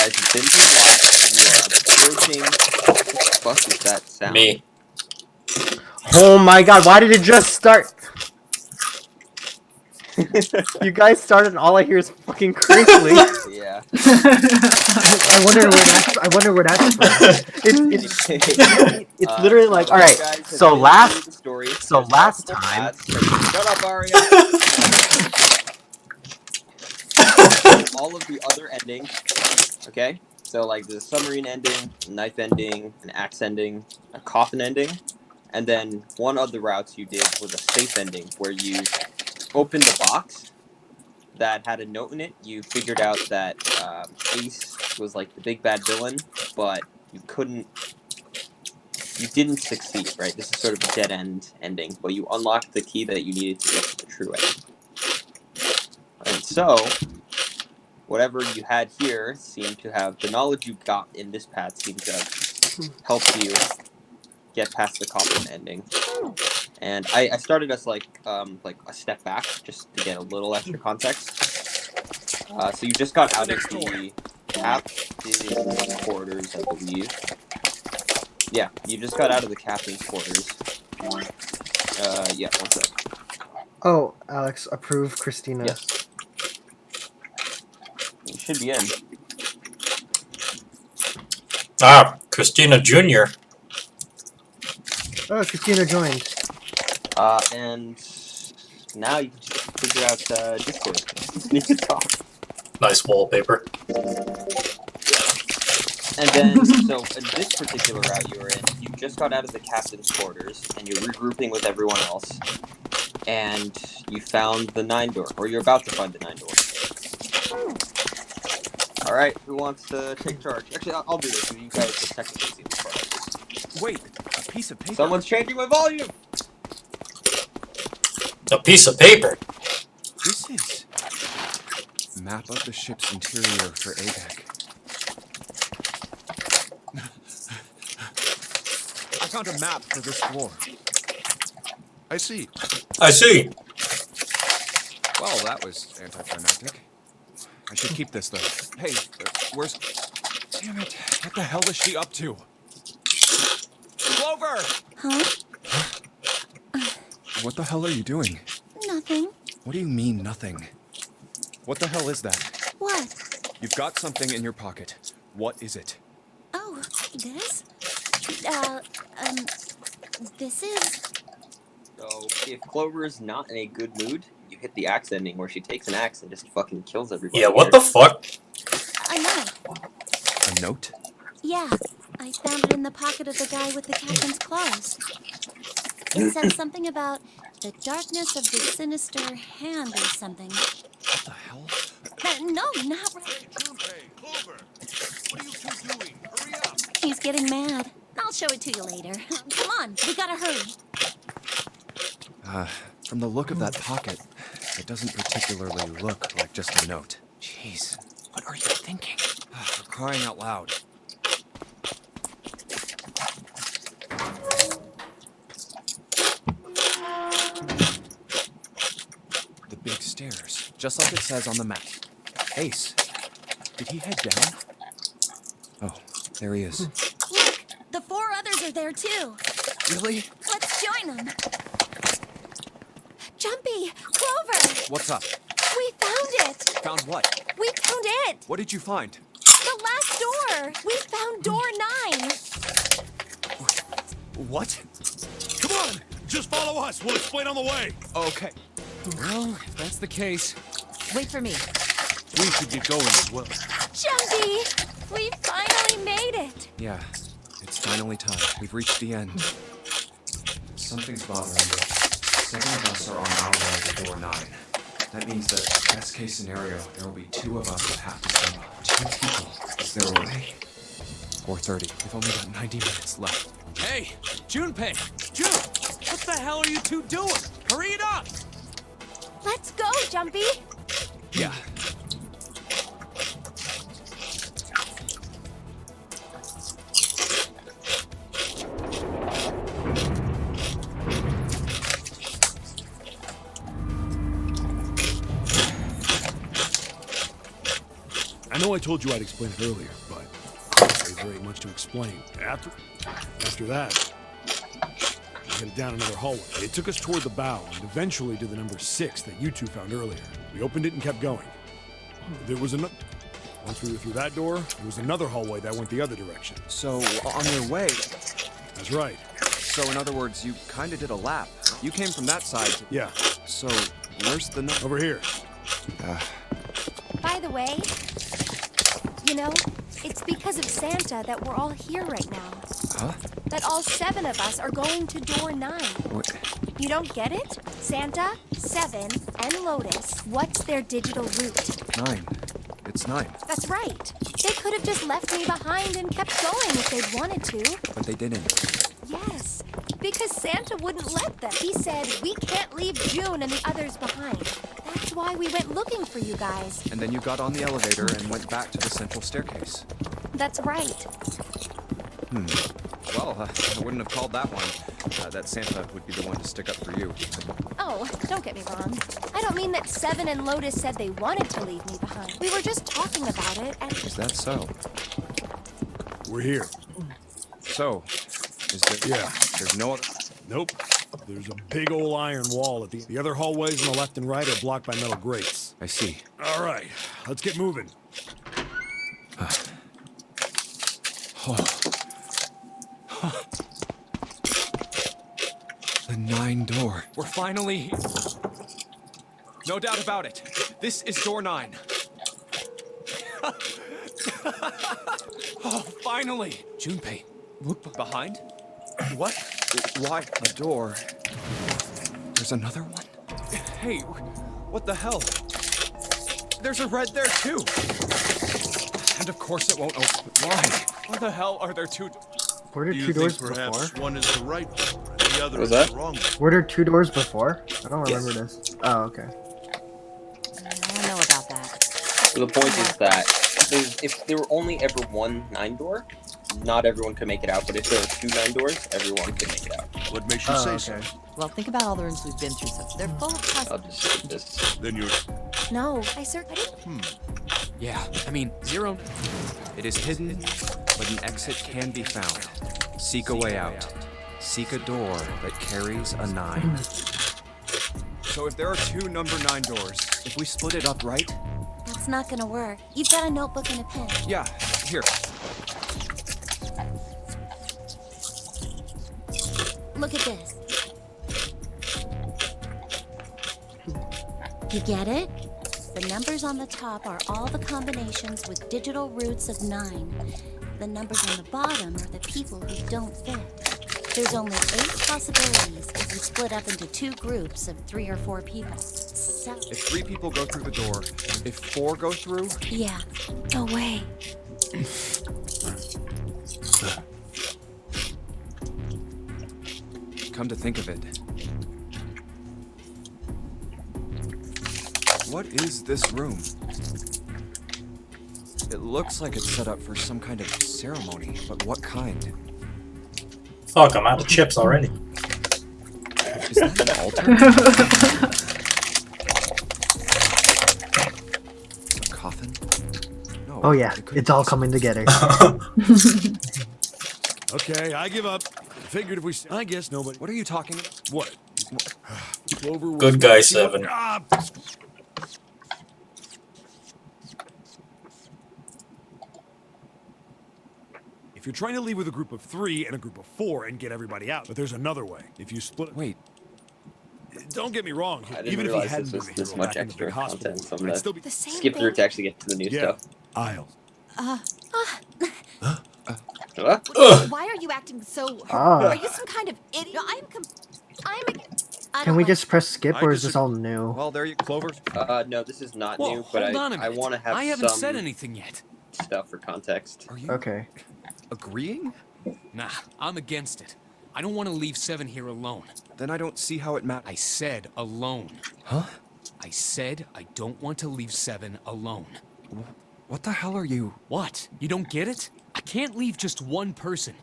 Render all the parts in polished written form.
guys have been through a lot. You are approaching. What the fuck is that sound? Me. Oh my god, why did it just start? You guys started and all I hear is fucking crinkling. Yeah. I wonder where that's from. It's literally like, you alright, guys have so been last through the story. so There's last multiple time- paths. Shut up, Aria. All of the other endings. Okay? So, like, there's a submarine ending, a knife ending, an axe ending, a coffin ending, and then one of the routes you did was a safe ending where you opened a box that had a note in it. You figured out that Ace was like the big bad villain, but you didn't succeed, right? This is sort of a dead end ending, but you unlocked the key that you needed to get to the true end. And so, whatever you had here seemed to have, the knowledge you got in this path seemed to have helped you get past the coffin ending. And I started us like a step back just to get a little extra context. So you just got out of the captain's quarters, I believe. Yeah, you just got out of the captain's quarters. Yeah, one sec. Oh, Alex, approve Christina. Yes. You should be in. Ah, Christina Jr. Oh, Christina joined. And now you can just figure out Discord. You can talk. Nice wallpaper. And then, so in this particular route you were in, you just got out of the captain's quarters, and you're regrouping with everyone else, and you found the 9 door, or you're about to find the 9 door. Alright, who wants to take charge? Actually, I'll do this, so you guys will technically see this part. Wait, a piece of paper. Someone's changing my volume! A piece of paper. This is map of the ship's interior for ADEC. I found a map for this floor. I see. I see. Well, that was anticlimactic. I should keep this, though. Hey, where's... Damn it. What the hell is she up to? Clover! Huh? What the hell are you doing? Nothing. What do you mean, nothing? What the hell is that? What? You've got something in your pocket. What is it? Oh, this? This is... So, if Clover is not in a good mood, you hit the axe ending where she takes an axe and just fucking kills everybody. Yeah, what the fuck? I know. A note? Yeah, I found it in the pocket of the guy with the captain's claws. It says something about the darkness of the sinister hand or something. What the hell? No, not right. Junpei, Clover, what are you two doing? Hurry up! He's getting mad. I'll show it to you later. Come on, we gotta hurry. From the look of that pocket, it doesn't particularly look like just a note. Jeez, what are you thinking? For crying out loud. The big stairs, just like it says on the map. Ace, did he head down? Oh, there he is. Look, the 4 others are there too. Really? Let's join them. Jumpy, Clover, What's up? we found it. Found what? We found it. What did you find? The last door. We found door 9. What? Come on! Just follow us. We'll explain on the way. Okay. Well, if that's the case, Wait for me. We should get going as well. Jumpy, we finally made it. yeah, it's finally time. We've reached the end. Something's bothering me. 7 of us are on our way to door 9. That means that, best case scenario, there will be 2 of us that have to solo. 2 people. Is there a way? 4:30. We've only got 90 minutes left. Hey, Junpei! June! What the hell are you two doing? Hurry it up! Let's go, Jumpy. Yeah. I know know I told you I'd explain it earlier, but there ain't much to explain. After that, we headed down another hallway. It took us toward the bow and eventually to the number 6 that you two found earlier. We opened it and kept going. There was another. Once we were through that door, there was another hallway that went the other direction. So, on your way. That's right. So, in other words, you kind of did a lap. You came from that side. Yeah, So, where's the no? over here. By the way, you know, it's because of Santa that we're all here right now. Huh? That all 7 of us are going to door 9. What? You don't get it? Santa, 7, and Lotus, what's their digital route? 9. It's 9. That's right. They could have just left me behind and kept going if they'd wanted to. But they didn't. Yes, because Santa wouldn't let them. He said, we can't leave June and the others behind. That's why we went looking for you guys. And then you got on the elevator and went back to the central staircase. That's right. Well, I wouldn't have called that one. That Santa would be the one to stick up for you. Oh, don't get me wrong. I don't mean that 7 and Lotus said they wanted to leave me behind. We were just talking about it, and Is that so? We're here. So, is there... Yeah. There's no other... Nope. There's a big old iron wall at the other hallways on the left and right are blocked by metal grates. I see. All right, let's get moving. The 9 door. We're finally here. No doubt about it. This is door 9. Oh, finally! Junpei, look Behind? What? Why a door? There's another one? Hey, what the hell? There's a red there too. And of course it won't open. Why? Why the hell are there 2? Were there Do 2 you doors think perhaps before? one is the right door and the other Was is that? the wrong one? Were there 2 doors before? I don't Yes. remember this. Oh, okay. I don't know about that. So the point is that if there were only ever one 9 door, not everyone could make it out. But if there were 2 9 doors, everyone could make it out. What makes you Oh, say okay. so? Well, think about all the rooms we've been through so they're full of I'll puzzles. just skip this. Then you're. No, I didn't. Yeah, I mean, 0. It is hidden, but an exit can be found. Seek a way out. Seek a door that carries a 9. So if there are 2 number 9 doors, if we split it up right? That's not gonna work. You've got a notebook and a pen. Yeah, here. Look at this. You get it? The numbers on the top are all the combinations with digital roots of 9. The numbers on the bottom are the people who don't fit. There's only 8 possibilities if you split up into 2 groups of 3 or 4 people. So, If 3 people go through the door, if 4 go through, yeah. No way. come to think of it. What is this room? It looks like it's set up for some kind of ceremony, but what kind? Fuck, I'm out of chips already. Is that an altar? A coffin? No. Oh yeah, it couldn't it's all be. coming together. Okay, I give up. Figured if we. I guess nobody. What are you talking about? What? Clover was. Good guy, 7. Ah, if you're trying to leave with a group of 3 and a group of 4 and get everybody out, but there's another way. If you split. Wait, Don't get me wrong. I didn't Even if he realize hadn't this was been this hero much back in the extra big hospital, content, so I'm I'd gonna still be The same Skip through thing. to actually get to the new yeah. stuff. Aisles. What? Ugh. Why are you acting so... Ah. Are you some kind of idiot? No, I Can don't we like- just press skip, I or is this all new? well, there you... Clover. No, this is not Whoa, new, but hold on a I minute. want to have I haven't some said anything yet. stuff for context. Are you Okay. agreeing? Nah, I'm against it. I don't want to leave 7 here alone. Then I don't see how it matters. I said alone. Huh? I said I don't want to leave 7 alone. What the hell are you? What? You don't get it? I can't leave just one person.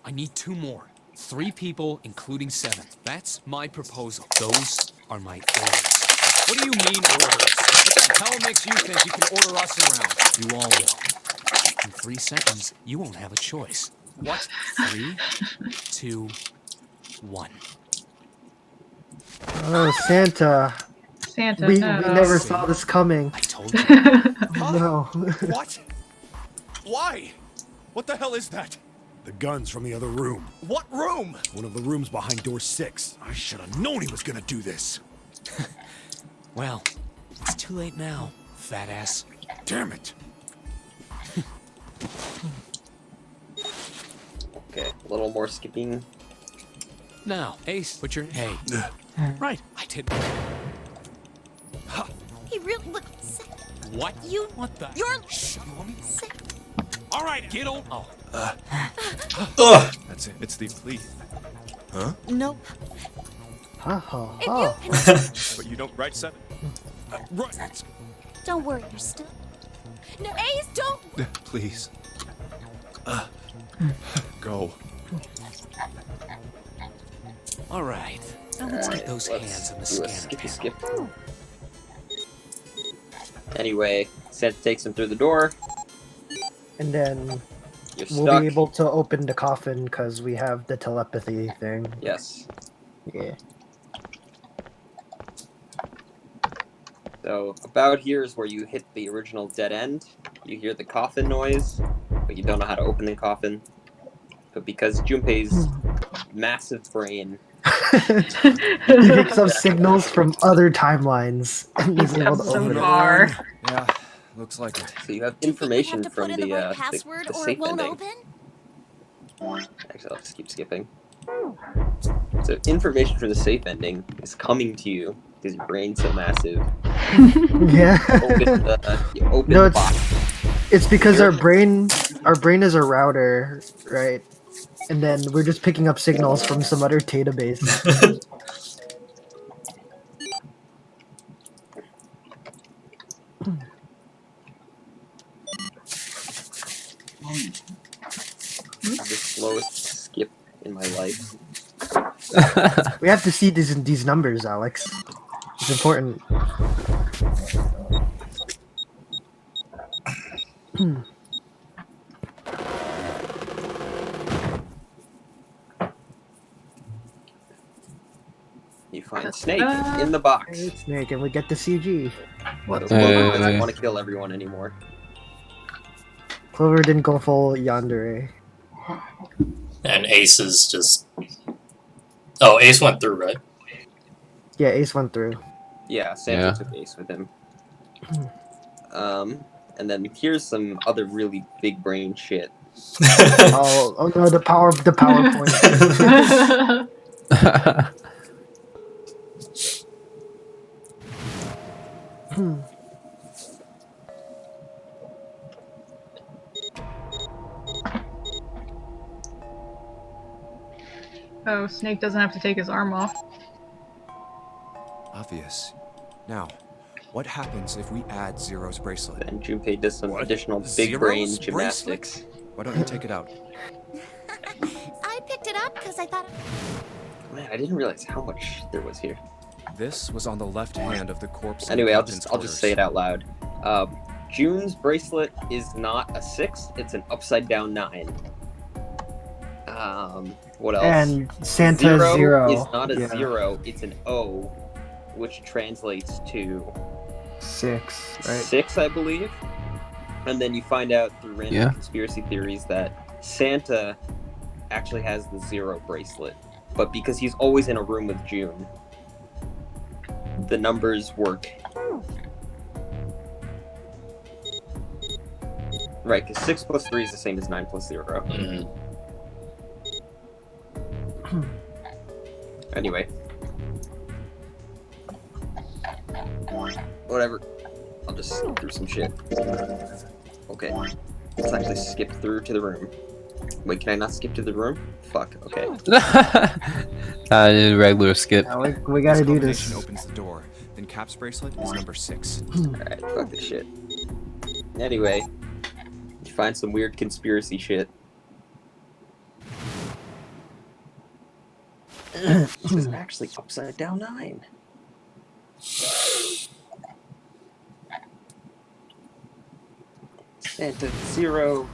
I need 2 more. 3 people, including 7. That's my proposal. Those are my orders. What do you mean orders? What the hell makes you think you can order us around? You all will. In 3 seconds, you won't have a choice. What? 3, 2, 1. Oh, Santa. Santa, We no. never saw this coming. I told you. No. What? Why? What the hell is that? The gun's from the other room. What room? One of the rooms behind door 6. I should have known he was gonna do this. Well, it's too late now, fat ass. Damn it. Okay, a little more skipping. Now, Ace, put your... Hey. Right, I did... He really look sick. What? You. What the... You're Shh, you want me... sick. All right, get on... Oh. Ugh. That's it. It's the plea. No. Ha ha If ha. you can. But you don't write 7. Right. Don't worry, you're still. No, Ace, don't. Please. Go. All right. Now let's get those Let's hands in the do a scanner skippy panel. skip. Anyway, Santa takes him through the door. And then You're we'll stuck. be able to open the coffin because we have the telepathy thing. Yes. Yeah. So about here is where you hit the original dead end. You hear the coffin noise, but you don't know how to open the coffin. But because Junpei's massive brain, He picks up signals from other timelines and he's able to so open it. far. Yeah, looks like it. so you have Do you think we information have to from put in the the right password the or safe it won't ending. open? Actually, I'll just keep skipping. So information from the safe ending is coming to you because your brain's so massive. Yeah. You open No, the box. It's because our brain is a router, right? And then we're just picking up signals from some other database. The slowest skip in my life. We have to see these numbers, Alex. It's important. You find Snake in the box. Hey, Snake, and we get the CG. Clover doesn't want to kill everyone anymore. Clover didn't go full yandere. And Ace is just. Oh, Ace went through, right? Yeah, Ace went through. Yeah, Santa took Ace with him. And then here's some other really big brain shit. Oh no, the PowerPoint. Oh, Snake doesn't have to take his arm off. Obvious. Now, what happens if we add Zero's bracelet? Then Junpei does some What? additional big Zero's brain bracelet? gymnastics. Why don't you take it out? I picked it up because I thought. Man, I didn't realize how much there was here. This was on the left hand of the corpse. Anyway, I'll just say it out loud. June's bracelet is not a 6; it's an upside down 9. What else? And Santa zero is not a yeah. 0; it's an O, which translates to 6, right? 6, I believe. And then you find out through random conspiracy theories that Santa actually has the 0 bracelet, but because he's always in a room with June, the numbers work. Right, because 6 plus 3 is the same as 9 plus 0. Mhm. Anyway. Whatever. I'll just skip through some shit. Okay. Let's actually skip through to the room. Wait, can I not skip to the room? Fuck, okay. Regular skip. Now we gotta do Combination this. opens the door. Then Cap's bracelet is number 6. Alright, fuck this shit. Anyway. You find some weird conspiracy shit. This is actually upside down 9. Santa 0.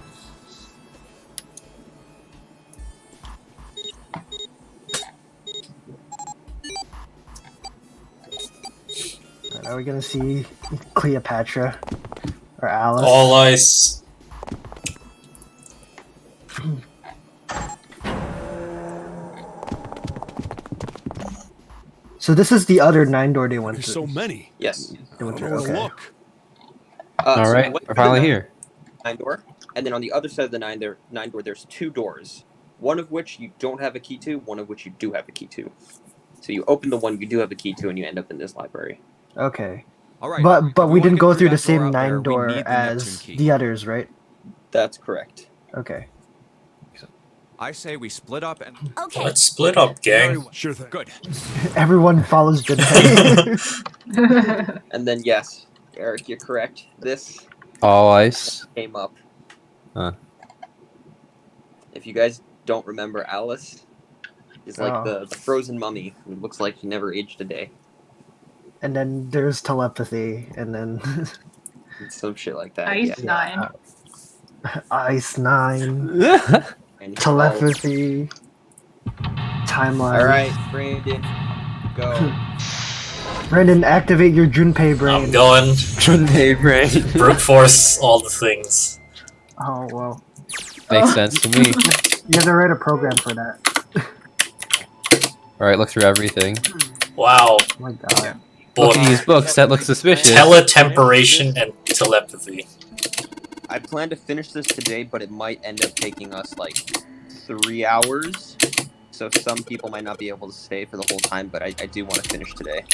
Are we gonna see Cleopatra or Alice? All ice. So this is the other 9-door they went There's through. so many. Yes. I They went don't through. know where to Okay. look. All So right, you went we're through finally the here. 9-door, and then on the other side of the 9-door, there's 2 doors. One of which you don't have a key to, one of which you do have a key to. So you open the one you do have a key to, and you end up in this library. Okay. All right. But if we wanna didn't get go through the that door same out there, 9-door we need the as Neptune key. the others, right? That's correct. Okay. I say we split up and. Okay. Let's split up, Very gang. well. Sure thing. Good. Everyone follows Junpei. And then, yes, Eric, you're correct. This All ice. came up. Huh. If you guys don't remember, Alice is like Oh. the frozen mummy who looks like she never aged a day. And then there's telepathy, and then And some shit like that. Ice yeah. 9. Ice 9, And telepathy, timeline. All right, Brandon, go. Brandon, activate your Junpei brain. I'm going. Junpei brain. Brute force all the things. Oh, well. Makes sense to me. You have to write a program for that. All right, look through everything. Wow. Oh my god. Book. Look at these books. That looks suspicious. Teletemperation and telepathy. I plan to finish this today, but it might end up taking us like 3 hours. So some people might not be able to stay for the whole time, but I do want to finish today.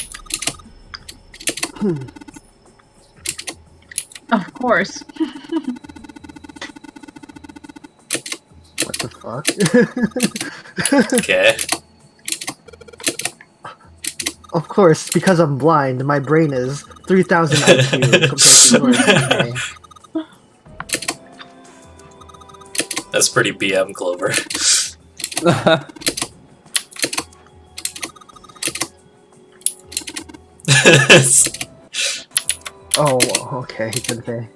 Of course. What the fuck? Okay. Of course, because I'm blind, my brain is 3,000 IQ compared to yours. That's pretty BM, Clover. Oh, okay, Junpei.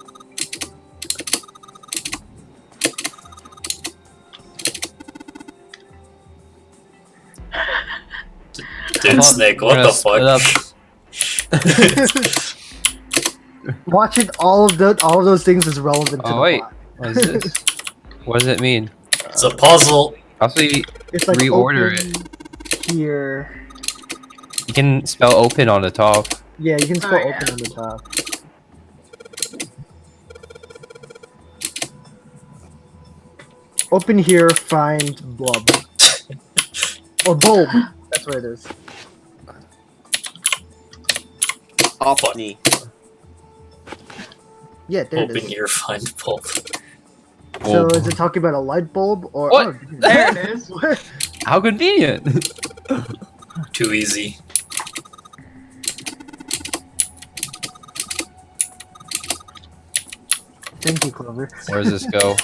Dude, Snake, what the fuck? Watching all of those things is relevant to Oh the wait, plot. what is this? What does it mean? It's a puzzle. Possibly It's like reorder open it. here. You can spell open on the top. Yeah, you can spell Oh, yeah. open on the top. Open here, find blub. Or bulb. That's what it is. Opni. Yeah, there it Open is. here, find pulp. So is it talking about a light bulb or What? Oh, There it is. what? How convenient. Too easy. Thank you, Clover. Where does this go?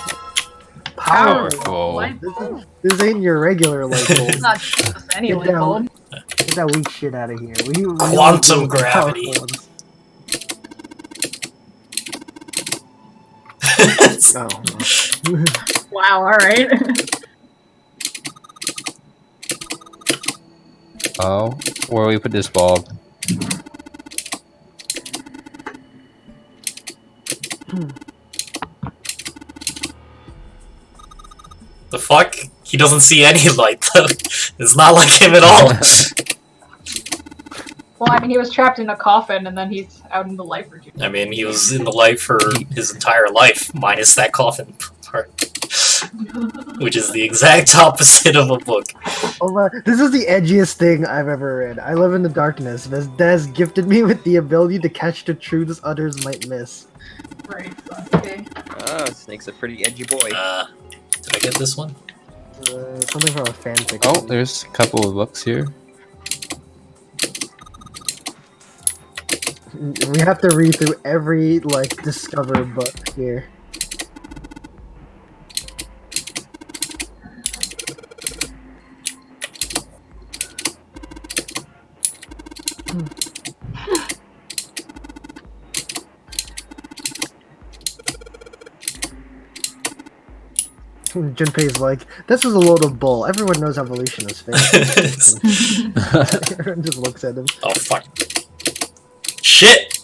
Powerful. Light This, bulb? is, this ain't your regular light bulb. It's not just any Get light down. bulb. Get that weak shit out of here. We Quantum only do gravity. powerful ones. Oh, Wow, alright. Oh, where do we put this bulb? The fuck? He doesn't see any light though. It's not like him at all. Well, I mean, he was trapped in a coffin and then he's out in the light for 2 I mean, he was in the light for his entire life, minus that coffin part. Which is the exact opposite of a book. Oh my, this is the edgiest thing I've ever read. I live in the darkness. Des gifted me with the ability to catch the truths others might miss. Right, so, okay. Oh, Snake's a pretty edgy boy. Did I get this one? Something from a fanfic. Oh, there's a couple of books here. We have to read through every like discover book here. Junpei's like, this is a load of bull. Everyone knows evolution is fake. Everyone just looks at him. Oh fuck. Shit!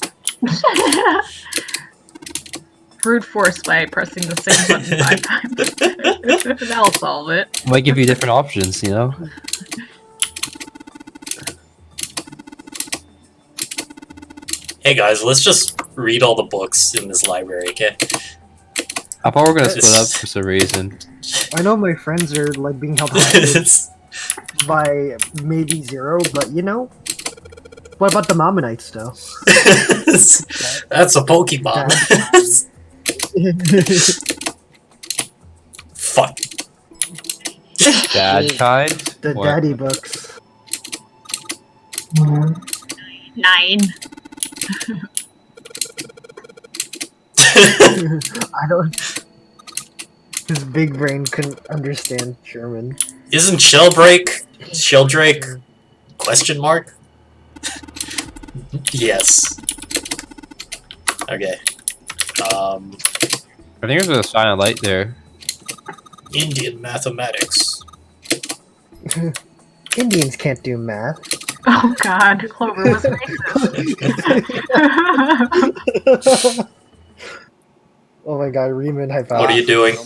Brute force by pressing the same button 5 times. That'll solve it. Might give you different options, you know? Hey guys, let's just read all the books in this library, okay? I thought we were gonna split up for some reason. I know my friends are like being held hostage by maybe Zero, but you know, what about the Mammonites though? That's a Pokemon. Fuck. Dad kind? The What? daddy books. 9. I don't. His big brain couldn't understand German. Isn't Sheldrake? Question mark? Yes. Okay. I think there's a sign of light there. Indian mathematics. Indians can't do math. Oh god, Clover was racist. Oh my god, Riemann high five. What are you doing?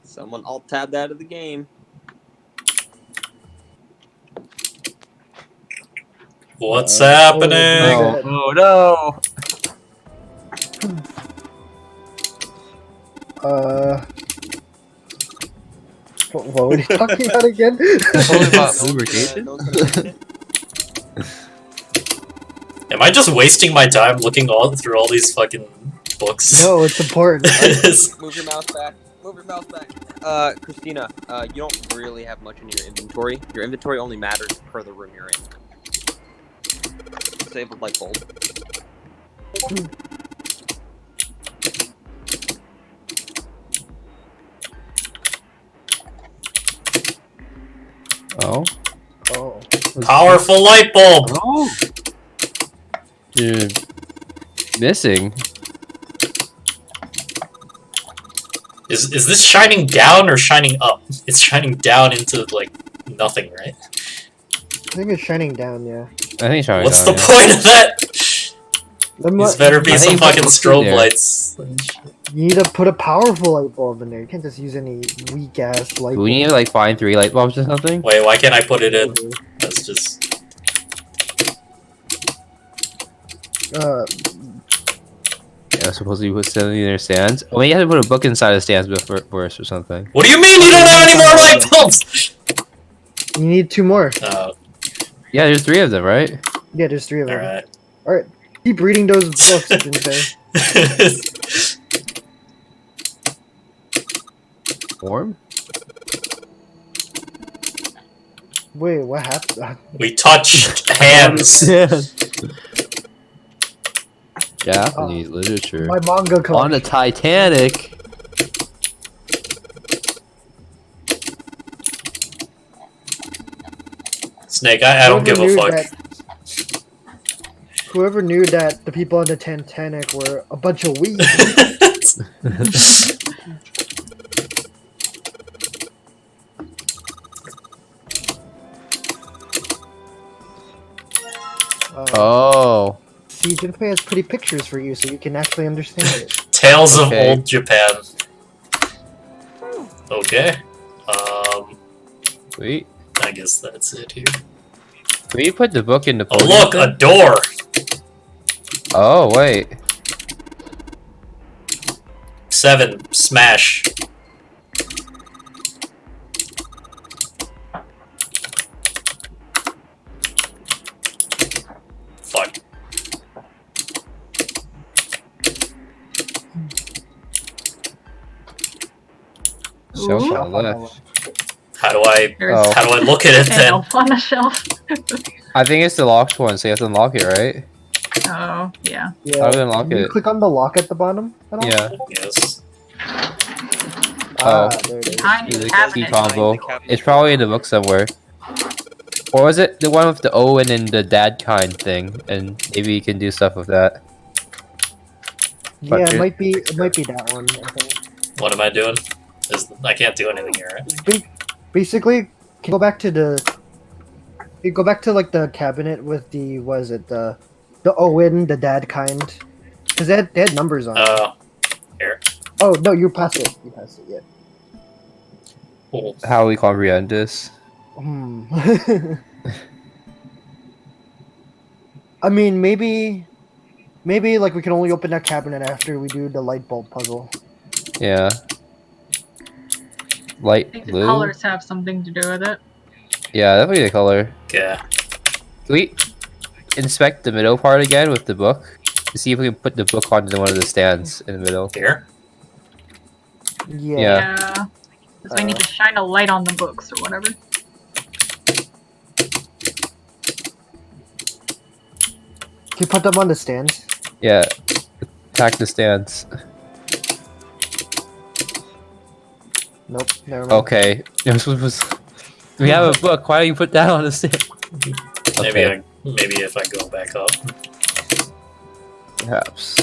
Someone alt-tabbed out of the game. What's happening? Oh no! What were you talking about again? Only about lubrication? Am I just wasting my time looking through all these fucking books? No, it's important. Move your mouse back. Move your mouse back. Christina, you don't really have much in your inventory. Your inventory only matters per the room you're in. Disabled light bulb. Oh? Oh. Powerful light bulb! Oh! You're missing. Is this shining down or shining up? It's shining down into, like, nothing, right? I think it's shining down, yeah. I think it's shining What's down, the yeah. point of that? Then These what- better be I some think you fucking put strobe there. lights. You need to put a powerful light bulb in there. You can't just use any weak ass light Do bulb. we need to like find 3 light bulbs or something? Wait, why can't I put it in? That's just... Yeah, supposedly you put something in their stands. Oh, maybe you have to put a book inside the stands before first or something. What do you mean you don't have any more light bulbs? You need 2 more. Yeah, there's 3 of them, right? Yeah, there's 3 of them. Alright. Alright, keep reading those books, Junpei. Warm? Wait, what happened? We touched hands. Japanese literature. My manga collection. On the Titanic. Snake, I don't give a fuck. Whoever knew that the people on the Titanic were a bunch of weeds. Oh. See, Junpei has pretty pictures for you, so you can actually understand it. Tales of Okay. Old Japan. Okay. Sweet. I guess that's it here. Can you put the book in the Oh podium look, thing? a door! Oh, wait. 7. Smash. Fuck. Shelf Ooh. on the left. How do I There's how do I look at it an then? elf on the shelf. I think it's the locked one, so you have to unlock it, right? Oh, yeah. Yeah. How do we unlock Can you it? click on the lock at the bottom at all? Yeah. Yes. Ah, Oh. there it is. Behind Use the the key cabinet. combo. It's probably in the book somewhere. Or was it the one with the O and then the dad kind thing? And maybe you can do stuff with that. Yeah, But it might be that one, I think. What am I doing? I can't do anything here, right? Basically, can you go back to like the cabinet with the the Owen, the dad kind, because they had numbers on it. Here. Oh no, you passed it. You passed it. Yeah. Cool. How we comprehend this? I mean, maybe like we can only open that cabinet after we do the light bulb puzzle. Yeah. I Light think the blue. colors have something to do with it. Yeah, definitely the color. Yeah. Can we inspect the middle part again with the book to see if we can put the book onto one of the stands in the middle? Here. Yeah. Yeah. Because we need to shine a light on the books or whatever. Can you put them on the stands? Yeah. Attack the stands. Nope. Never mind. Okay. We have a book. Why don't you put that on the stand? Okay. Maybe if I go back up. Perhaps.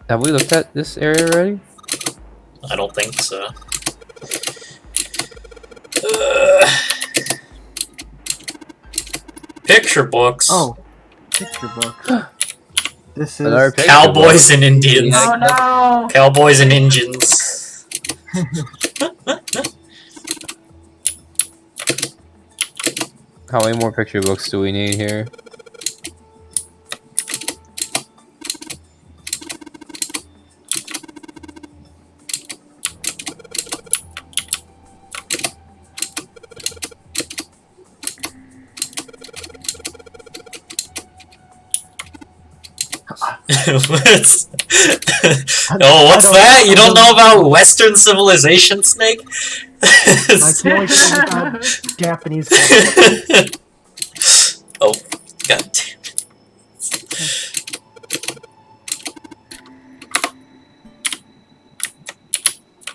Have we looked at this area already? I don't think so. Picture books. Oh, picture book. This is Another picture Cowboys book. and Indians. Oh no! Cowboys and Indians. How many more picture books do we need here? What's that? You don't know about Western civilization, Snake? I feel like Japanese. Oh, god damn it.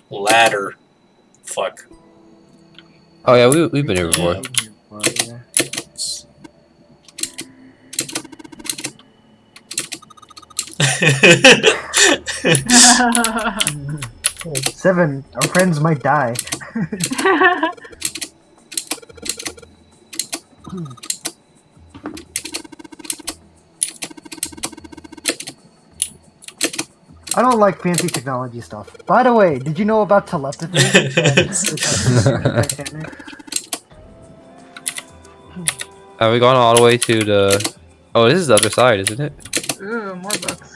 Ladder. Fuck. Oh yeah, we've been here before. Seven. Our friends might die. I don't like fancy technology stuff. By the way, did you know about telepathy? Have we gone all the way to the... Oh, this is the other side, isn't it? Ooh, more books.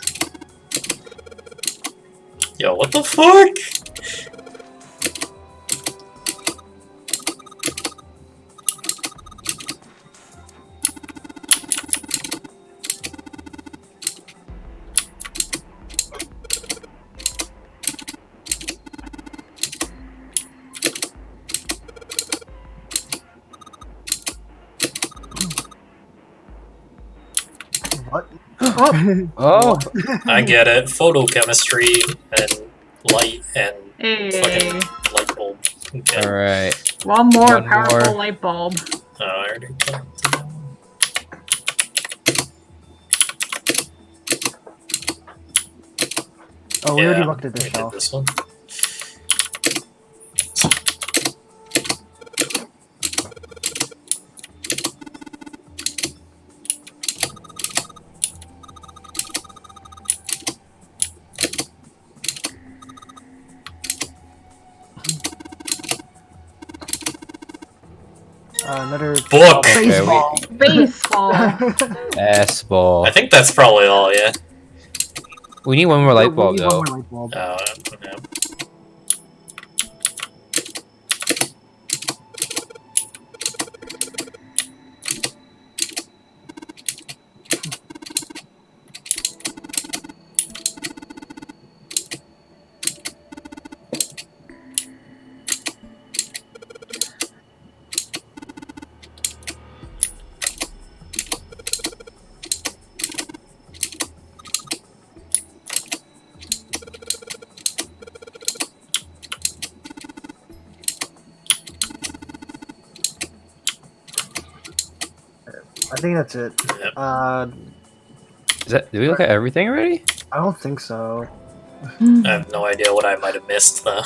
Yo, what the fuck? What? Oh! I get it. Photochemistry and light and fucking Hey. light bulb. Okay. Alright. One more One powerful more. light bulb. Oh, I already got to that one. Oh, we already Yeah, looked at this we did shelf. this one. Another Book. Okay, baseball. Baseball. S ball. I think that's probably all, yeah. We need one more light bulb We need though. one more light bulb. Yeah. I think that's it. Yep. Did we look at everything already? I don't think so. I have no idea what I might have missed though.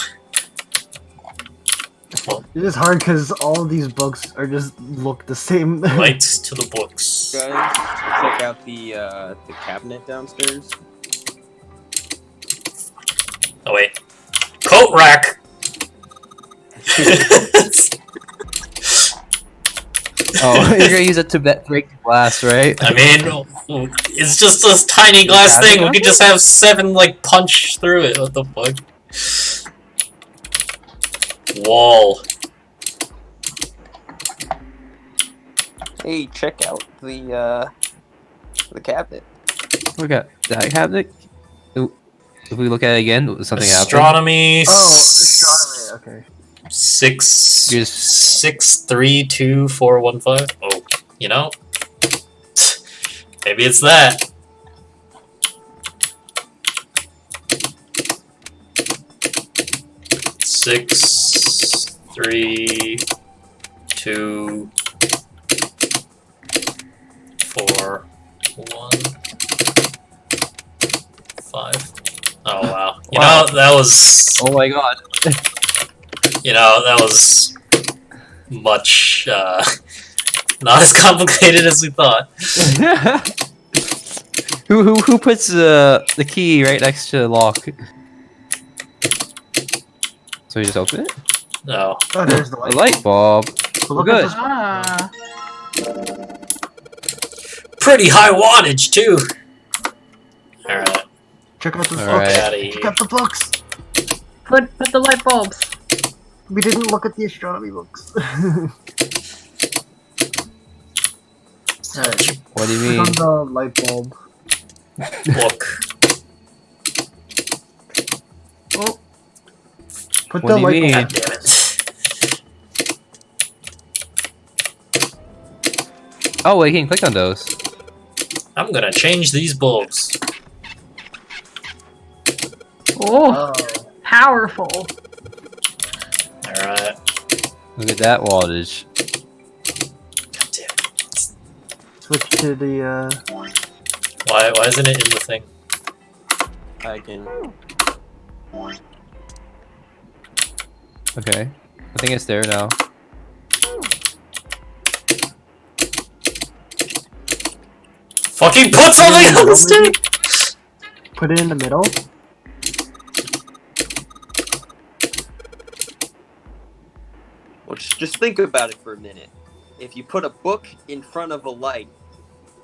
Well, It's just hard because all of these books are just look the same. lights to the books. Guys, check out the cabinet downstairs. Oh wait, coat rack. Oh, you're gonna use it to break glass, right? I mean, it's just this tiny glass thing. We could just have 7 like punch through it. What the fuck? Wall. Hey, check out the cabinet. Look at that cabinet. If we look at it again, something happens. Astronomy. Oh, astronomy. Okay. 6632415. Oh, you know, maybe it's that. Six, 3, 2, 4, 1, 5. Oh wow! You know that was. Oh my god! You know that was much not as complicated as we thought. Who puts the key right next to the lock? So you just open it? No. Oh, there's the A light bulb. Look Good. at this. Ah. Pretty high wattage too. All right. Check out this All book. right. Get out of here. Check out the books. Put the light bulbs. We didn't look at the astronomy books. Alright. What do you Click mean? on the light bulb. Look. Oh, Put What the do you light mean? God damn it. Oh, wait, you can click on those. I'm gonna change these bulbs. oh, powerful. All right. Look at that wattage. God damn it. Switch to the Why isn't it in the thing? I can. Okay. I think it's there now. Fucking put something on the stick. put it in the middle. Well, just think about it for a minute. If you put a book in front of a light,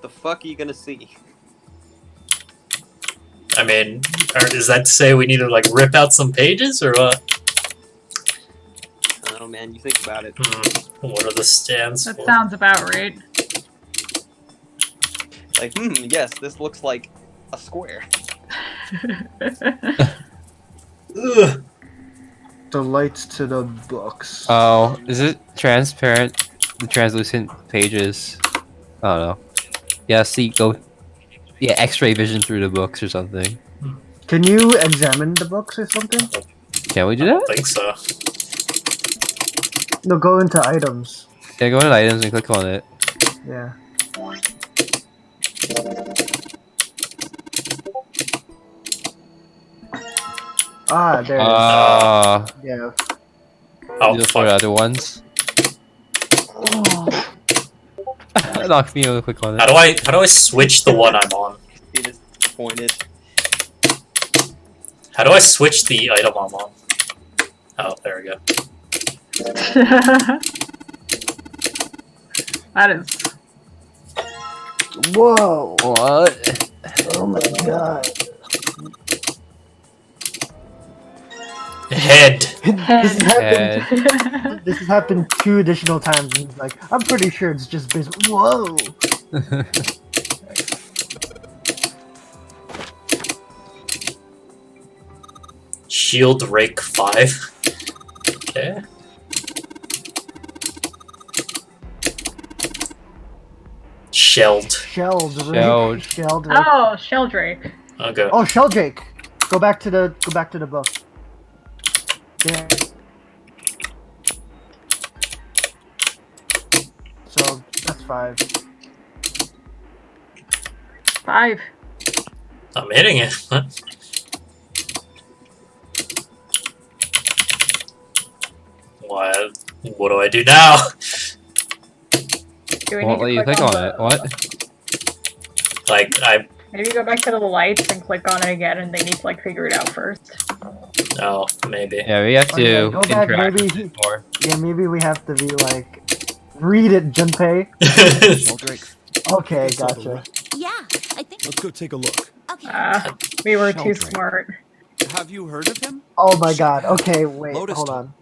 the fuck are you gonna see? I mean, is that to say we need to like rip out some pages or what? I don't know, man. You think about it. What are the stands That for? sounds about right. Like, yes, this looks like a square. Ugh. The lights to the books. Oh, is it transparent? The translucent pages? I don't know. Yeah, see, go. Yeah, X-ray vision through the books or something. Can you examine the books or something? Can we do that? I think so. No, go into items. Yeah, go into items and click on it. Yeah. Ah, there it is. Yeah. Oh, these are the other ones. That knocked me real quick on it. How do I switch the one I'm on? He just pointed. How do I switch the item I'm on? Oh, there we go. That is. Whoa! What? Oh my god. Head. This has Head. happened. This has happened 2 additional times. And he's like, I'm pretty sure it's just basement. Whoa! Shield rake 5. Okay. Shelled. Shelled. Shelled. Shelled. Oh, Sheldrake. Okay. Oh, Sheldrake. Go back to the book. Yeah. So that's 5. 5. I'm hitting it. What? What do I do now? Do we Won't need let to you click click on on the... it. What? Like, I... Maybe go back to the lights and click on it again, and they need to, like, figure it out first. Oh, maybe. Yeah, we have Oh, yeah, to go back, interact maybe. with it more. Yeah, maybe we have to be like, read it, Junpei. Sheldrake, Okay, That's all the gotcha. right- Yeah, I think. Let's go take a look. Okay. We were too Sheldrake. smart. Have you heard of him? Oh my god. Okay, wait, Lotus hold told- on.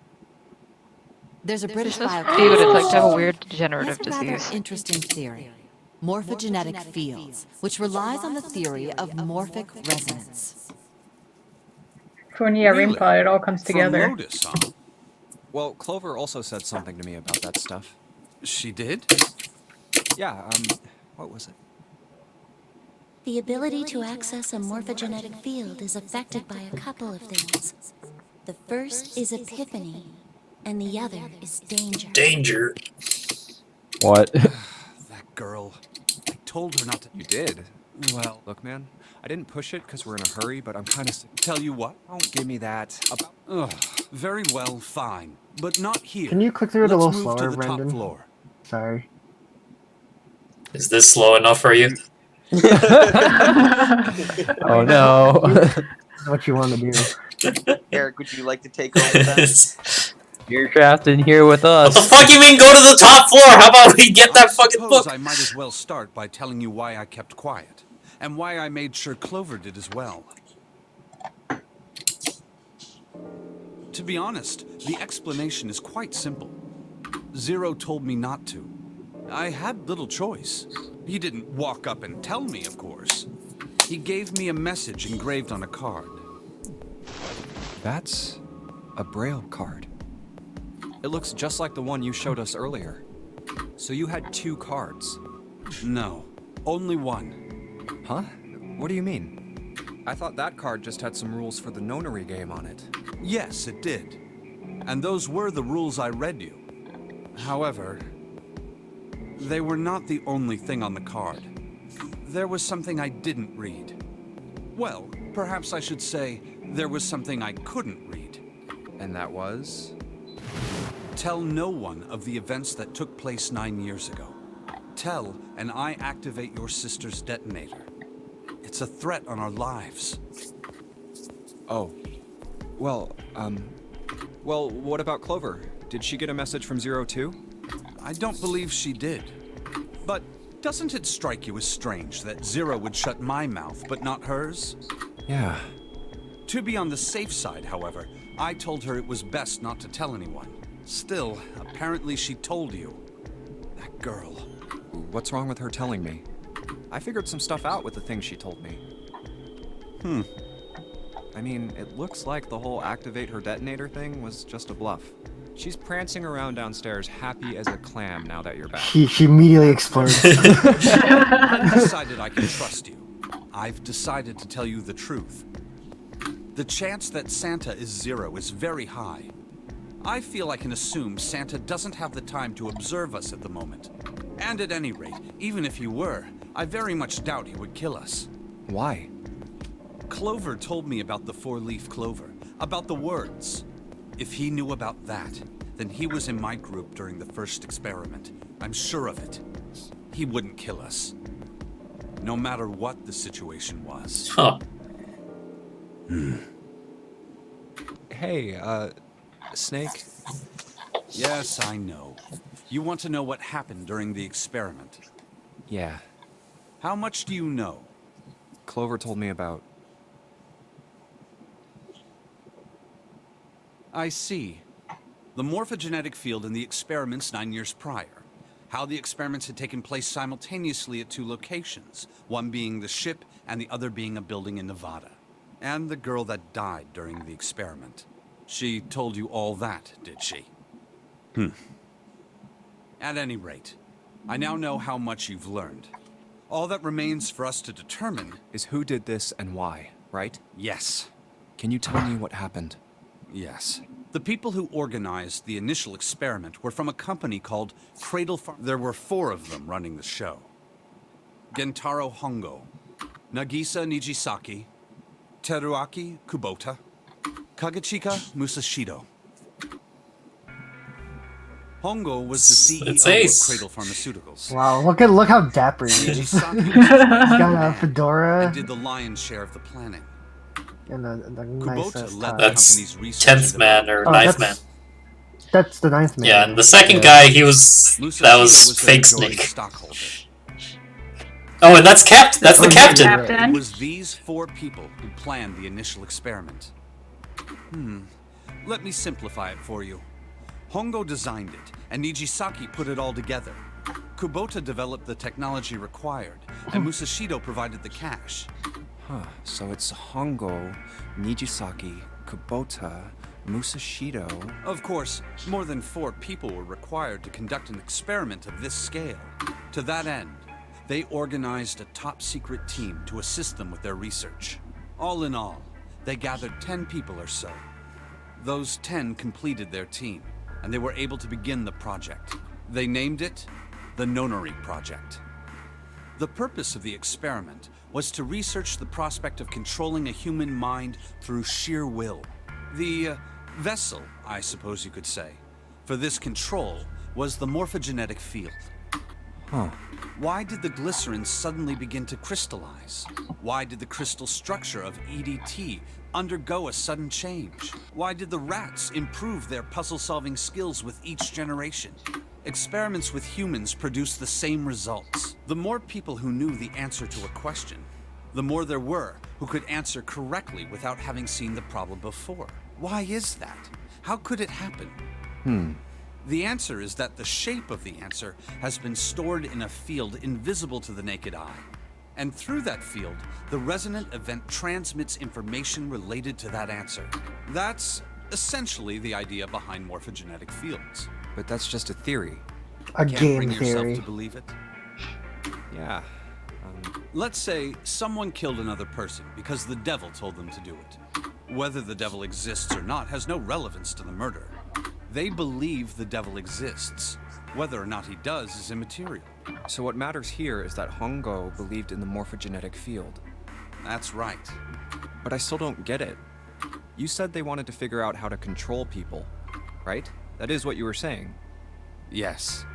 There's a British Just biochemist. see what it's like to have a He weird has degenerative a rather disease. interesting theory. Morphogenetic fields, which relies on the theory of morphic resonance. So when you have Really? input, it all comes From together. Lotus, huh? well, Clover also said something to me about that stuff. She did? Yeah, what was it? The ability to access a morphogenetic field is affected by a couple of things. The first is epiphany, and the other is danger. Danger. What? That girl. I told her not to. You did? Well, Look, man, I didn't push it because we're in a hurry, but I'm kind of sick. tell you what. Don't give me that. Ugh, very well, fine. But not here. Can you click through it a Let's little move slower, to the top Brendan? floor. Sorry. Is this slow enough for you? Oh no. This is what you want to do. Eric, would you like to take over that? You're trapped in here with What the us. fuck you mean go to the top floor? How about we get that fucking Suppose book? I might as well start by telling you why I kept quiet, and why I made sure Clover did as well. To be honest, the explanation is quite simple. Zero told me not to. I had little choice. He didn't walk up and tell me, of course. He gave me a message engraved on a card. That's a Braille card. It looks just like the one you showed us earlier. So you had 2 cards. No, only one. Huh? What do you mean? I thought that card just had some rules for the nonary game on it. Yes, it did. And those were the rules I read you. However, they were not the only thing on the card. There was something I didn't read. Well, perhaps I should say there was something I couldn't read. And that was? Tell no one of the events that took place 9 years ago. Tell, and I activate your sister's detonator. It's a threat on our lives. Oh. Well, what about Clover? Did she get a message from Zero too? I don't believe she did. But doesn't it strike you as strange that Zero would shut my mouth, but not hers? Yeah. To be on the safe side, however, I told her it was best not to tell anyone. Still, apparently she told you. That girl. What's wrong with her telling me? I figured some stuff out with the things she told me. I mean, it looks like the whole activate her detonator thing was just a bluff. She's prancing around downstairs happy as a clam now that you're back. She immediately explodes. I've decided I can trust you. I've decided to tell you the truth. The chance that Santa is Zero is very high. I feel I can assume Santa doesn't have the time to observe us at the moment. And at any rate, even if he were, I very much doubt he would kill us. Why? Clover told me about the 4-leaf clover, about the words. If he knew about that, then he was in my group during the first experiment. I'm sure of it. He wouldn't kill us. No matter what the situation was. Huh. Hey, Snake? Yes, I know. You want to know what happened during the experiment. Yeah. How much do you know? Clover told me about... I see. The morphogenetic field in the experiments 9 years prior. How the experiments had taken place simultaneously at 2 locations, one being the ship and the other being a building in Nevada. And the girl that died during the experiment. She told you all that, did she? At any rate, I now know how much you've learned. All that remains for us to determine is who did this and why, right? Yes. Can you tell me what happened? Yes. The people who organized the initial experiment were from a company called Cradle Farm. There were 4 of them running the show. Gentaro Hongo, Nagisa Nijisaki, Teruaki Kubota, Kagechika Musashido. Hongo was the It's CEO ace. of Cradle Pharmaceuticals. Wow, look how dapper he is. He's Nijisaki was the got a and fedora did the lion's share of the planning. and a nice Kubota ass led tie. the That's company's research 10th and man or Oh, 9th man. That's the 9th man. Yeah, and the second Yeah. guy, that was Musashido the Fake majority Snake. stockholder. Oh, and that's That's the Oh, captain. yeah. Captain. It was these 4 people who planned the initial experiment. Let me simplify it for you. Hongo designed it, and Nijisaki put it all together. Kubota developed the technology required, and Musashido provided the cash. Huh, so it's Hongo, Nijisaki, Kubota, Musashido. Of course, more than 4 people were required to conduct an experiment of this scale. To that end, they organized a top-secret team to assist them with their research. All in all, they gathered 10 people or so. Those 10 completed their team, and they were able to begin the project. They named it the Nonori Project. The purpose of the experiment was to research the prospect of controlling a human mind through sheer will. The vessel, I suppose you could say, for this control was the morphogenetic field. Huh. Why did the glycerin suddenly begin to crystallize? Why did the crystal structure of EDT undergo a sudden change? Why did the rats improve their puzzle-solving skills with each generation? Experiments with humans produce the same results. The more people who knew the answer to a question, the more there were who could answer correctly without having seen the problem before. Why is that? How could it happen? The answer is that the shape of the answer has been stored in a field invisible to the naked eye. And through that field, the resonant event transmits information related to that answer. That's essentially the idea behind morphogenetic fields. But that's just a theory. A Can't game bring yourself theory. to believe it? Yeah. Let's say someone killed another person because the devil told them to do it. Whether the devil exists or not has no relevance to the murder. They believe the devil exists. Whether or not he does is immaterial. So what matters here is that Hongo believed in the morphogenetic field. That's right. But I still don't get it. You said they wanted to figure out how to control people, right? That is what you were saying. Yes.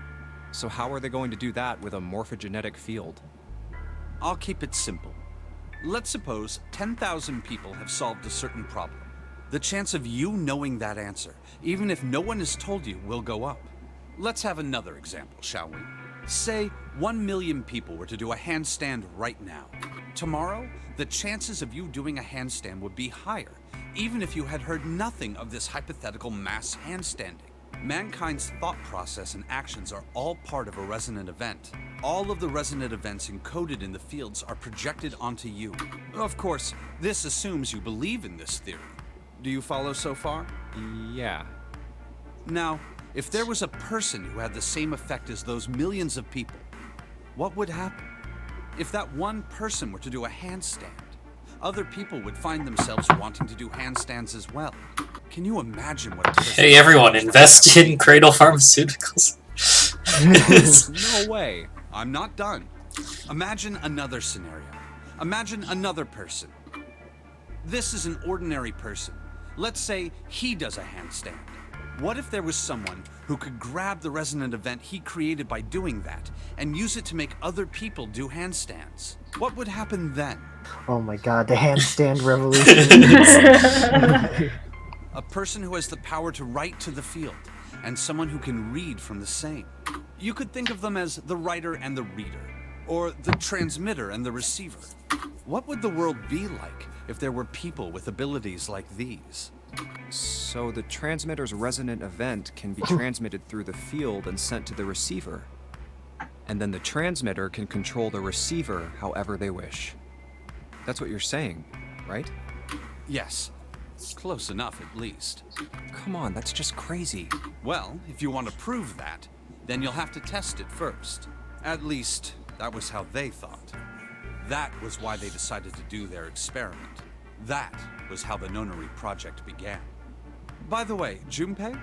So how are they going to do that with a morphogenetic field? I'll keep it simple. Let's suppose 10,000 people have solved a certain problem. The chance of you knowing that answer, even if no one has told you, will go up. Let's have another example, shall we? Say 1 million people were to do a handstand right now. Tomorrow, the chances of you doing a handstand would be higher, even if you had heard nothing of this hypothetical mass handstanding. Mankind's thought process and actions are all part of a resonant event. All of the resonant events encoded in the fields are projected onto you. Of course, this assumes you believe in this theory. Do you follow so far? Yeah. Now, if there was a person who had the same effect as those millions of people, what would happen? If that one person were to do a handstand, other people would find themselves wanting to do handstands as well. Can you imagine what a person Hey everyone, invest in Cradle Pharmaceuticals. No way. I'm not done. Imagine another scenario. Imagine another person. This is an ordinary person. Let's say he does a handstand. What if there was someone who could grab the resonant event he created by doing that and use it to make other people do handstands? What would happen then? Oh my god, the handstand revolution. A person who has the power to write to the field, and someone who can read from the same. You could think of them as the writer and the reader, or the transmitter and the receiver. What would the world be like if there were people with abilities like these? So the transmitter's resonant event can be transmitted through the field and sent to the receiver. And then the transmitter can control the receiver however they wish. That's what you're saying, right? Yes. Close enough, at least. Come on, that's just crazy. Well, if you want to prove that, then you'll have to test it first. At least, that was how they thought. That was why they decided to do their experiment. That was how the Nonori Project began. By the way, Junpei,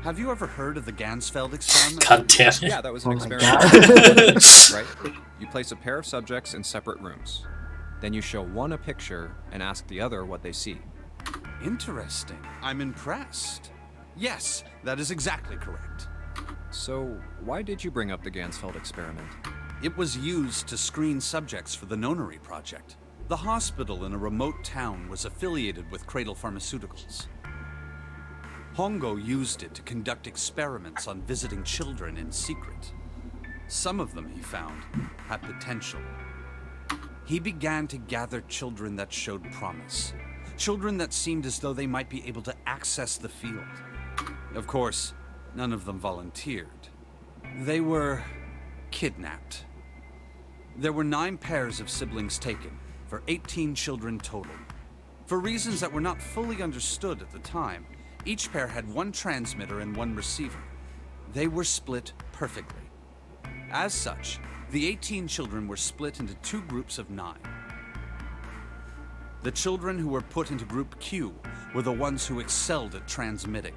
have you ever heard of the Gansfeld experiment? God damn it. Yeah, that was an Oh my experiment. God. Right? You place a pair of subjects in separate rooms. Then you show one a picture and ask the other what they see. Interesting. I'm impressed. Yes, that is exactly correct. So, why did you bring up the Gansfeld experiment? It was used to screen subjects for the Nonary project. The hospital in a remote town was affiliated with Cradle Pharmaceuticals. Hongo used it to conduct experiments on visiting children in secret. Some of them, he found, had potential. He began to gather children that showed promise. Children that seemed as though they might be able to access the field. Of course, none of them volunteered. They were kidnapped. There were 9 pairs of siblings taken, for 18 children total. For reasons that were not fully understood at the time, each pair had 1 transmitter and 1 receiver. They were split perfectly. As such, the 18 children were split into 2 groups of 9. The children who were put into Group Q were the ones who excelled at transmitting.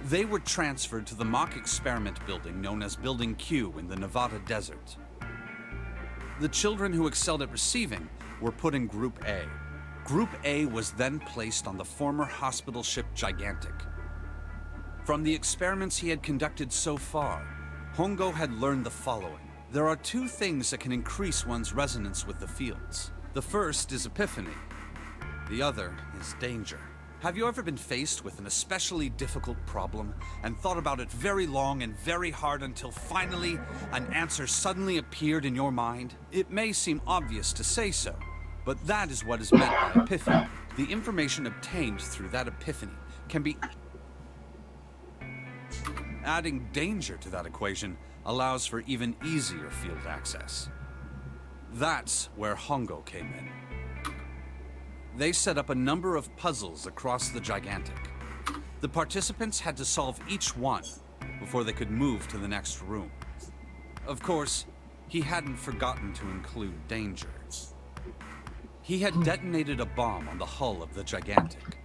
They were transferred to the mock experiment building known as Building Q in the Nevada desert. The children who excelled at receiving were put in Group A. Group A was then placed on the former hospital ship Gigantic. From the experiments he had conducted so far, Hongo had learned the following. There are 2 things that can increase one's resonance with the fields. The first is epiphany. The other is danger. Have you ever been faced with an especially difficult problem and thought about it very long and very hard until finally an answer suddenly appeared in your mind? It may seem obvious to say so, but that is what is meant by epiphany. The information obtained through that epiphany can be... Adding danger to that equation allows for even easier field access. That's where Hongo came in. They set up a number of puzzles across the Gigantic. The participants had to solve each one before they could move to the next room. Of course, he hadn't forgotten to include danger. He had detonated a bomb on the hull of the Gigantic.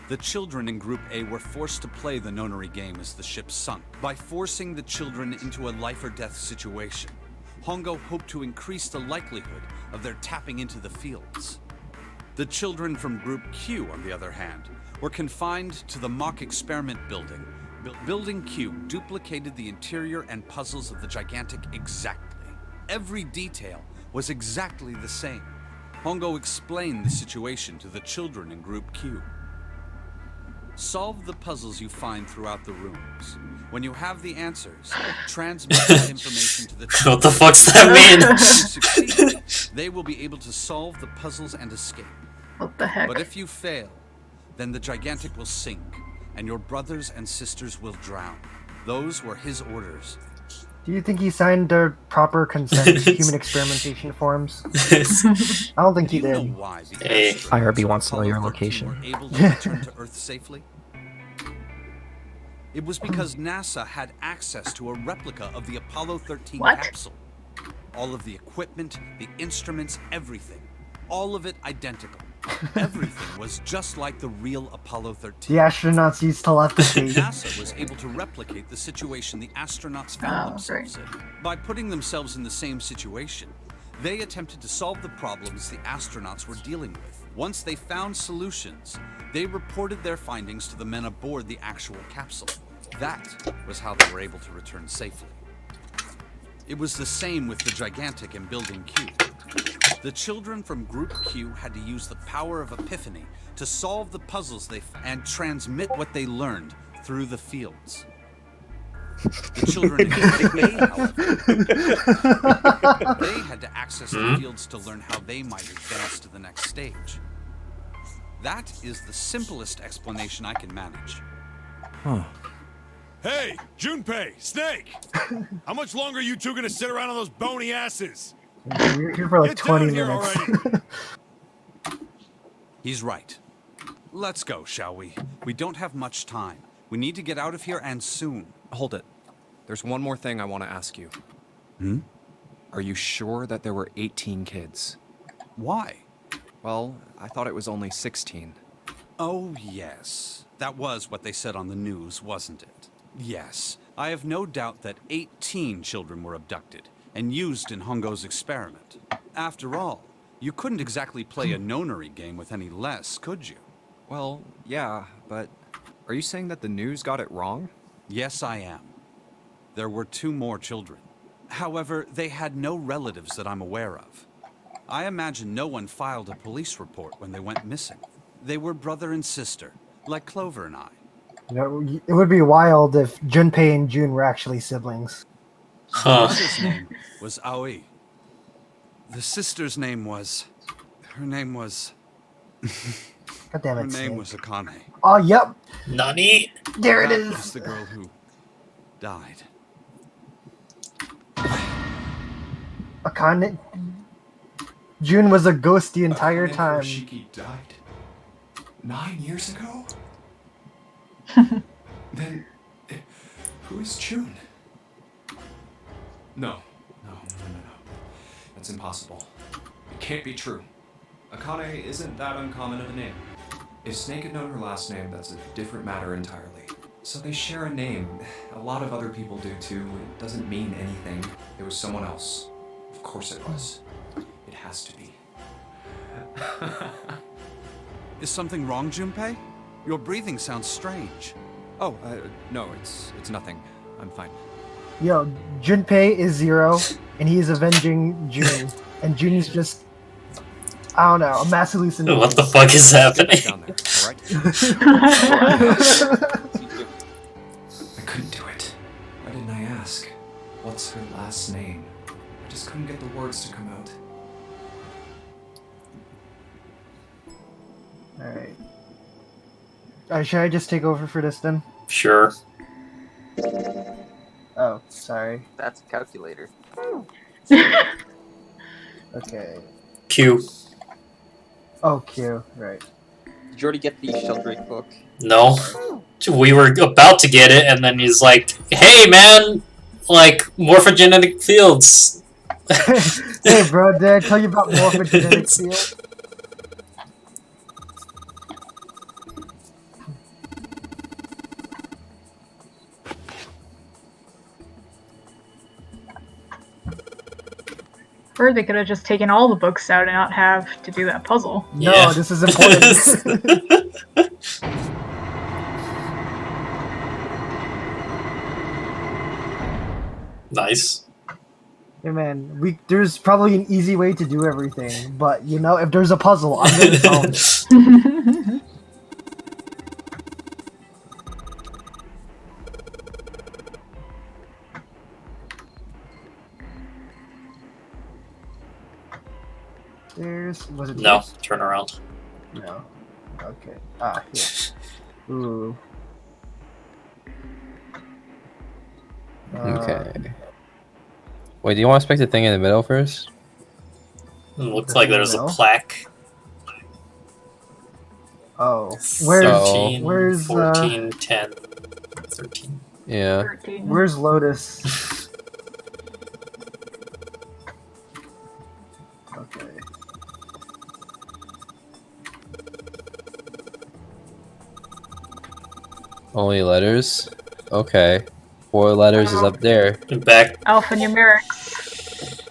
The children in Group A were forced to play the Nonary game as the ship sunk. By forcing the children into a life-or-death situation, Hongo hoped to increase the likelihood of their tapping into the fields. The children from Group Q, on the other hand, were confined to the mock experiment building. Building Q duplicated the interior and puzzles of the Gigantic exactly. Every detail was exactly the same. Hongo explained the situation to the children in Group Q. Solve the puzzles you find throughout the rooms. When you have the answers, transmit that information to the children. What the fuck's that mean? If you succeed, they will be able to solve the puzzles and escape. What the heck? But if you fail, then the Gigantic will sink, and your brothers and sisters will drown. Those were his orders. Do you think he signed the proper consent to human experimentation forms? I don't think he Do you know did. why the Hey. astronauts IRB of wants to know your Apollo 13 location. were able to return to Earth safely? It was because NASA had access to a replica of the Apollo 13 What? capsule. All of the equipment, the instruments, everything. All of it identical. Everything was just like the real Apollo 13. The astronauts used telepathy. NASA was able to replicate the situation the astronauts found themselves in. By putting themselves in the same situation, they attempted to solve the problems the astronauts were dealing with. Once they found solutions, they reported their findings to the men aboard the actual capsule. That was how they were able to return safely. It was the same with the Gigantic and Building Q. The children from Group Q had to use the power of epiphany to solve the puzzles and transmit what they learned through the fields. The children in Group A, however, they had to access the fields to learn how they might advance to the next stage. That is the simplest explanation I can manage. Huh. Hey, Junpei, Snake! How much longer are you two gonna sit around on those bony asses? We're here for like Get 20 down here minutes. already. He's right. Let's go, shall we? We don't have much time. We need to get out of here and soon. Hold it. There's one more thing I want to ask you. Hmm? Are you sure that there were 18 kids? Why? Well, I thought it was only 16. Oh, yes. That was what they said on the news, wasn't it? Yes. I have no doubt that 18 children were abducted and used in Hongo's experiment. After all, You couldn't exactly play a nonary game with any less, could you? Well, yeah, but are you saying that the news got it wrong? Yes, I am. There were 2 more children. However, they had no relatives that I'm aware of. I imagine no one filed a police report when they went missing. They were brother and sister, like Clover and I. You know, it would be wild if Junpei and June were actually siblings. The Huh. mother's name was Aoi. The sister's name was... Her name was... God damn Her it, name Snake. was Akane. Oh, yep. Nani? There it That is. was the girl who died. Akane. June was a ghost the entire Akane time. Furoshiki died 9 years ago? Then, who is June? No. That's impossible. It can't be true. Akane isn't that uncommon of a name. If Snake had known her last name, that's a different matter entirely. So they share a name. A lot of other people do too. It doesn't mean anything. It was someone else. Of course it was. It has to be. Is something wrong, Junpei? Your breathing sounds strange. Oh, no, it's nothing. I'm fine. Yo, Junpei is Zero, and he's avenging June. And June's just, I don't know, a mass hallucination. What the fuck is happening? Down there, alright? I couldn't do it. Why didn't I ask? What's her last name? I just couldn't get the words to come out. Alright. Should I just take over for this then? Sure. Oh, sorry. That's a calculator. Okay. Q. Oh, Q. Right. Did you already get the Sheldrake book? No. We were about to get it, and then he's like, hey man, like, morphogenetic fields. Hey, bro, did I tell you about morphogenetic field? Or they could have just taken all the books out and not have to do that puzzle. No, Yeah. this is important. Nice. Hey man, there's probably an easy way to do everything, but you know, if there's a puzzle, I'm gonna solve it. Was it No, this? turn around. No. Okay. Ah, here. Ooh. Okay. Wait, do you want to spec the thing in the middle first? It looks like there's a No. plaque. Oh, where's 13, where's 14, 10, 13. Yeah. 13. where's Lotus? Okay. Only letters? Okay. 4 letters is up there. Back Alphanumerics.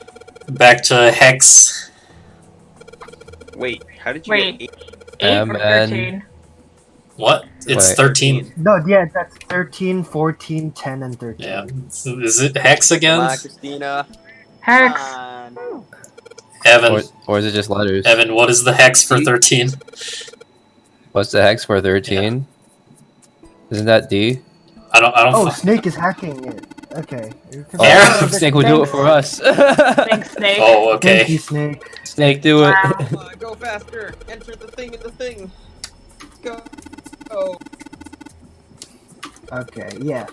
back to Hex. Wait, how did you Wait. get 8 or MN. 13? What? It's Wait. 13. No, yeah, that's 13, 14, 10, and 13. Yeah. Is it Hex again? Come on, Christina. Hex. Come on. Evan. Or is it just letters? Evan, what is the Hex for 13? What's the hex for 13? Isn't that D? I don't Oh, fi- Snake is hacking it. Okay. Yeah. Oh, Snake will do it for us. Thanks, Snake. Oh, okay. Thank you, Snake. Snake, do it. Wow. Come on, go faster. Enter the thing in the thing. Go. Oh. Okay, yeah.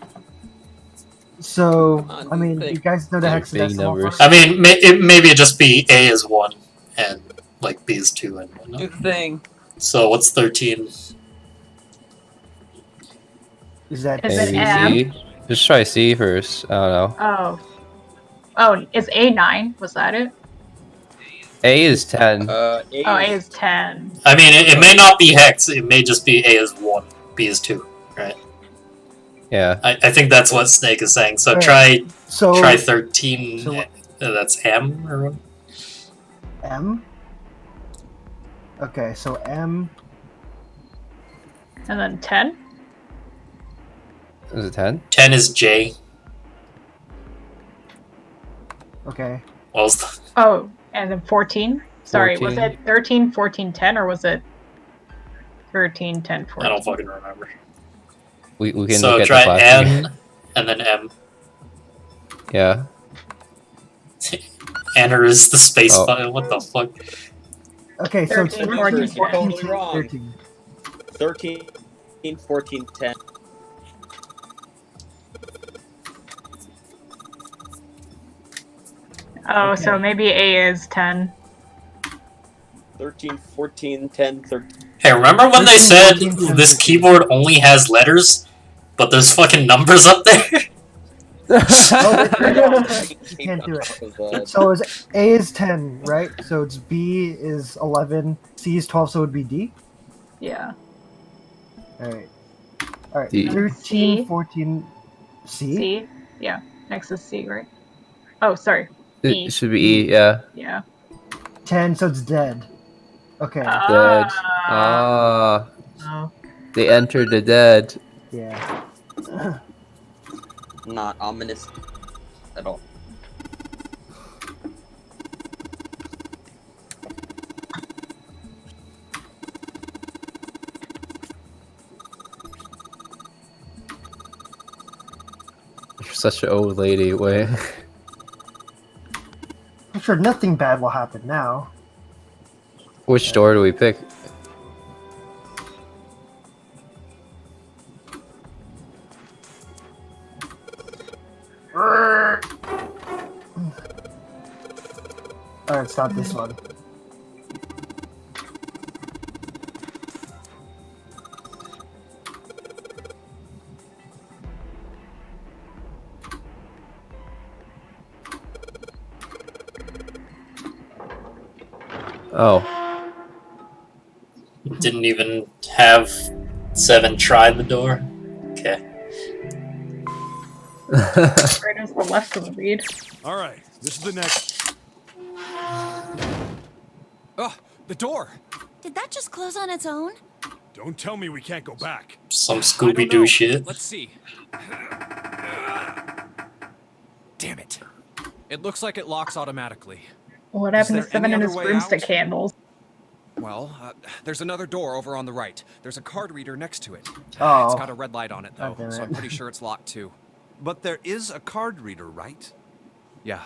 So, Come on, I mean, big. you guys know the Big hexadecimal numbers. I mean, maybe it just be A is 1, and, like, B is 2, and Do whatnot. the thing. So, what's 13? Is that Is it A, M? B, C? Just try C first. I don't know. Oh. Oh, is A 9? Was that it? A is 10. Oh, A is 10. I mean, it may not be Hex, it may just be A is 1, B is 2, right? Yeah. I think that's what Snake is saying, so Alright. try so 13, so- that's M, or what? M? Okay, so M. And then 10? Is it 10? 10 is J. Okay. What was the... Oh, and then 14? Sorry, 14. was it 13, 14, 10, or was it 13, 10, 14? I don't fucking remember. We can So look at try the class N again. and then M. Yeah. Enter is the space Oh. file. What the fuck? Okay, so 13, 13, 14, 14, totally 10, wrong. 13. 13, 14, 10. Oh, so maybe A is 10. 13, 14, 10, 13. Hey, remember when they 13, said 14, 10, this 13. keyboard only has letters, but there's fucking numbers up there? Can't do it. So is A is 10, right? So it's B is 11, C is 12, so it would be D? Yeah. Alright. Alright, D. 13, C. 14, C? C? Yeah. Next is C, right? Oh, sorry. E. It should be E, yeah. Yeah. 10, so it's dead. Okay, Dead. Ah. Oh. They entered the dead. yeah. Not ominous at all. You're such an old lady. Wait. I'm sure nothing bad will happen now. Which door do we pick? Alright, it's not this one. Oh. Didn't even have 7 try the door? Okay. Right is the left of the read. All right, this is the next. Oh, the door! Did that just close on its own? Don't tell me we can't go back. Some I don't Scooby know. Doo shit. Let's see. Damn it. It looks like it locks automatically. What Is happened to there 7 any and other his way broomstick out? candles? Well, there's another door over on the right. There's a card reader next to it. Oh. It's got a red light on it, though, God damn so it. I'm pretty sure it's locked, too. But there is a card reader, right? Yeah.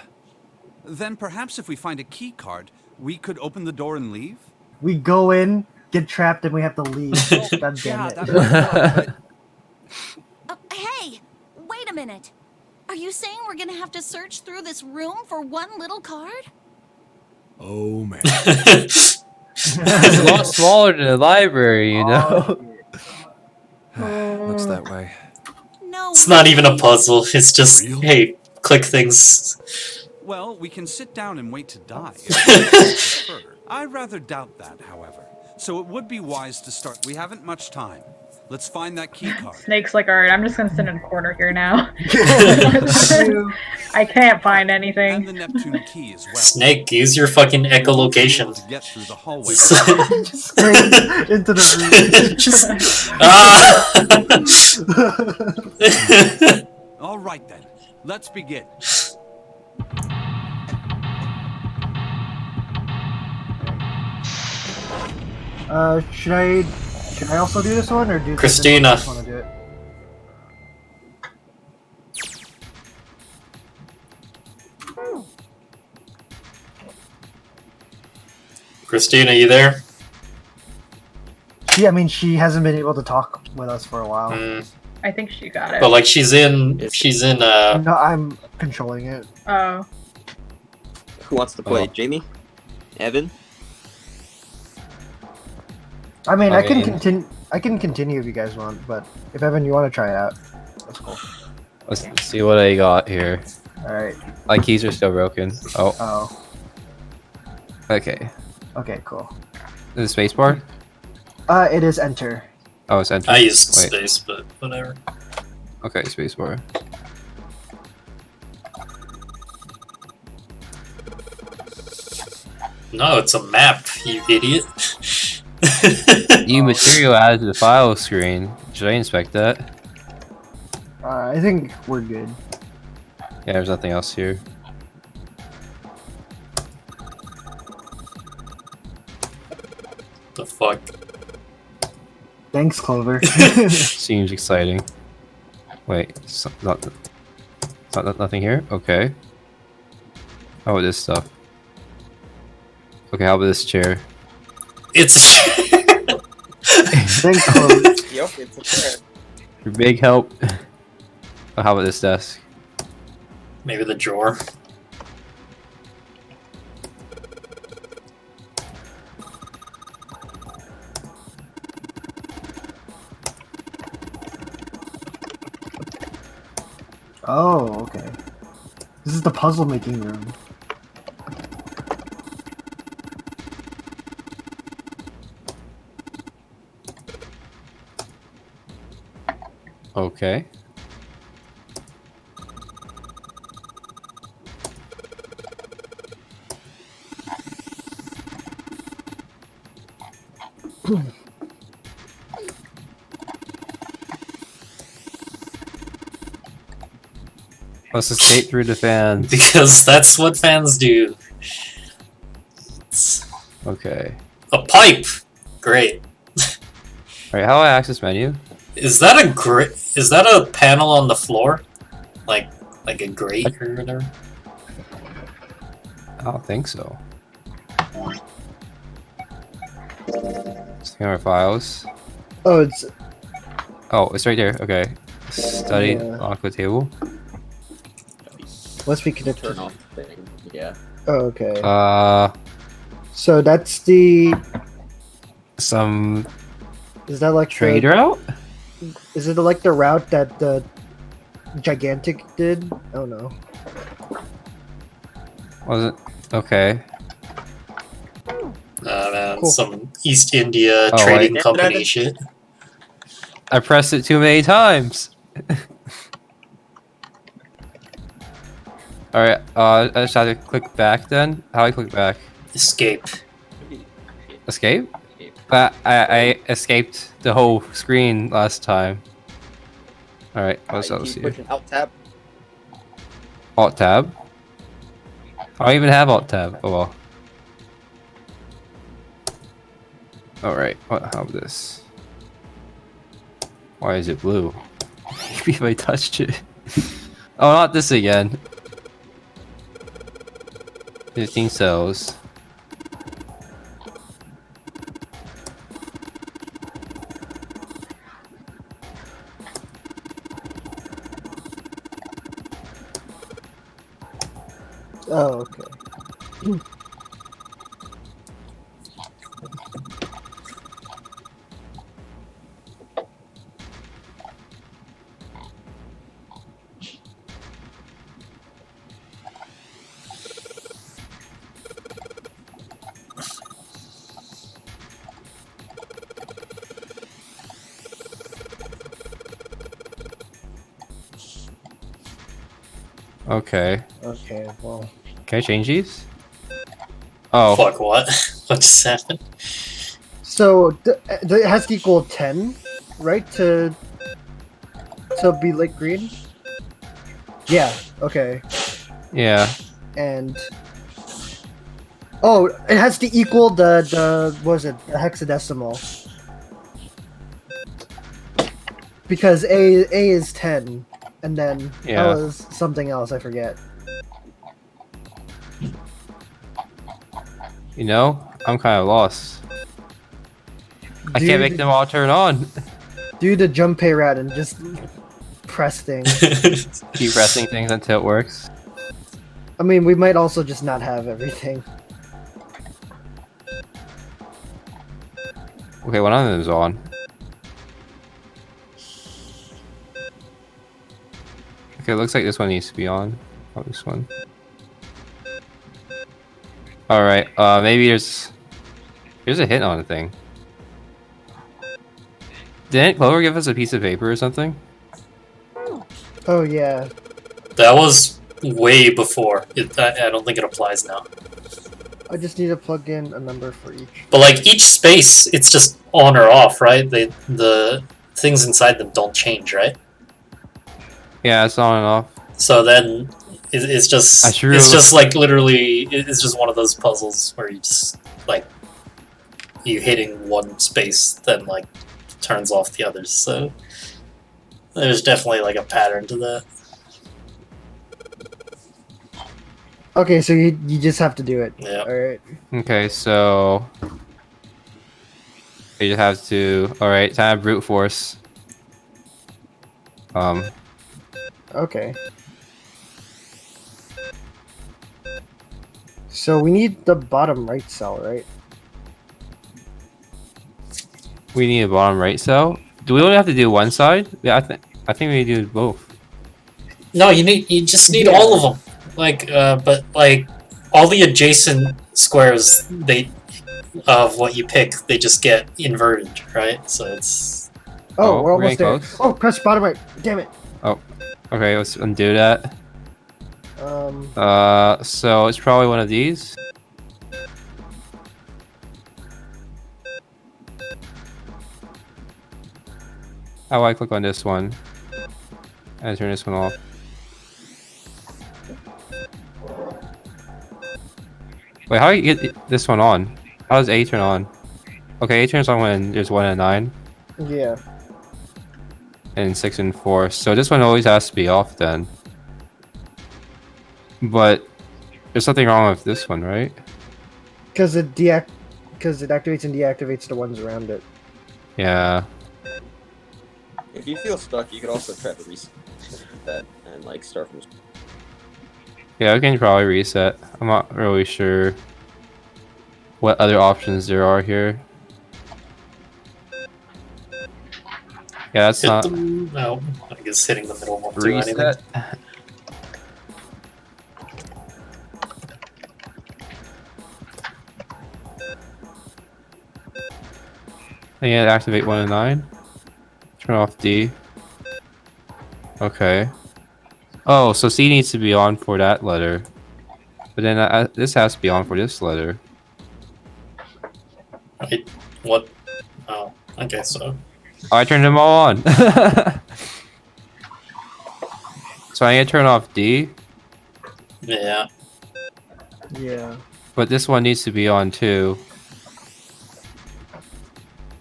Then perhaps if we find a key card, we could open the door and leave? We go in, get trapped, and we have to leave. God damn Yeah, it. that might work, Hey, wait a minute. Are you saying we're gonna have to search through this room for one little card? Oh man. It's a lot smaller than the library, you know? Looks that way. No. It's not even a puzzle, it's just, Real? hey, click things. Well, we can sit down and wait to die. if we prefer. I rather doubt that, however. So it would be wise to start. We haven't much time. Let's find that key card. Snake's like, alright, I'm just gonna sit in a corner here now. I can't find And anything. the Neptune key as well. Snake, use your fucking echolocation. To get through the hallway. Just straight into the Just... Ah! All right then. Let's begin. Should I also do this one, or do Christina. just want to do it? Christina, you there? I mean, she hasn't been able to talk with us for a while. Mm. I think she got it. But like she's in No, I'm controlling it. Oh. Who wants to play? Oh. Jamie? Evan? I mean, I can Okay. continue. I can continue if you guys want, but if Evan, you want to try it out, that's cool. Let's see what I got here. All right. My keys are still broken. Oh, Oh. okay. Okay. Cool. Is it spacebar? It is enter. Oh, it's enter. I used Wait. space, but whatever. Okay, spacebar. No, it's a map, you idiot. New material added to the file screen. Should I inspect that? I think we're good. Yeah, there's nothing else here. The fuck? Thanks, Clover. Seems exciting. Wait, nothing here? Okay. How about this stuff? Okay, how about this chair? It's a chair. Thanks, Clover. Yep, it's a chair. Your big help. Oh, how about this desk? Maybe the drawer. Oh, okay. This is the puzzle making room. Okay. Let's escape through the fan. Because that's what fans do. Okay. A pipe! Great. Alright, how do I access menu? Is that a is that a panel on the floor? Like a grate or whatever? I don't think so. Scan our files. Oh, it's Oh, it's right there. Okay. Study, Yeah. lock the table. must be connected. Turn off the thing. Yeah. Oh, okay. So that's the. some Is that like trade the, route? Is it like the route that the Gigantic did? Oh no. Was it? Okay. Man, Cool. some East India Oh, trading wait. company shit. I pressed it too many times. Alright, I just have to click back then. How do I click back? Escape. Escape? But I escaped the whole screen last time. Alright, what's else Keep here? pushing Alt tab. Alt tab? I don't even have Alt tab. Oh well. Alright, how about this? Why is it blue? Maybe if I touched it. Oh, not this again. 15 cells. Oh, okay. Okay. Okay, well. Can I change these? Oh. Fuck, what? What just happened? So it has to equal 10, right? To be like green. Yeah. Okay. Yeah. And oh, it has to equal the what was it? The hexadecimal. Because A is 10, and then Yeah. that was something else. I forget. You know, I'm kind of lost. I can't make them all turn on. Do the jump pay route and just press things. Keep pressing things until it works. I mean, we might also just not have everything. Okay, one of them is on. Okay, looks like this one needs to be on. Oh, this one. Alright, maybe there's a hint on the thing. Didn't Clover give us a piece of paper or something? Oh yeah. That was way before. I don't think it applies now. I just need to plug in a number for each. But like each space, it's just on or off, right? The things inside them don't change, right? Yeah, it's on and off. So then it's just it's just like literally it's just one of those puzzles where you just like you hitting one space then like turns off the others. So there's definitely like a pattern to that. Okay, so you just have to do it. Yeah. Alright. Okay, so you just have to. All right, time to brute force. Okay. So we need the bottom right cell, right? We need a bottom right cell. Do we only have to do one side? Yeah, I think we need to do both. No, you just need all of them. Like, but like all the adjacent squares of what you pick, they just get inverted, right? So it's. Oh, we're almost there. close. Oh, press bottom right. Damn it. Oh, okay. Let's undo that. Um. So it's probably one of these. How do I click on this one and turn this one off? Wait, how do you get this one on? How does A turn on? Okay, A turns on when there's 1 and 9. Yeah. And 6 and 4. So this one always has to be off then. But there's something wrong with this one, right? Because it activates and deactivates the ones around it. Yeah. If you feel stuck, you could also try to reset that and like start from. Yeah, we can probably reset. I'm not really sure what other options there are here. Yeah, that's Hit not them. No, I guess hitting the middle won't do anything. reset. And yeah, activate 1 and 9. Turn off D. Okay. Oh, so C needs to be on for that letter. But then this has to be on for this letter. Wait, what? Oh, okay, so. Oh, I turned them all on. So I need to turn off D. Yeah. Yeah. But this one needs to be on too.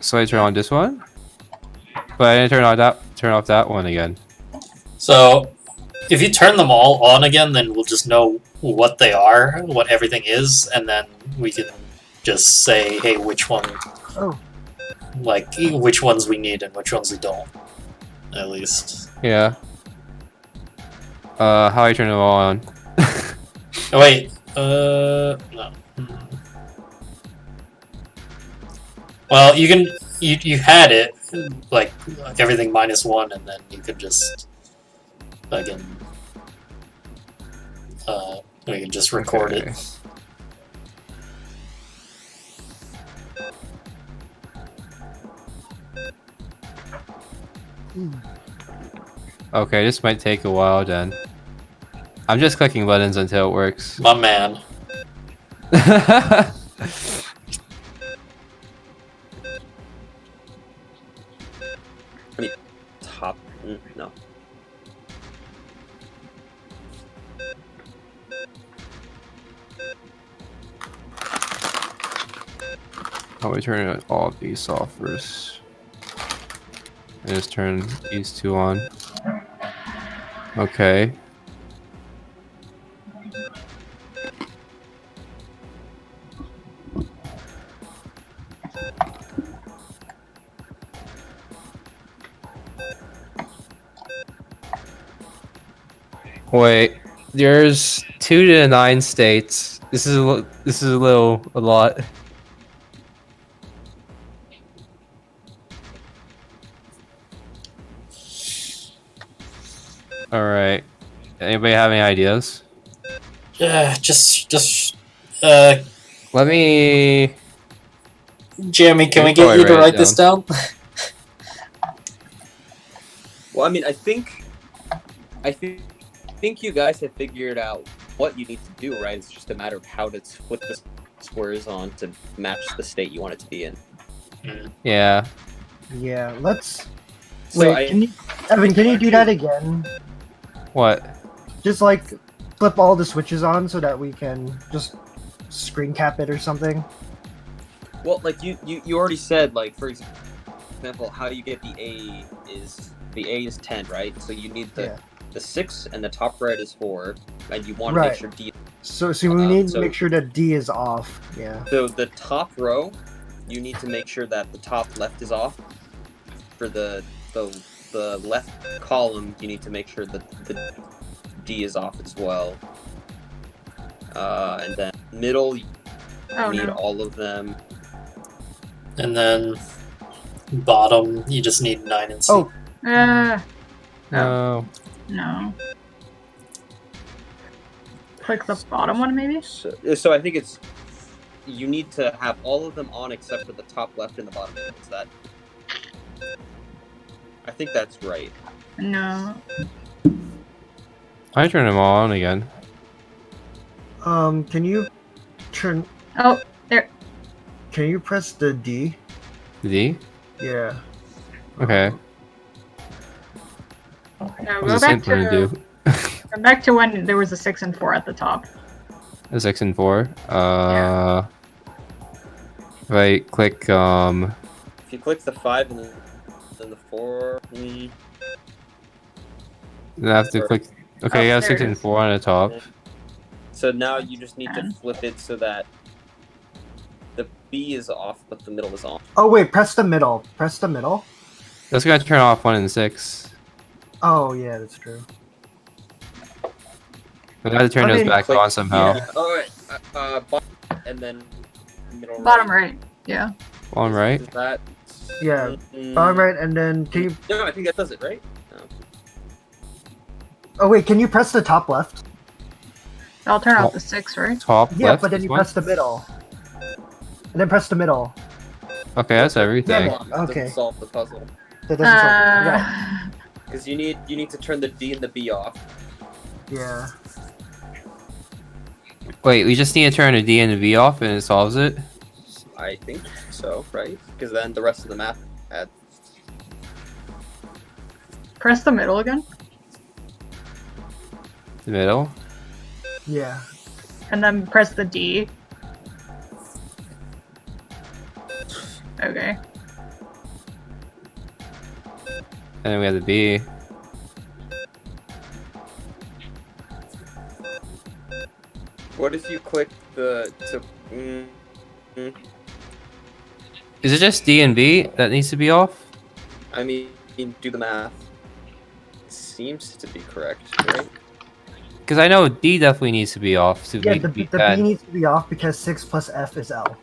So I turn on this one. But I didn't turn off that one again. So, if you turn them all on again, then we'll just know what they are, what everything is, and then we can just say, hey, which one, like, which ones we need and which ones we don't, at least. Yeah. How do I turn them all on? Oh, wait, no. Well, you can, you had it, like, everything -1, and then you could just, again, we can just record it. Okay, this might take a while then. I'm just clicking buttons until it works. My man. Top. No. How do I turn all of these off first? I just turn these two on. Okay. Wait, there's 2 to 9 states. This is a lot. All right. Anybody have any ideas? Let me. Jeremy, can we get you to write this down? Well, I mean, I think you guys have figured out what you need to do, right? It's just a matter of how to split the squares on to match the state you want it to be in. Yeah. Yeah, let's. So Wait, can you, Evan? Can you do that again? What? Just like flip all the switches on so that we can just screen cap it or something. Well, like you already said, like for example, how you get the A is 10, right? So you need the 6 and the top right is 4, and you want to make sure D. So we need to make sure that D is off. Yeah. So the top row, you need to make sure that the top left is off. For the left column, you need to make sure that the D is off as well. And then middle, you need all of them. And then bottom, you just need 9 and C. Oh. No. No. Click the bottom one, maybe? So I think it's... You need to have all of them on except for the top left and the bottom left. Is that... I think that's right. No. I turn them all on again. Can you turn... Oh, there. Can you press the D? D? Yeah. Okay. No, What's the sync going to do? Go back to when there was a 6 and 4 at the top. A 6 and 4. If I click If you click the 5 and then the 4... then I have to click... Okay, yeah, 6 and 4 on the top. So now you just need to flip it so that the B is off, but the middle is on. Oh wait, press the middle. Press the middle. That's going to turn off 1 and 6. Oh yeah, that's true. I have to turn those back on somehow. Yeah. Oh, right. Bottom and then middle Bottom right. Yeah. Bottom right? Is that... Yeah. Bottom right, and then can you... No, I think that does it, right? No. Oh wait, can you press the top left? I'll turn off the 6, right? Top Yeah, left? but then you one? press the middle. And then press the middle. Okay, that's everything. That Okay. doesn't solve the puzzle. That doesn't solve it. Because you need to turn the D and the B off. Yeah. Wait, we just need to turn the D and the V off and it solves it? I think so, right? Because then the rest of the map adds... Press the middle again. The middle? Yeah. And then press the D. Okay. And then we have the B. What if you click the... Is it just D and B that needs to be off? I mean, do the math. It seems to be correct, right? Because I know D definitely needs to be off to Yeah, make the B B bad. needs to be off because 6 plus F is L.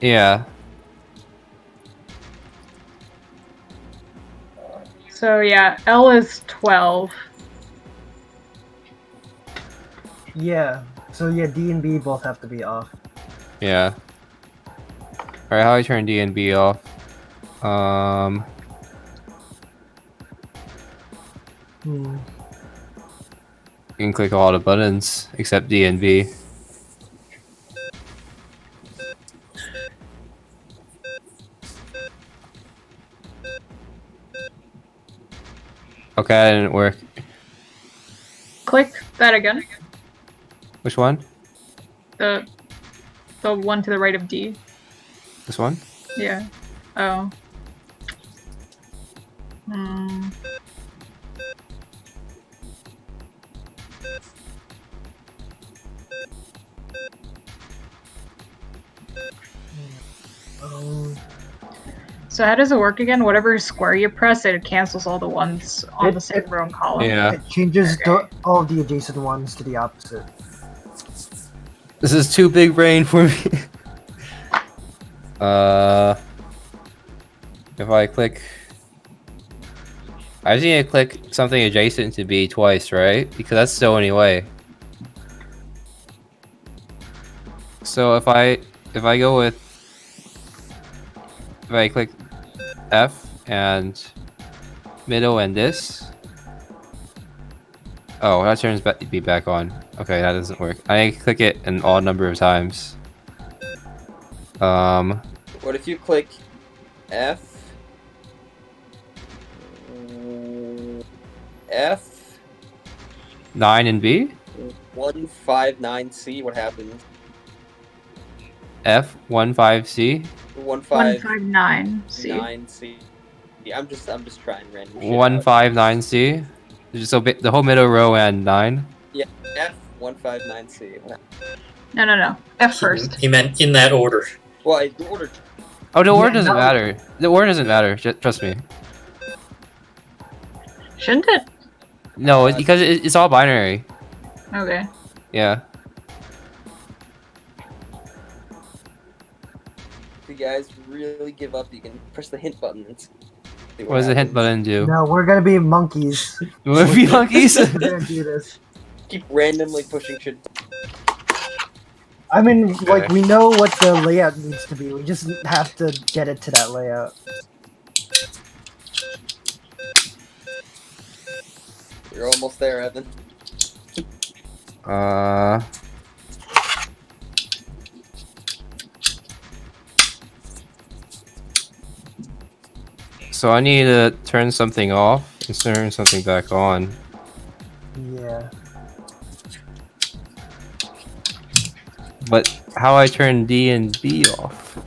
Yeah. So yeah, L is 12. Yeah. So yeah, D and B both have to be off. Yeah. Alright, how do I turn D and B off? Hmm. You can click all the buttons except D and B. Okay, that didn't work. Click that again. Which one? The one to the right of D. This one? Yeah. Oh. Hmm. So how does it work again? Whatever square you press, it cancels all the ones on the same row and column. Yeah. It changes all of the adjacent ones to the opposite. This is too big brain for me. If I click... I just need to click something adjacent to B twice, right? Because that's the only way. So if I go with... If I click F and middle and this, Oh, that turns be back on. Okay, that doesn't work. I click it an odd number of times. What if you click F? F 9 and B? 159C. What happens? F15C? 159C. 9C. Yeah, I'm just trying random shit 159C? So the whole middle row and 9? Yeah, F159C. No. F first. He meant in that order. Well, the order. Oh, the order Yeah, doesn't no. matter. The order doesn't matter. Trust me. Shouldn't it? No, because it's all binary. Okay. Yeah. If you guys really give up, you can press the hint button. And see What does the hint happens. button do? No, we're gonna be monkeys. We're gonna be monkeys? We're gonna do this. Keep randomly pushing shit. I mean, Okay. like, we know what the layout needs to be. We just have to get it to that layout. You're almost there, Evan. So I need to turn something off and turn something back on. Yeah. But how I turn D and B off?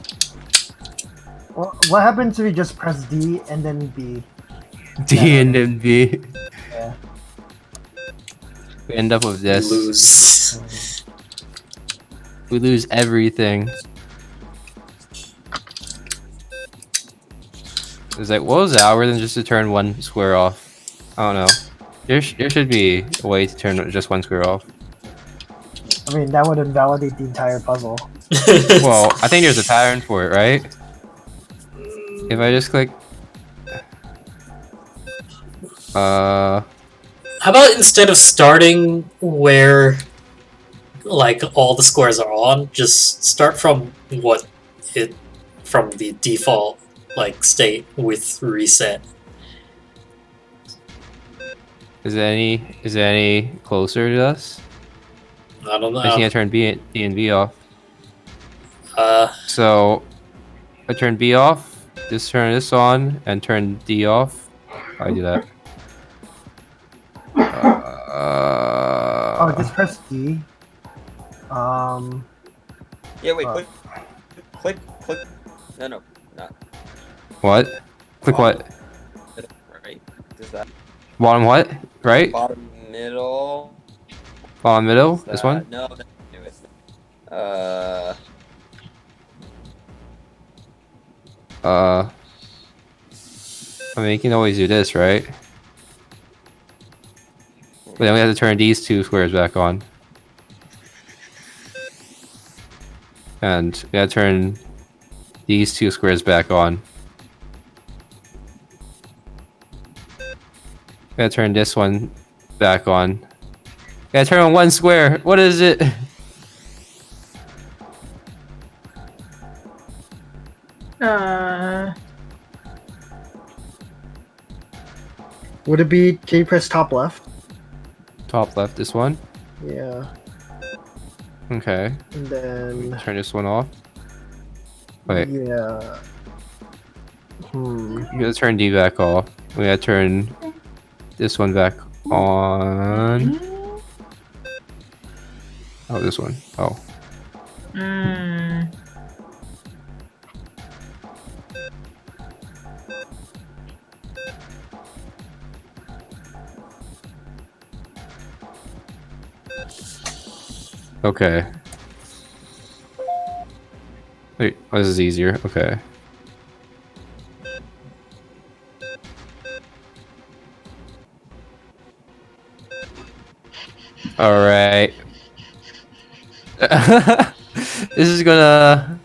Well, what happens if you just press D and then B? D and then B. Yeah. We end up with this. Lose. We lose everything. It's like, what was the algorithm just to turn one square off? I don't know. There should be a way to turn just one square off. I mean, that would invalidate the entire puzzle. Well, I think there's a pattern for it, right? If I just click... How about instead of starting where like all the squares are on, just start from from the default like state with reset. Is it any closer to us? I don't know. I can't turn D and B off. Uh, So I turn B off, just turn this on, and turn D off. How do I do that? Oh, just press D. Yeah, wait, Uh. click. No, not. What? Click what? Right. Does that Bottom what? Right? bottom middle? Bottom middle? Does This that- one? No, that's do it. I mean, you can always do this, right? But then we have to turn these two squares back on. And we gotta turn these two squares back on. We gotta turn this one back on. We gotta turn on one square. What is it? Would it be? Can you press top left? Top left, this one. Yeah. Okay. And then. Turn this one off. Wait. Yeah. We gotta turn D back off. We gotta turn this one back on. Oh, this one. Oh. Okay. Wait, oh, this is easier. Okay. Alright. This is gonna...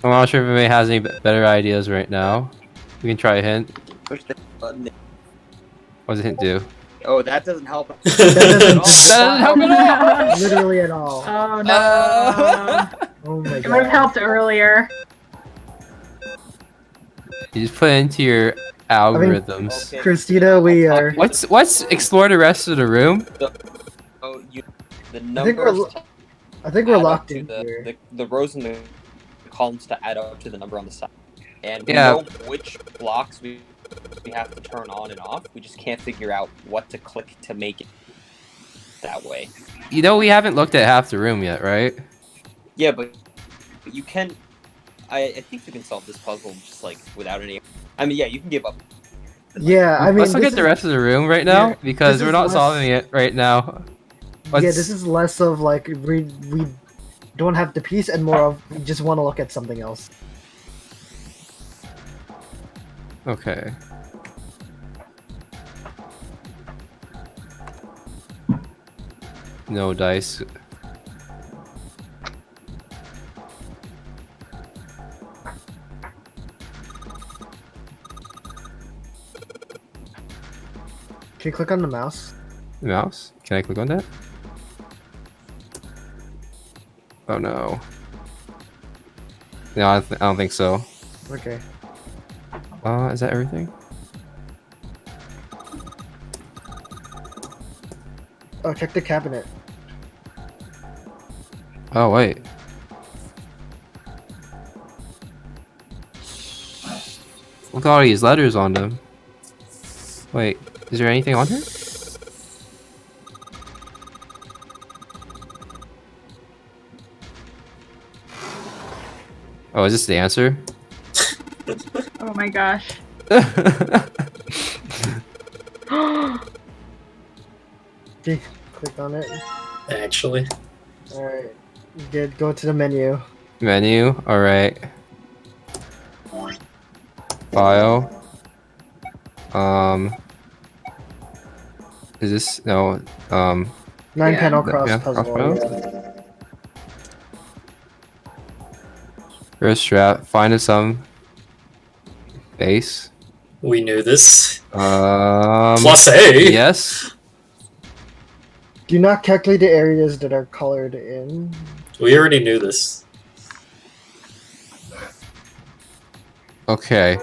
I'm not sure if anybody has any better ideas right now. We can try a hint. Push the button. What does a hint do? Oh, that doesn't help. That doesn't help at all! Literally at all. Oh no! Oh my It would have god. helped earlier. You just put it into your algorithms. Okay. Christina, we are. What's explore the rest of the room? Oh, the I think numbers. we're. I think we're add up locked to in here. the rows and the columns to add up to the number on the side. And we Yeah. know which blocks we have to turn on and off. We just can't figure out what to click to make it that way. You know we haven't looked at half the room yet, right? Yeah, but you can. I think you can solve this puzzle just like without any. I mean, yeah, you can give up. Yeah, I mean. Let's look this at the is- rest of the room right now Yeah, because this we're is not less- solving it right now. Yeah, this is less of like we don't have the piece and more of we just want to look at something else. Okay. No dice. Can you click on the mouse? Mouse? Can I click on that? Oh no. No, I don't think so. Okay. Is that everything? Oh, check the cabinet. Oh wait. Look at all these letters on them. Wait, is there anything on here? Oh, is this the answer? Oh my gosh. Okay, click on it. Actually. Alright. Good, go to the menu. Menu, alright. File. Is this no 9-panel cross yeah, puzzle. cross Yeah. puzzle. First strap, find a sum base. We knew this. Plus A. Yes. Do not calculate the areas that are colored in. We already knew this. Okay.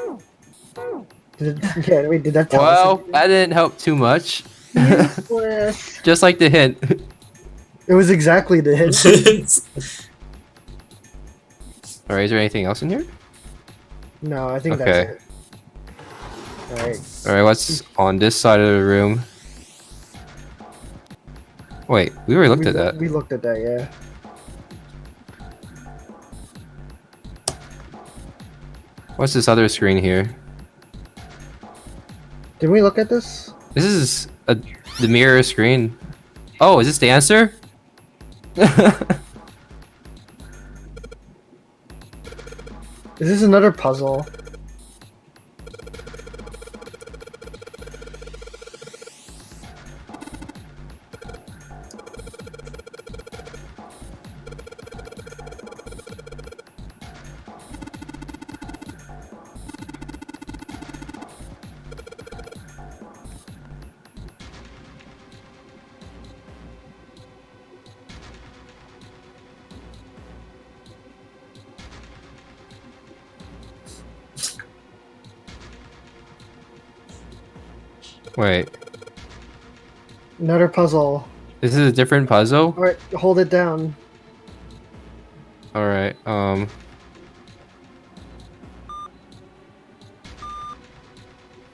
Yeah, wait, did that tell Well, us? that didn't help too much. Useless. Just like the hint. It was exactly the hint. Alright, is there anything else in here? No, I think Okay. that's it. Alright. Alright, what's on this side of the room? Wait, we already looked at that. We looked at that, yeah. What's this other screen here? Did we look at this? This is the mirror screen. Oh, is this the answer? Is this another puzzle? Wait, Another puzzle. this is a different puzzle? Alright, hold it down. Alright,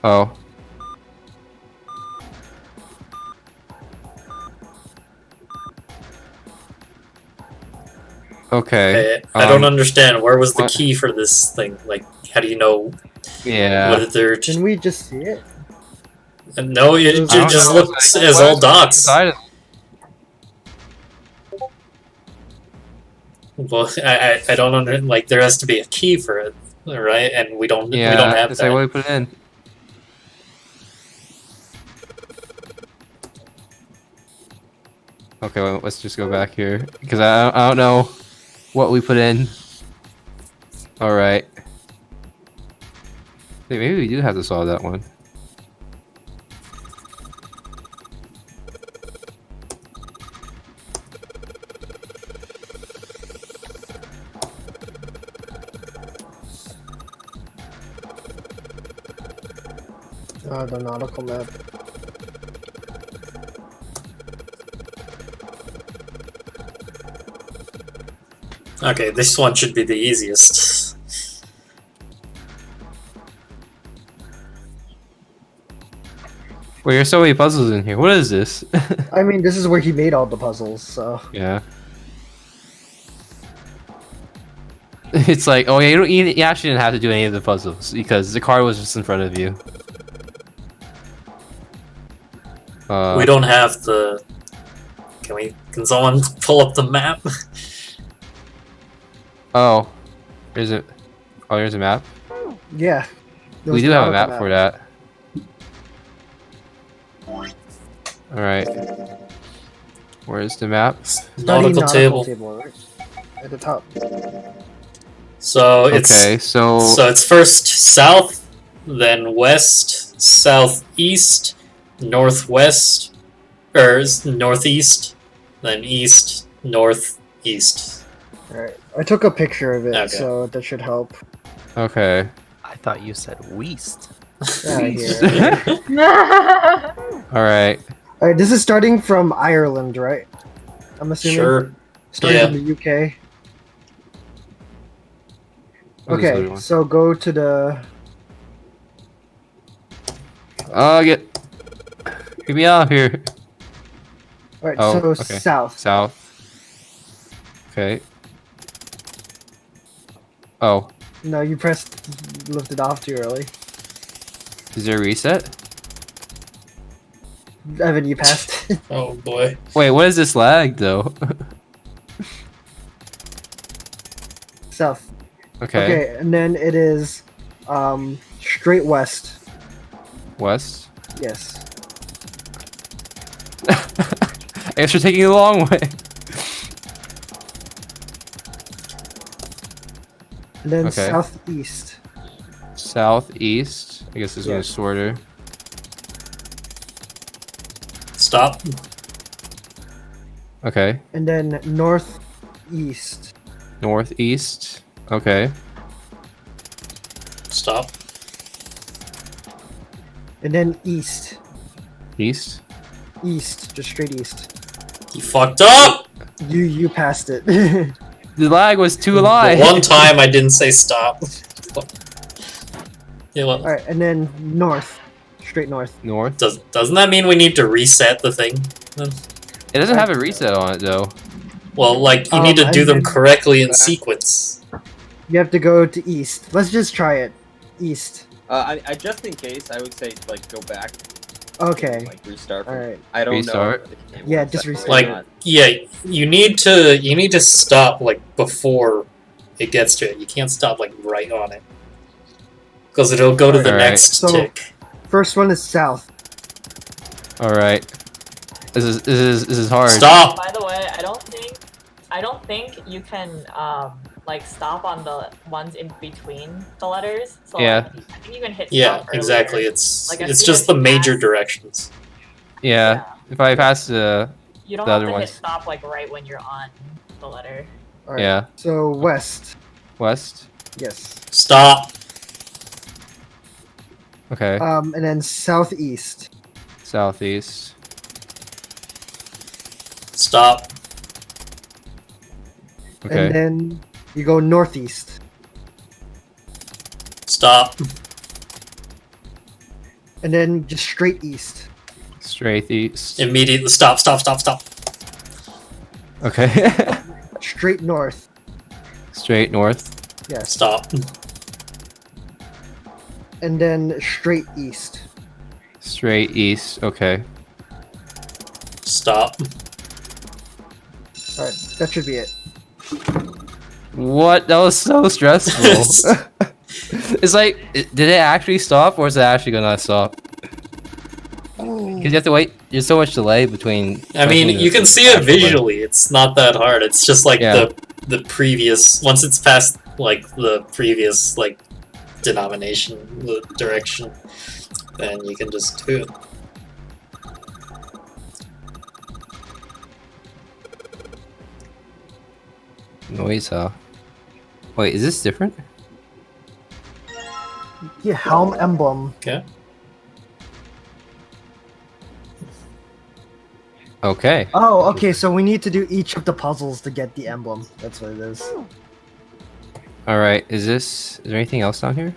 Oh. Okay. I don't understand. Where was the what- key for this thing? Like, how do you know Yeah. whether they're Didn't we just see it? No, it I don't just know, looks like, as what all is dots. inside of- Well, I don't under like there has to be a key for it, right? And we don't Yeah, we don't have that's that. like what we put in. Okay, well, let's just go back here because I don't know what we put in. All right. Hey, maybe we do have to solve that one. The nautical map. Okay, this one should be the easiest. Well, there's so many puzzles in here. What is this? I mean, this is where he made all the puzzles, so. Yeah. It's like, oh yeah, you actually didn't have to do any of the puzzles because the card was just in front of you. We don't have the. Can someone pull up the map? Oh, there's a. Oh, there's a map. Yeah. We do have a map for that. All right. Where's the map? Nautical table. Right? At the top. So it's okay. So it's first south, then west, southeast, northwest, or northeast, then east, northeast. Alright. I took a picture of it, Okay. so that should help. okay. I thought you said Weast. All right. Alright, this is starting from Ireland, right? I'm assuming. Sure. Starting Yeah. from the UK. What is the other Okay, one? so go to the. Get me out of here. Alright, Oh, so okay. south. South. Okay. Oh, No, you lifted off too early. is there a reset? Evan, you passed. Oh boy. Wait, what is this lag though? South. Okay. Okay, and then it is straight west. West. Yes. I guess we're taking the long way. And then Okay. southeast. Southeast. I guess this Yeah. one's shorter. Stop. Okay. And then northeast. Northeast. Okay. Stop. And then east. East. East. Just straight east. You fucked up! You passed it. The lag was too high. The one time I didn't say stop. Yeah, well, Alright, and then north. Straight north. North. doesn't that mean we need to reset the thing? Then? It doesn't have a reset on it though. Well, like, you need to and do them then- correctly in sequence. You have to go to east. Let's just try it. East. I just in case, I would say like go back, Okay. like restart. Alright. I don't Restart? know. if the game Yeah, works just that way or restart. Like, not. yeah, you need to stop, like, before it gets to it. You can't stop, like, right on it. Because it'll go to the Alright. next So- tick. First one is south. All right. This is hard. Stop! By the way, I don't think you can like stop on the ones in between the letters. So Yeah. like, I think you can hit Yeah, stop earlier. exactly. It's Like, as it's soon just as the you major pass- directions. Yeah. If I pass the You don't the have other to ones. hit stop like right when you're on the letter. Alright. Yeah. So west. West. Yes. Stop! Okay. And then southeast. Southeast. Stop. Okay. And then you go northeast. Stop. And then just straight east. Straight east. Immediately stop, stop, stop, stop. Okay. Straight north. Straight north. Yes. Stop. And then straight east. Straight east. Okay. Stop. Alright, that should be it. What? That was so stressful. It's like, did it actually stop, or is it actually gonna stop? Because you have to wait. There's so much delay between. I mean, pressing you the can see it actual button. visually. It's not that hard. It's just like Yeah. the previous once it's past like the previous like denomination, the direction, then you can just do it. Noise, huh? Wait, is this different? Yeah, helm emblem. Okay. Okay. Oh, okay. So we need to do each of the puzzles to get the emblem. That's what it is. All right. Is there anything else down here?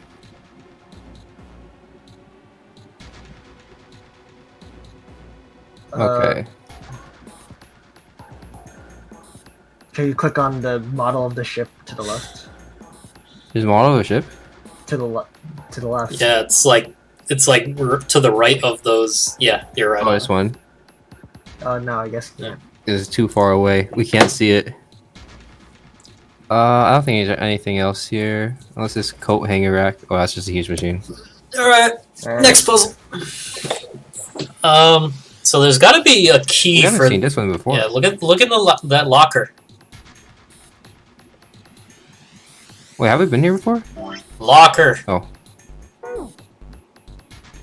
Okay. Can you click on the model of the ship to the left? There's a model of a ship. To the left. To the left. Yeah, it's like to the right of those. Yeah, you're right. Oh, this one. Oh no, I guess not. Is too far away. We can't see it. I don't think there's anything else here. Unless this coat hanger rack. Oh, that's just a huge machine. Alright, next puzzle. So there's got to be a key I haven't for. seen this one before. Yeah, look in that locker. Wait, have we been here before? Locker. Oh.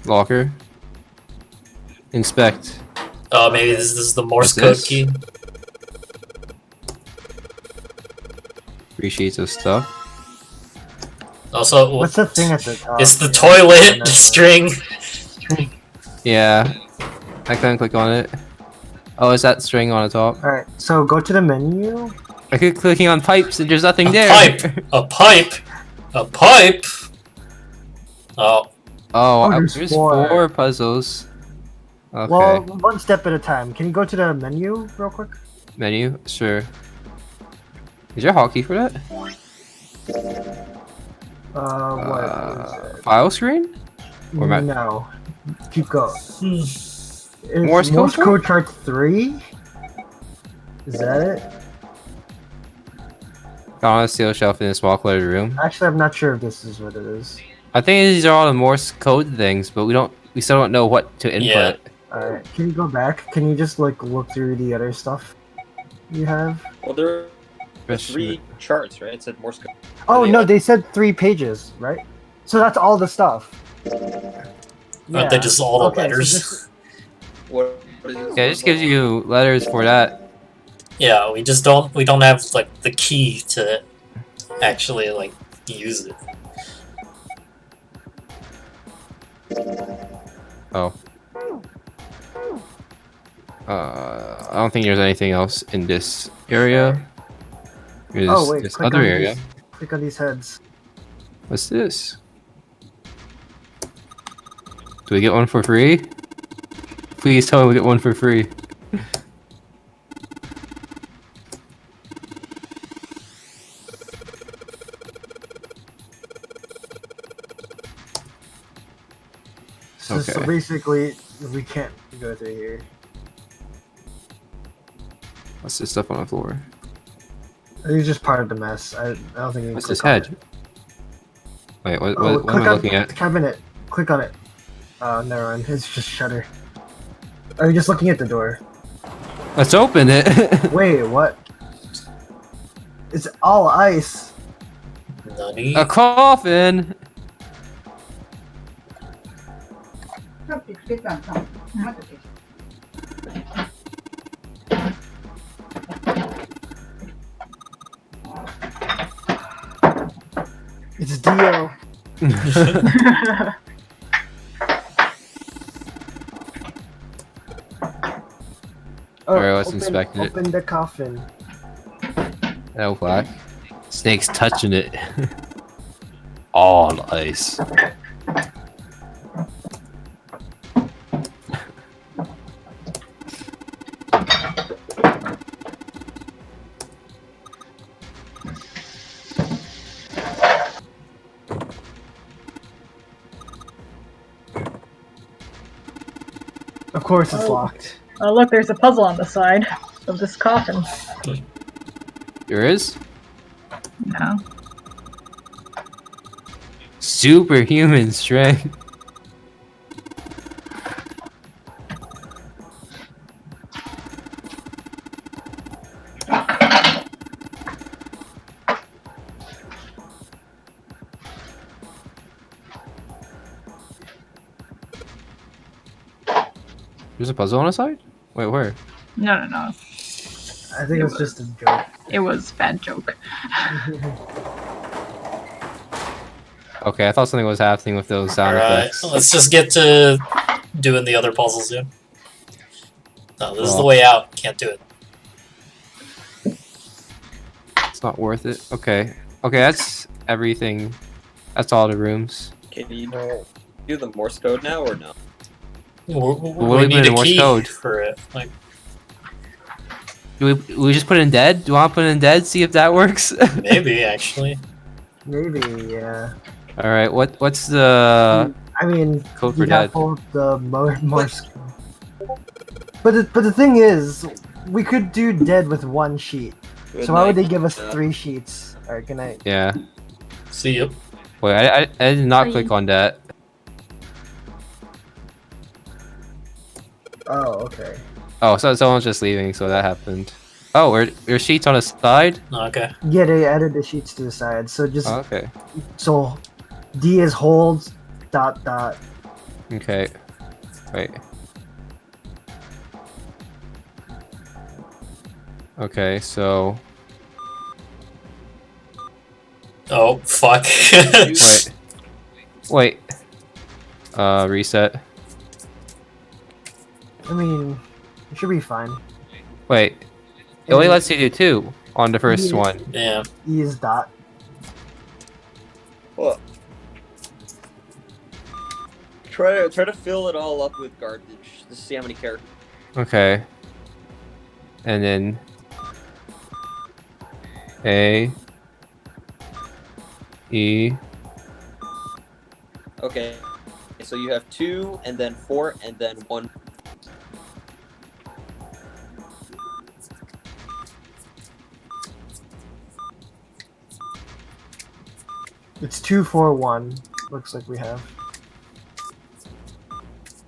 Locker. Inspect. Oh, maybe this is the Morse What's code this? key. 3 sheets of stuff. Also, What's the thing at the top? it's the toilet string. Yeah. I couldn't click on it. Oh, is that string on the top? Alright, so go to the menu. I keep clicking on pipes and there's nothing there. A pipe. Oh. Oh, there's there's four. 4 puzzles. Okay. Well, one step at a time. Can you go to the menu real quick? Menu? Sure. Is there a hotkey for that? What is it? File screen? Or No. Keep going. It's Morse code chart? code chart 3? Is that it? Found on a steel shelf in a small cluttered room. Actually, I'm not sure if this is what it is. I think these are all the Morse code things, but we still don't know what to input. Alright, can you go back? Can you just like look through the other stuff you have? Well, there are 3 charts, right? It said Morse code. Oh no, they said 3 pages, right? So that's all the stuff. Aren't they just all the Okay, so letters? this- What is this? Yeah, it just gives you letters for that. Yeah, we don't have like the key to actually like use it. Oh. I don't think there's anything else in this area. There's Oh wait, this click other on area. These, click on these heads. What's this? Do we get one for free? Please tell me we get one for free. So basically, we can't go through here. What's this stuff on the floor? It's just part of the mess. I don't think you can What's click this on head? it. Wait, what Oh, am click I on looking at? the cabinet. Click on it. Oh, never mind. It's just shutter. Are you just looking at the door? Let's open it. Wait, what? It's all ice. Nani? A coffin. It's Dio. Alright, let's inspect it. Open the coffin. No black. Snake's touching it. All ice. Of course, it's locked. Oh, look, there's a puzzle on the side of this coffin. There is? No. Superhuman strength. There's a puzzle on the side? Wait, where? No. I think it's just a joke. It was a bad joke. Okay, I thought something was happening with those sound Alright, effects. let's just get to doing the other puzzles, yeah. No, this is the way out. Can't do it. It's not worth it. Okay. Okay, that's everything. That's all the rooms. Can you do the Morse code now or no? We need a Morse key code? for it. Like, Do we just put in dead? Do you want to put in dead? See if that works. maybe actually. Maybe, yeah. All right. What's the I mean, code for you got dead? both the Morse. But the thing is, we could do dead with one sheet. Good So why would night. they give us 3 sheets? Alright, good night. Yeah. See you. Wait, I did not Bye. click on that. Oh, okay. Oh, so someone's just leaving, so that happened. Oh, your sheets on the side? Okay. Yeah, they added the sheets to the side. So just Oh, okay. so D is hold ... Okay. Wait. Okay, so Oh fuck. wait. Reset. I mean, it should be fine. Wait. It only lets you do 2 on the first Yeah. one. Yeah. E is dot. Well, try to fill it all up with garbage. Just see how many characters. Okay. And then A E. Okay. So you have 2, and then 4, and then 1. It's 2, 4, 1. Looks like we have.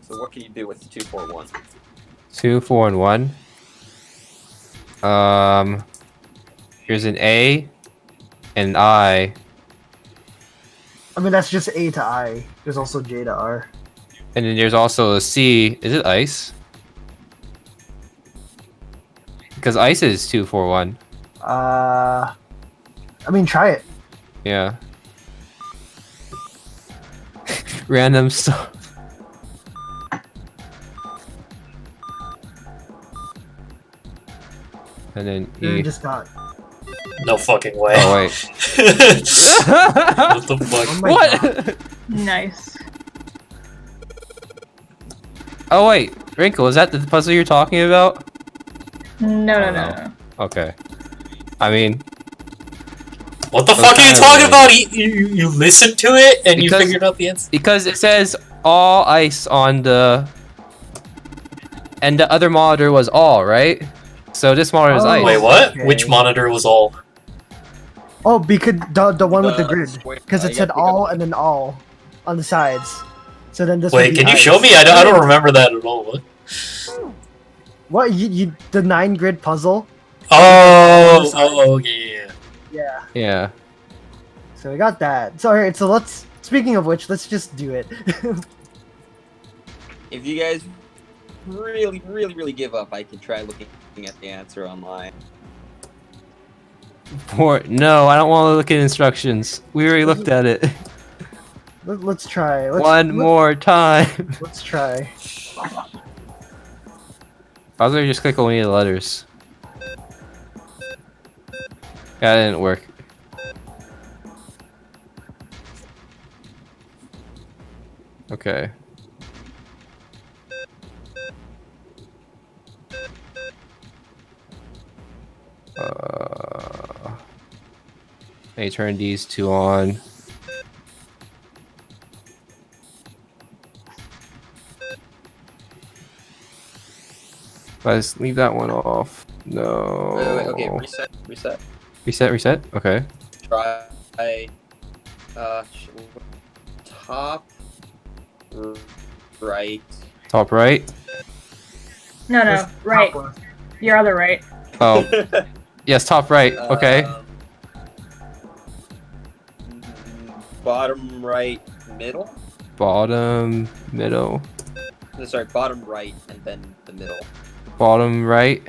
So what can you do with the 2, 4, 1? 2, 4, and 1. Here's an A, and an I, I mean, that's just A to I. There's also J to R. and then there's also a C. Is it ice? Because ice is 2, 4, 1. I mean, try it. Yeah. Random stuff. And then You E. just got. No fucking way. Oh wait. What the fuck? Oh my What? God. Nice. Oh wait, Wrinkle, is that the puzzle you're talking about? No. Okay. I mean, What the Those fuck are you kinda talking lame. about? You listened to it and you Because- figured out the answer? because it says all ice on the, and the other monitor was all, right? So this monitor is Oh, ice. Wait, what? Okay. Which monitor was all? Oh, because the one with the grid. square- Because it you said gotta pick up- all and then all on the sides. So then this. Wait, would be can you ice. show me? I don't remember that at all. What? What you the 9 grid puzzle? Oh, yeah. Yeah. Yeah. So we got that. So alright. So let's. Speaking of which, let's just do it. If you guys really give up, I can try looking at the answer online. No, I don't want to look at instructions. We already looked at it. Let's try. One more time. Let's try. I was gonna just click on any of the letters. Yeah, that didn't work. Okay. Let me turn these 2 on. Let's leave that one off. No. Wait, okay, reset. Reset. Okay. Try top right. Top right. No, right. Your other right. Oh. Yes, top right. Okay. Bottom right middle. Bottom, middle. No, sorry, bottom right and then the middle. Bottom right.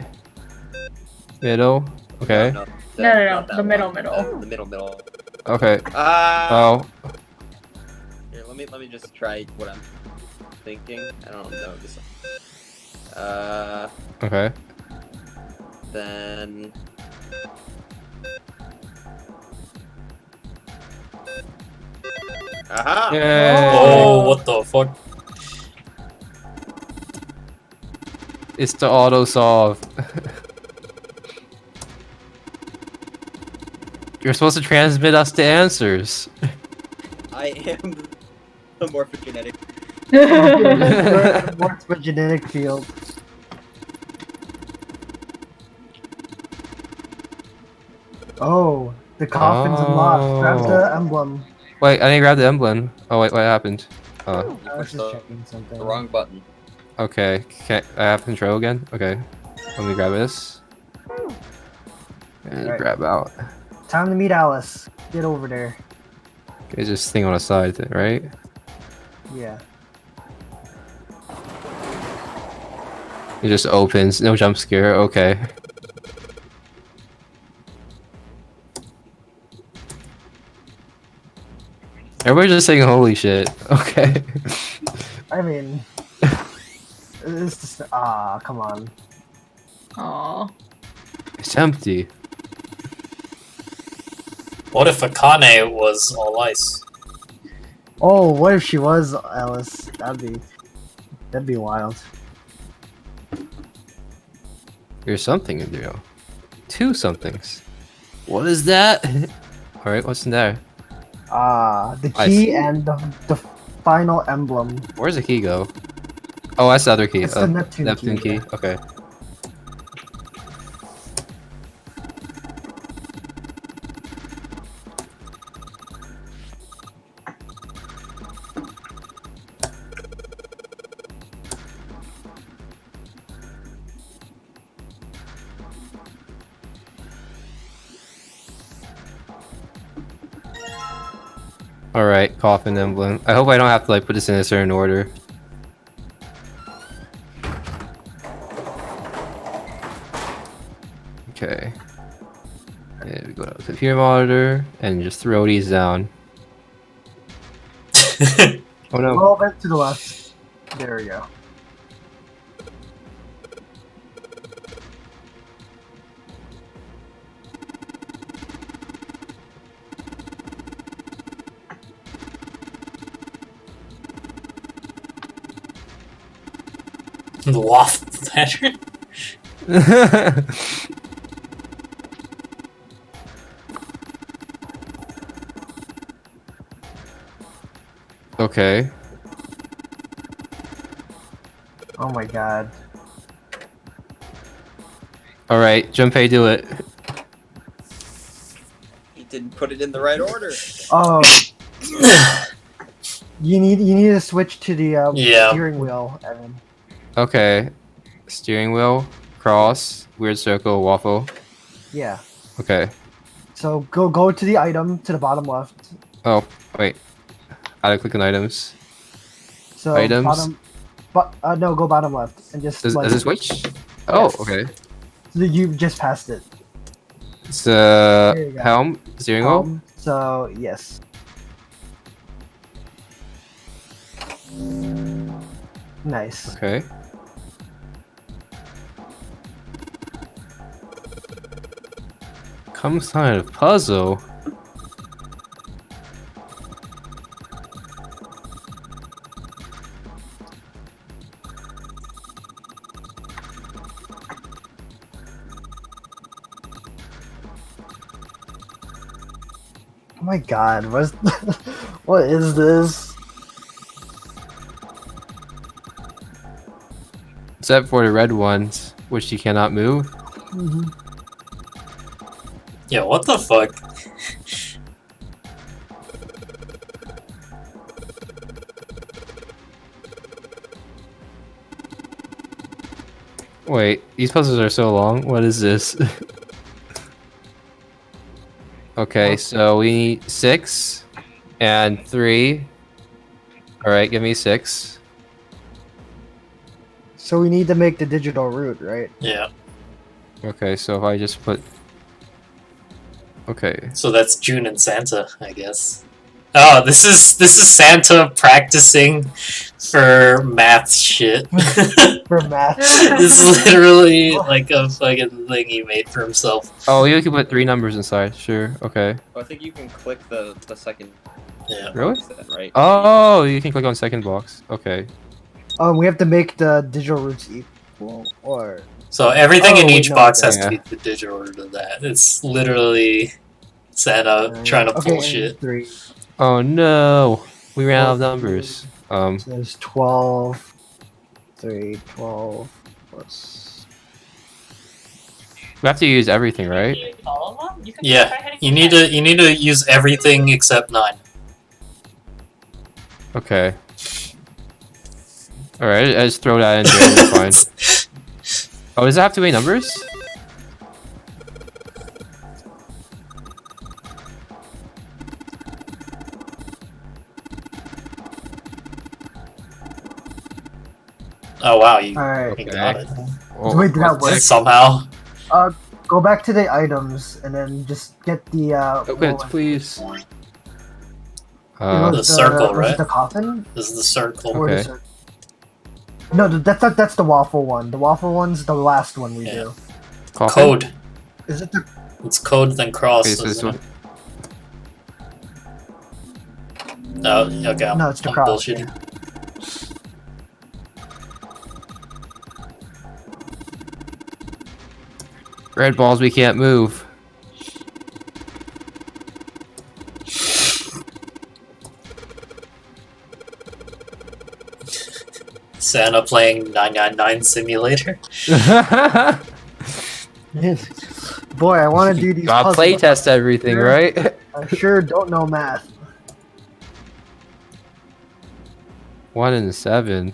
Middle. Okay. No, No, not that the middle, one. middle. The middle. Okay. Ah. Oh. Here, let me just try what I'm thinking. I don't know this. Okay. Then. Aha! Yay. Oh, what the fuck? It's the auto solve. You're supposed to transmit us the answers. I am the morphogenetic. Morphogenetic field. Oh, the coffin's unlocked. Grab the emblem. Wait, I didn't grab the emblem. Oh wait, what happened? I was just checking something. The wrong button. Okay, can I have control again? Okay, let me grab this. And Right. grab out. Time to meet Alice. Get over there. Okay, this thing on the side, right? Yeah. It just opens, no jump scare. Okay. Everybody's just saying holy shit. Okay. I mean, it's just come on. Aww. It's empty. What if Akane was all ice? Oh, what if she was Alice? That'd be wild. There's something in there. Two somethings. What is that? Alright, what's in there? The I key see. and the final emblem. Where's the key go? Oh, that's the other key. It's the Neptune key. key. Okay. Alright, coffin emblem. I hope I don't have to like put this in a certain order. Okay. And we go to the computer monitor and just throw these down. Oh no. A little bit to the left. There we go. The waffle pattern? Okay. Oh my god. Alright, Junpei, do it. He didn't put it in the right order. Oh. you need to switch to the Yeah. steering wheel, Evan. Okay. Steering wheel, cross, weird circle, waffle. Yeah. Okay. So go to the item to the bottom left. Oh, wait. How to click on items. So Items? no, go bottom left and just Does it switch? Oh, Yes. okay. So you just passed it. It's There you go. helm, steering wheel. So yes. Nice. Okay. Comes kind of puzzle. Oh my god, what is this? Except for the red ones, which you cannot move. Mm-hmm. Yeah, what the fuck? Wait, these puzzles are so long. What is this? Okay, so we need 6 and 3. Alright, give me 6. So we need to make the digital route, right? Yeah. Okay, so if I just put... Okay. So that's June and Santa, I guess. Oh, this is Santa practicing for math shit. For math. This is literally like a fucking thing he made for himself. Oh, you can put 3 numbers inside. Sure. Okay. I think you can click the second. Yeah. Really? box then, right? Oh, you can click on second box. Okay. We have to make the digital roots equal, or So everything Oh, in wait, each no, box okay. has to be the digital root of that. It's literally Santa trying to pull shit. 3. Oh no, we ran out of numbers. So there's 12. 3, 12 plus. We have to use everything, right? Use all of them? You can try Yeah, hitting you need to use everything except 9. Okay. All right, I just throw that in there. We're fine. Oh, does it have 2 way numbers? Oh wow, you Alright. got it Wait, did that work? somehow. Go back to the items and then just get the Okay, please. The circle, was right? it the coffin? This is the circle. Or the Okay. cir- No, that's the waffle one. The waffle one's the last one we do. Coffin? Code. Is it the? It's code then cross. Okay, so this isn't one. it? Oh, okay. No, it's the I'm cross, bullshitting. Red balls, we can't move. Santa playing 999 Simulator. Boy, I want to do these. Gotta puzzles. play test everything, right? I sure don't know math. 1 and 7.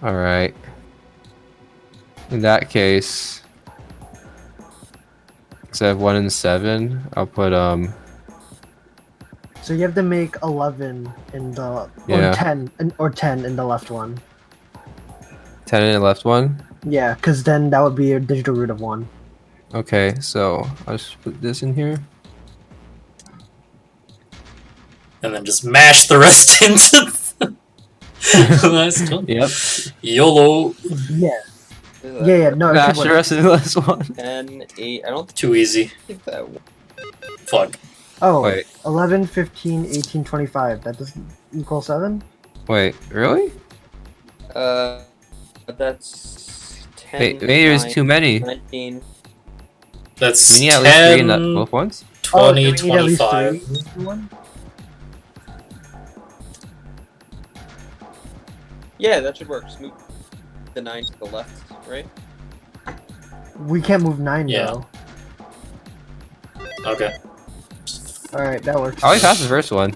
All right. In that case, instead of 1 and 7, I'll put So you have to make 11 in the Yeah. or 10 in the left one. 10 in the left one. Yeah, because then that would be a digital root of 1. Okay, so I'll just put this in here. And then just mash the rest into the last one. Yep. YOLO. Yeah. Yeah. No. it Mash should the work. rest of the last one. 10, 8. I don't Too easy. think that. Fuck. Oh, Wait. 11, 15, 18, 25. That doesn't equal 7? Wait, really? That's 10. Wait, maybe there's 9, too many. 19. That's We need at least 3 in that 10, both ones. 20, do we need at least 25. 3 in one? Yeah, that should work. Just move the 9 to the left, right? We can't move 9 Yeah. though. Okay. Alright, that works. I always passed the first one.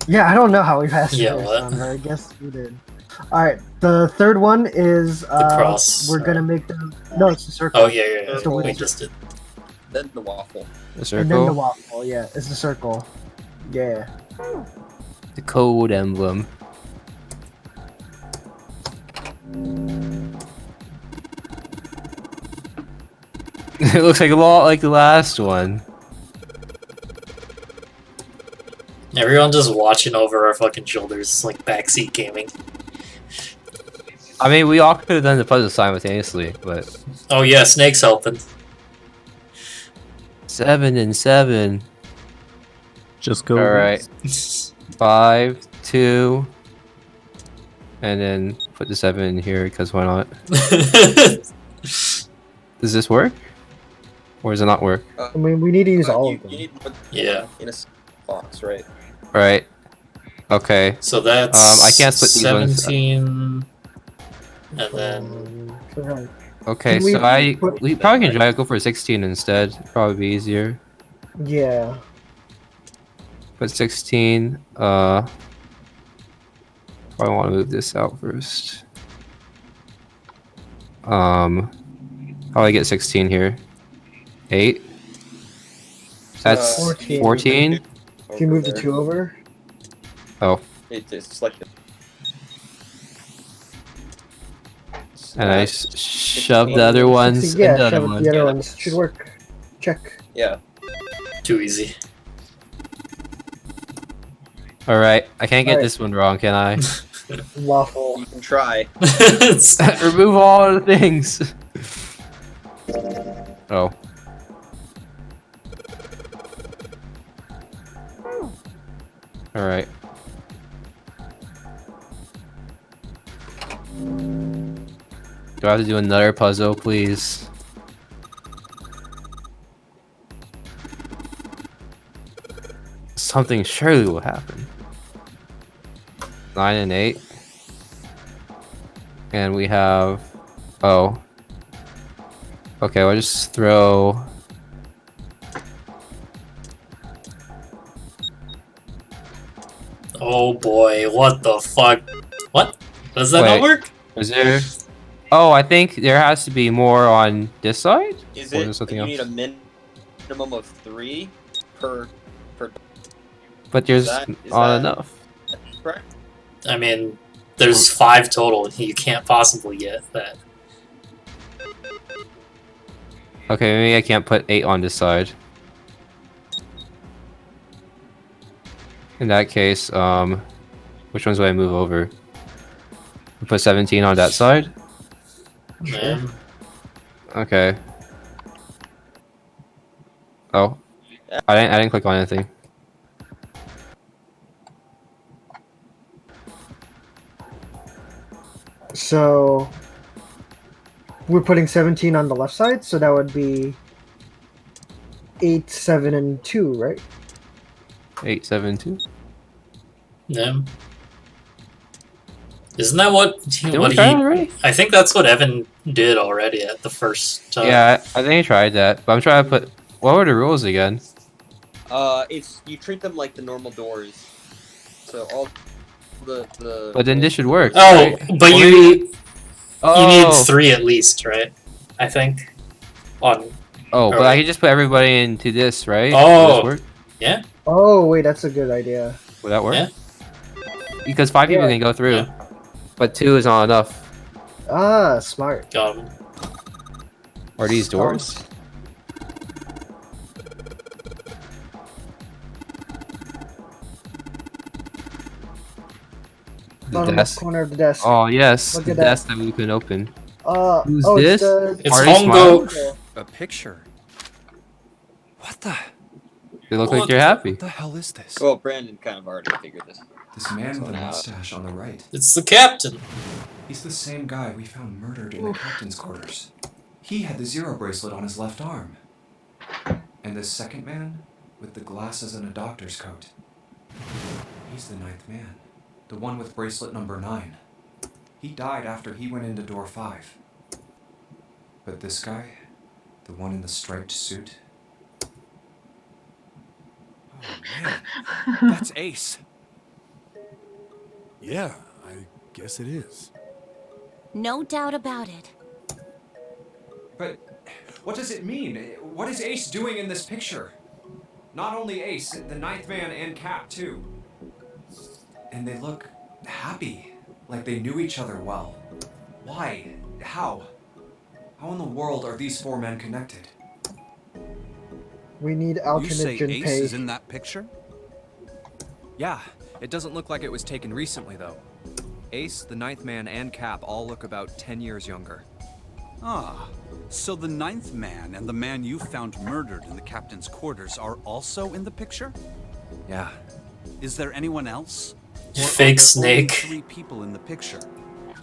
Yeah, I don't know how we passed Yeah, this what? one, but I guess we did. Alright, the third one is cross. we're gonna make the no, it's the circle. Oh yeah, yeah, It's yeah. the We wizard. just did. Then the waffle. The And then the circle. waffle, yeah, it's the circle. Yeah. The code emblem. It looks like a lot like the last one. Everyone just watching over our fucking shoulders, like backseat gaming. I mean, we all could have done the puzzle simultaneously, but Oh yeah, Snake's helping. 7 and 7. Just go. All right. 5, 2, and then put the 7 in here because why not? Does this work, or does it not work? I mean, we need to use all you, of them. you need to put Yeah. in a box, right? All right. Okay. So that's I can't split these ones. 17, and then Alright. Okay, Can we so put- we probably can try to go for 16 instead. Probably be easier. Yeah. Put 16. Probably want to move this out first. How do I get 16 here? 8. That's 14. 14. Can you move the 2 over? Oh, It's like. and I shoved the other ones Yeah, in the other shove it one. the other ones. Should work. Check. Yeah. too easy. Alright, I can't get this one wrong, can I? Waffle. You can try. Remove all the things. Oh. Alright. Do I have to do another puzzle, please? Something surely will happen. 9 and 8. And we have... Oh. Okay, we'll just throw... Oh boy, what the fuck? What? Does that not Wait, work? Is there... Oh, I think there has to be more on this side? Is Or it? is there something You else? need a minimum of 3 per. But there's is not that enough. correct? I mean, there's 5 total. You can't possibly get that. Okay, maybe I can't put 8 on this side. In that case, which ones do I move over? Put 17 on that side? Yeah. Okay. Oh. I didn't click on anything. So we're putting 17 on the left side, so that would be 8, 7, and 2, right? 8, 7, 2. Yeah. Isn't that what Did what we try he? it already? I think that's what Evan did already at the first time. Yeah, I think I tried that, but I'm trying to put. What were the rules again? It's you treat them like the normal doors. So all the. But then this should work. Oh, right? but Or you Oh. need 3 at least, right? I think. On. Oh, but or- I can just put everybody into this, right? Oh. Will this work? Yeah. Oh, wait, that's a good idea. Will that work? Yeah. Because 5 people Yeah. can go through, Yeah. but 2 is not enough. Ah, smart. Got him. Are these doors? The Bottom left desk. corner of the desk. Oh yes, Look the at that. desk that we can open. Who's oh, this? It's Are they Hongo. smiling? A picture. What the? They look What like they're happy. What the hell is this? Well, Brandon kind of already figured this. This man with a out. mustache on the right. It's the captain. He's the same guy we found murdered in the captain's quarters. He had the zero bracelet on his left arm. And this second man, with the glasses and a doctor's coat. He's the 9th man. The one with bracelet number 9. He died after he went into door 5. But this guy, the one in the striped suit. Oh man, That's Ace. Yeah, I guess it is. No doubt about it. But what does it mean? What is Ace doing in this picture? Not only Ace, the 9th man and Cap too. And they look happy, like they knew each other well. Why? How? How in the world are these 4 men connected? We need You alternate say Ace Junpei. is in that picture? Yeah, it doesn't look like it was taken recently, though. Ace, the 9th man, and Cap all look about 10 years younger. Ah, so the 9th man and the man you found murdered in the captain's quarters are also in the picture? Yeah. Is there anyone else? Or are Fake there only snake. 3 people in the picture?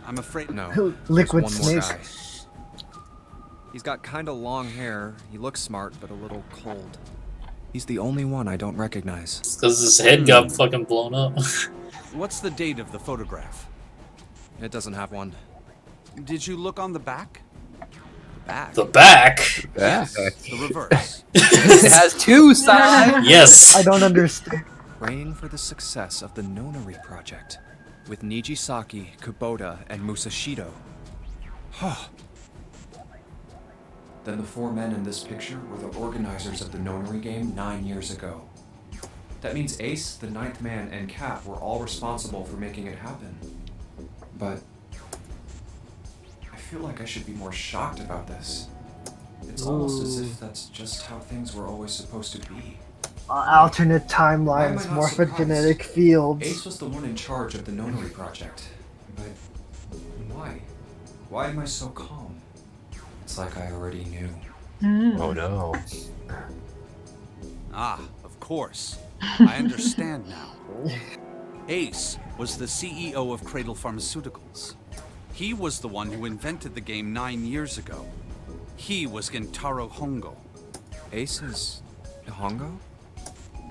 I'm afraid No. Liquid There's one more snake. guy. He's got kinda long hair. He looks smart, but a little cold. He's the only one I don't recognize. It's because his head got fucking blown up. What's the date of the photograph? It doesn't have one. Did you look on the back? Back. The back. Yeah. The reverse. It has 2 sides. Yes. I don't understand. Praying for the success of the Nonary project with Nijisaki, Kubota, and Musashido. Then the 4 men in this picture were the organizers of the Nonary game 9 years ago. That means Ace, the 9th man, and Cap were all responsible for making it happen. But I feel like I should be more shocked about this. It's almost as if that's just how things were always supposed to be. Alternate Why am timelines, I not morphogenetic fields. Ace was the one in charge of the Nonary project. But why? Why am I so calm? It's like I already knew. Oh no. Ah, of course. I understand now. Ace was the CEO of Cradle Pharmaceuticals. He was the one who invented the game 9 years ago. He was Gentaro Hongo. Ace is Hongo?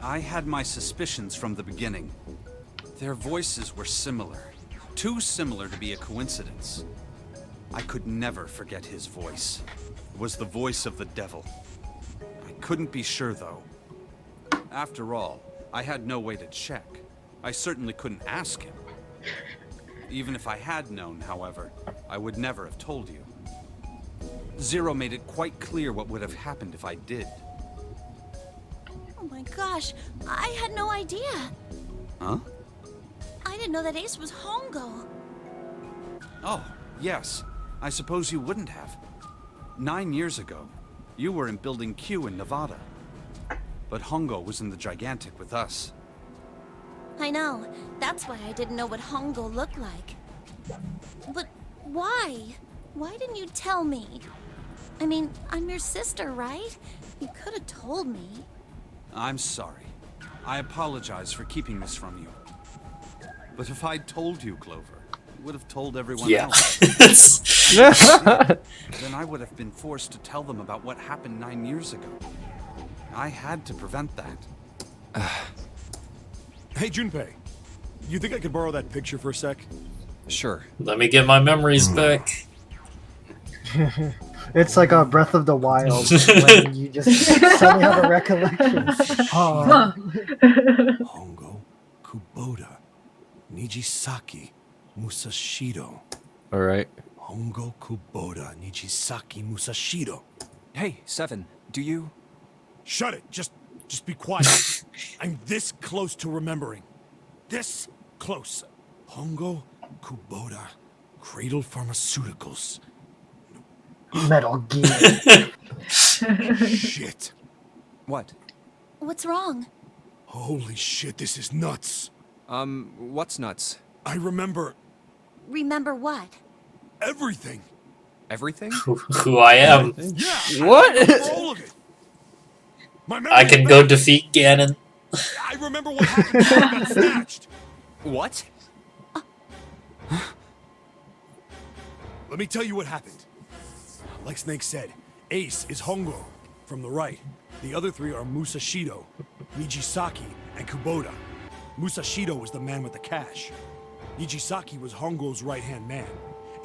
I had my suspicions from the beginning. Their voices were similar. Too similar to be a coincidence. I could never forget his voice. It was the voice of the devil. I couldn't be sure, though. After all, I had no way to check. I certainly couldn't ask him. Even if I had known, however, I would never have told you. Zero made it quite clear what would have happened if I did. Oh my gosh, I had no idea. Huh? I didn't know that Ace was Hongo. Oh, yes. I suppose you wouldn't have. 9 years ago, you were in Building Q in Nevada. But Hongo was in the Gigantic with us. I know. That's why I didn't know what Hongo looked like. But why? Why didn't you tell me? I mean, I'm your sister, right? You could have told me. I'm sorry. I apologize for keeping this from you. But if I'd told you, Clover, you would have told everyone else. And if I did, then I would have been forced to tell them about what happened 9 years ago. I had to prevent that. Hey, Junpei. You think I could borrow that picture for a sec? Sure. Let me get my memories back. It's like a Breath of the Wild when you just suddenly have a recollection. Oh. Hongo, Kubota, Nijisaki, Musashido. Alright. Hongo, Kubota, Nijisaki, Musashido. Hey, Seven, do you... Shut it! Just be quiet. I'm this close to remembering. This close. Hongo, Kubota, Cradle Pharmaceuticals. Metal Gear. Shit. What? What's wrong? Holy shit, this is nuts. What's nuts? I remember Remember what? everything. Everything? Who I am. Yeah. What? All of it. My I can go defeat Ganon. I remember what happened when I got snatched. What? Let me tell you what happened. Like Snake said, Ace is Hongo from the right. The other three are Musashido, Nijisaki, and Kubota. Musashido was the man with the cash. Nijisaki was Hongo's right-hand man.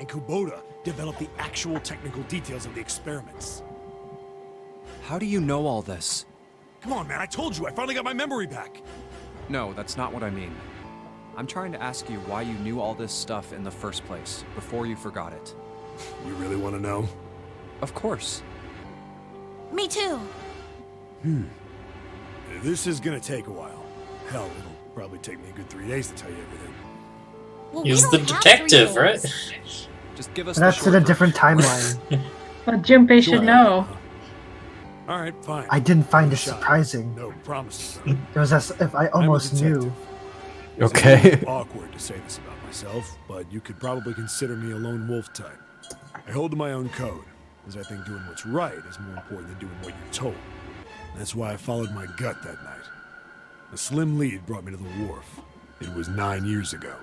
And Kubota developed the actual technical details of the experiments. How do you know all this? Come on, man, I told you, I finally got my memory back. No, that's not what I mean. I'm trying to ask you why you knew all this stuff in the first place, before you forgot it. You really want to know? Of course. Me too. This is gonna take a while. Hell, it'll probably take me a good 3 days to tell you everything. Well, He's we the don't have detective, 3 right? days. Just give us That's the in a short different version. timeline. Well, Junpei should know. All right, fine. I didn't find it Good shot. surprising. No promises. though. It was as if I I'm a almost detective. knew. It's a Okay. little awkward to say this about myself, but you could probably consider me a lone wolf type. I hold to my own code, as I think doing what's right is more important than doing what you're told. That's why I followed my gut that night. A slim lead brought me to the wharf. It was 9 years ago.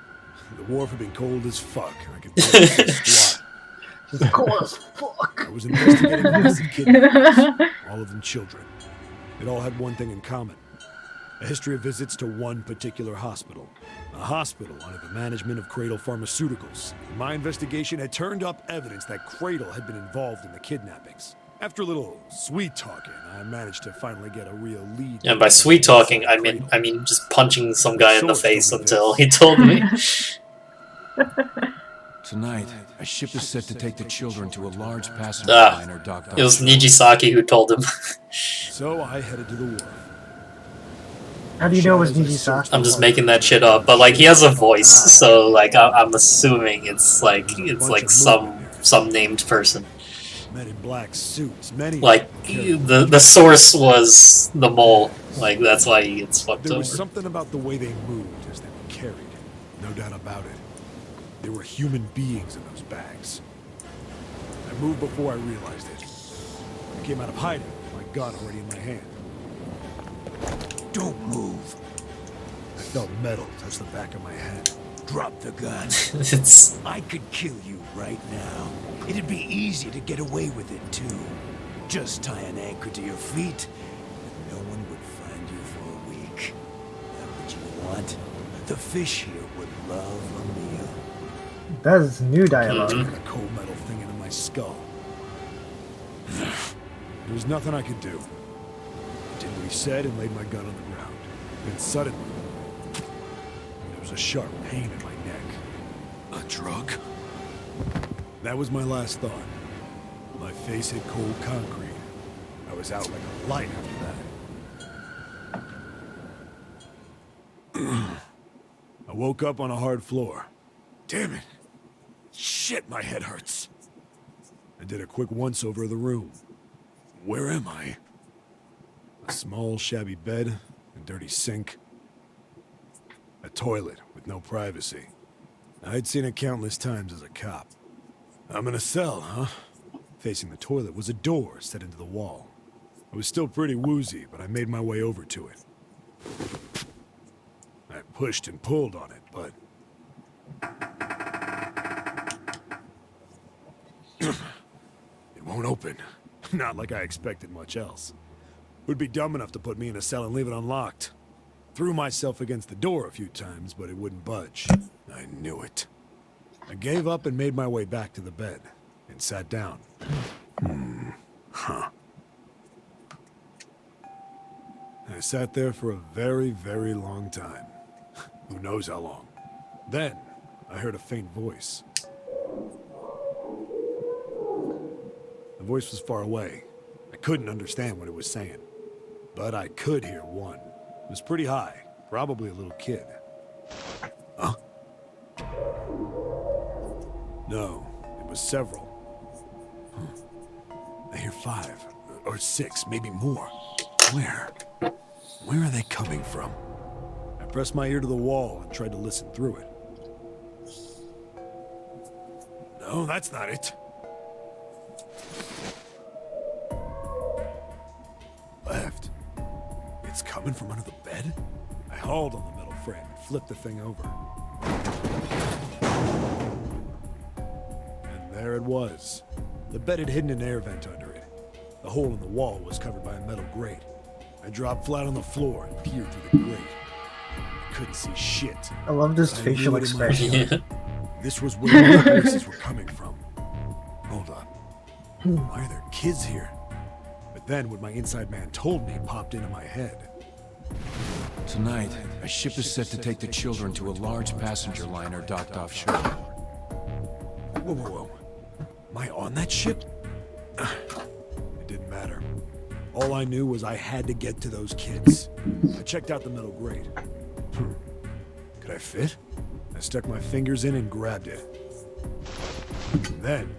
The wharf had been cold as fuck, and I could barely see squat. Just cool as fuck. I was investigating massive kidnappings, all of them children. It all had one thing in common. A history of visits to one particular hospital. A hospital under the management of Cradle Pharmaceuticals. My investigation had turned up evidence that Cradle had been involved in the kidnappings. After a little sweet talking, I managed to finally get a real lead. And by sweet talking, I mean just punching some guy in the face until he told me. Tonight, a ship is set to take the children to a large passenger liner docked It was Nijisaki who told him. So I headed to the wharf. How do you know it was Nijisaki? I'm just making that shit up, but like he has a voice, so like I'm assuming it's like some named person. Men in black suits, many Like the source was the mole. Like, that's why he gets fucked There over. was something about the way they moved as they were carried. No doubt about it. There were human beings in those bags. I moved before I realized it. I came out of hiding with my gun already in my hand. Don't move. I felt metal touch the back of my head. Drop the gun. It's... I could kill you right now. It'd be easy to get away with it, too. Just tie an anchor to your feet, and no one would find you for a week. Now what you want? The fish here would love a meal. That is new dialogue. Took the cold metal thing into my skull. There was nothing I could do. I did what he said and laid my gun on the ground. Then suddenly, there was a sharp pain in my neck. A drug? That was my last thought. My face hit cold concrete. I was out like a light after that. I woke up on a hard floor. Damn it! Shit, my head hurts. I did a quick once-over of the room. Where am I? A small, shabby bed, a dirty sink. A toilet with no privacy. I'd seen it countless times as a cop. I'm in a cell, huh? Facing the toilet was a door set into the wall. I was still pretty woozy, but I made my way over to it. I pushed and pulled on it, but... it won't open. Not like I expected much else. Would be dumb enough to put me in a cell and leave it unlocked. Threw myself against the door a few times, but it wouldn't budge. I knew it. I gave up and made my way back to the bed, and sat down. Huh. I sat there for a very, very long time. Who knows how long. Then, I heard a faint voice. The voice was far away. I couldn't understand what it was saying. But I could hear one. It was pretty high, probably a little kid. Huh? No, it was several. I hear 5, or 6, maybe more. Where? Where are they coming from? I pressed my ear to the wall and tried to listen through it. No, that's not it. Left. It's coming from under the bed? I hauled on the metal frame and flipped the thing over. And there it was. The bed had hidden an air vent under it. The hole in the wall was covered by a metal grate. I dropped flat on the floor and peered through the grate. I couldn't see shit. I love this I facial knew it in my expression. gut. This was where the voices were coming from. Hold on. Why are there kids here? But then what my inside man told me popped into my head. Tonight, a ship is set to take the children to a large passenger liner docked offshore. Whoa, whoa, whoa. Am I on that ship? It didn't matter. All I knew was I had to get to those kids. I checked out the metal grate. Could I fit? I stuck my fingers in and grabbed it. Then...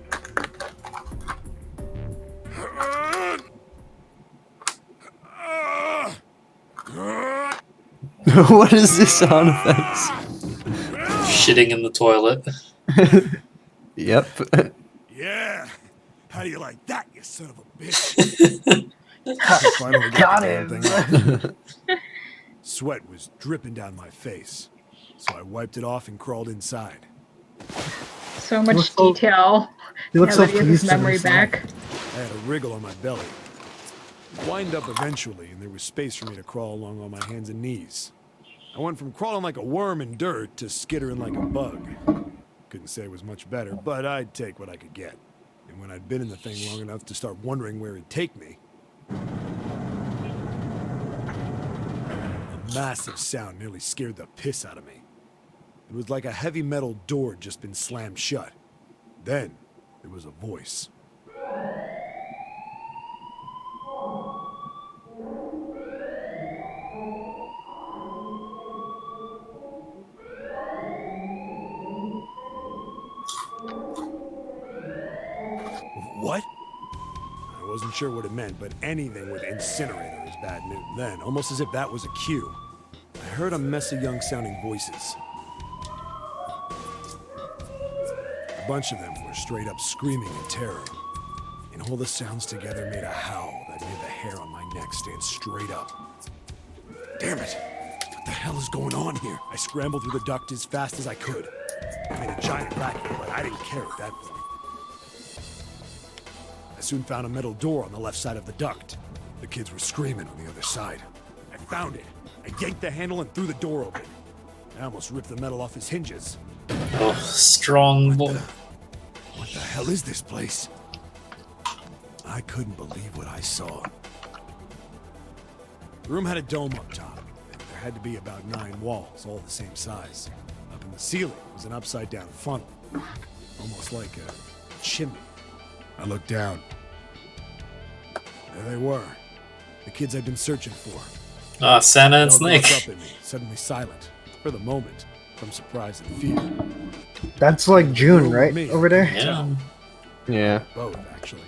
What is this sound effects? Shitting in the toilet. Yep. Yeah! How do you like that, you son of a bitch? I finally got the damn thing off. Sweat was dripping down my face, so I wiped it off and crawled inside. So much detail. He looks now so that he has his pleased with memory himself. back. I had a wriggle on my belly. Wind up eventually, and there was space for me to crawl along on my hands and knees. I went from crawling like a worm in dirt to skittering like a bug. Couldn't say it was much better, but I'd take what I could get. And when I'd been in the thing long enough to start wondering where it'd take me, a massive sound nearly scared the piss out of me. It was like a heavy metal door had just been slammed shut. Then, there was a voice. What? I wasn't sure what it meant, but anything with incinerator is bad news. Then, almost as if that was a cue, I heard a mess of young-sounding voices. A bunch of them were straight up screaming in terror. And all the sounds together made a howl that made the hair on my neck stand straight up. Damn it! What the hell is going on here? I scrambled through the duct as fast as I could. I made a giant racket, but I didn't care at that point. I soon found a metal door on the left side of the duct. The kids were screaming on the other side. I found it. I yanked the handle and threw the door open. I almost ripped the metal off its hinges. Oh, strong boy. What the hell is this place? I couldn't believe what I saw. The room had a dome up top. There had to be about 9 walls, all the same size. Up in the ceiling was an upside-down funnel, almost like a chimney. I looked down. There they were, the kids I'd been searching for. Ah, Santa and They all looked Snake. up at me, suddenly silent, for the moment, from surprise and fear. That's like June, right? Over there? Yeah. Yeah. Both, actually.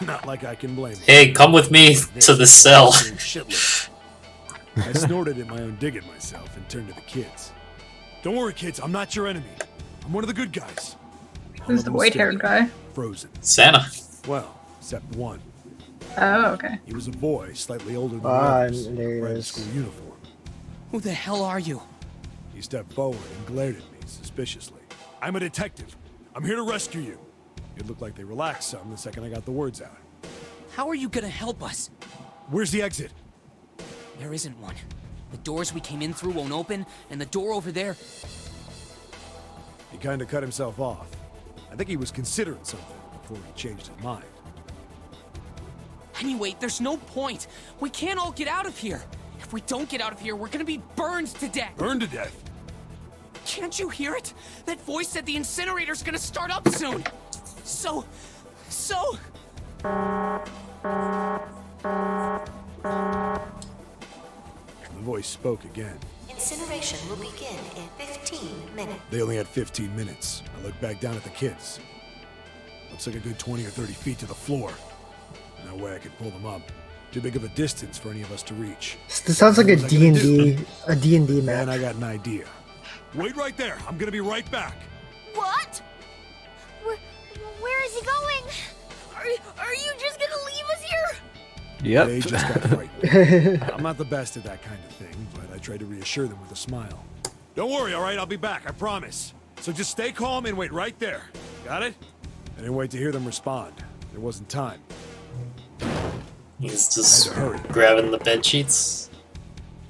Not like I can blame them. Hey, come with me to the cell. Shitless. I snorted at my own dig at myself and turned to the kids. Don't worry, kids, I'm not your enemy. I'm one of the good guys. All Who's of the them white-haired stared, guy? Frozen. Santa. Well, except one. Oh, okay. He was a boy, slightly older than the Ah, others, there he wearing a is. school uniform. Who the hell are you? He stepped forward and glared at me suspiciously. I'm a detective. I'm here to rescue you. It looked like they relaxed some the second I got the words out. How are you gonna help us? Where's the exit? There isn't one. The doors we came in through won't open, and the door over there... He kind of cut himself off. I think he was considering something before he changed his mind. Anyway, there's no point. We can't all get out of here. If we don't get out of here, we're gonna be burned to death. Burned to death? Can't you hear it? That voice said the incinerator's gonna start up soon. So... The voice spoke again. Incineration will begin in 15 minutes. They only had 15 minutes. I looked back down at the kids. Looks like a good 20 or 30 feet to the floor. No way I could pull them up. Too big of a distance for any of us to reach. This sounds like a What was I gonna D&D, do? a D&D map. Man, I got an idea. Wait right there. I'm gonna be right back. What? Where is he going? Are you just gonna leave us here? Yep. They just got frightened. I'm not the best at that kind of thing, but I tried to reassure them with a smile. Don't worry, all right? I'll be back, I promise. So just stay calm and wait right there. Got it? I didn't wait to hear them respond. There wasn't time. He's just I had to hurry. grabbing the bed sheets.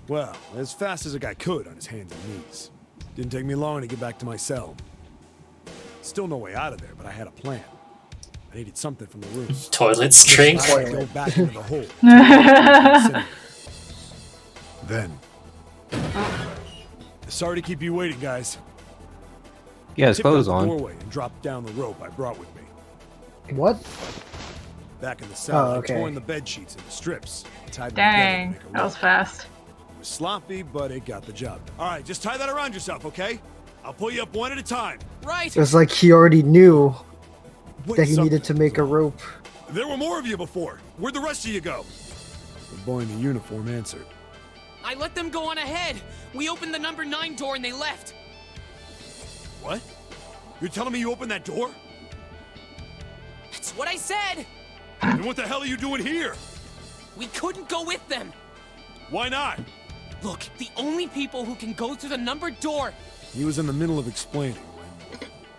Well, as fast as a guy could on his hands and knees. Didn't take me long to get back to my cell. Still no way out of there, but I had a plan. I needed something from the room. Toilet string. I dove back into the hole. Then. Sorry to keep you waiting, guys. Yeah, his Tipped out clothes the on. doorway and dropped down the rope I brought with me. What? Back in the cell, Oh, I okay. torn the bed sheets into strips, tied them Dang, together to make a that was rope. fast. It was sloppy, but it got the job done. All right, just tie that around yourself, okay? I'll pull you up one at a time. Right. It was like he already knew Wait, that he something. needed to make a rope. There were more of you before. Where'd the rest of you go? The boy in the uniform answered. I let them go on ahead. We opened the number 9 door and they left. What? You're telling me you opened that door? That's what I said. Then what the hell are you doing here? We couldn't go with them. Why not? Look, the only people who can go through the numbered door... He was in the middle of explaining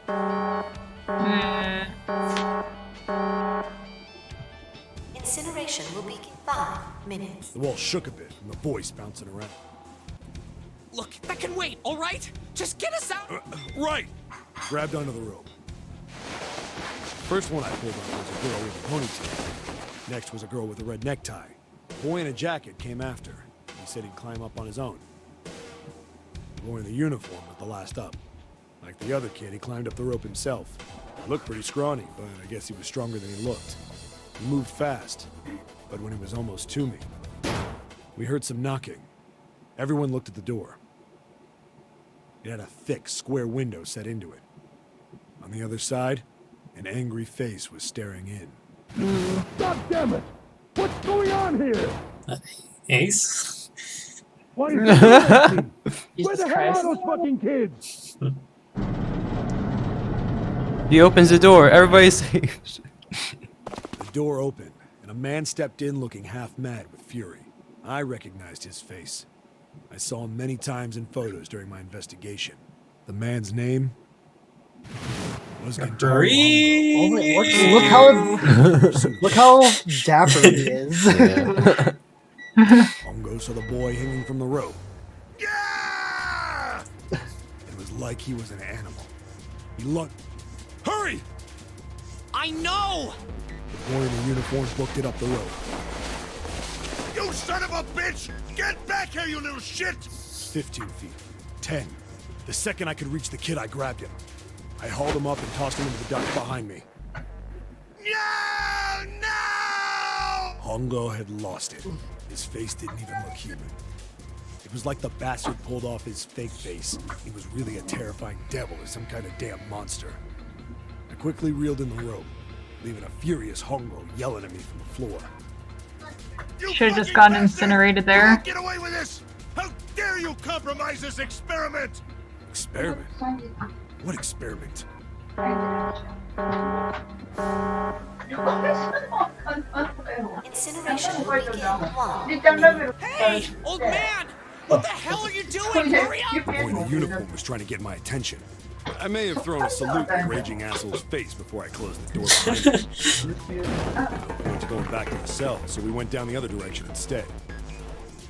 when... Incineration will begin 5 minutes. The wall shook a bit from the voice bouncing around. Look, that can wait, all right? Just get us out. Right! Grabbed onto the rope. First one I pulled on was a girl with a ponytail. Next was a girl with a red necktie. A boy in a jacket came after. He said he'd climb up on his own. The boy in the uniform was the last up. Like the other kid, he climbed up the rope himself. He looked pretty scrawny, but I guess he was stronger than he looked. He moved fast, but when he was almost to me, we heard some knocking. Everyone looked at the door. It had a thick, square window set into it. On the other side, an angry face was staring in. God damn it! What's going on here? Ace? Why is that empty? Where Jesus the hell are Christ. those fucking kids? He opens the door. Everybody's safe. The door opened, and a man stepped in looking half mad with fury. I recognized his face. I saw him many times in photos during my investigation. The man's name was Gentaro Hongo. Look how dapper he is. Hongo saw the boy hanging from the rope. It was like he was an animal. He looked. Hurry! I know! The boy in the uniform booked it up the rope. You son of a bitch! Get back here, you little shit! 15 feet. 10. The second I could reach the kid, I grabbed him. I hauled him up and tossed him into the duct behind me. No! No! Hongo had lost it. His face didn't even look human. It was like the bastard pulled off his fake face. He was really a terrifying devil or some kind of damn monster. I quickly reeled in the rope, leaving a furious Hongo yelling at me from the floor. Should have just gotten incinerated there. Get away with this! How dare you compromise this experiment! Experiment? What experiment? Incineration will begin. Hey, old man! What the hell are you doing? Hurry up! The boy in the uniform was trying to get my attention. I may have thrown a salute in the raging asshole's face before I closed the door behind him. No point to going back to the cell, so we went down the other direction instead.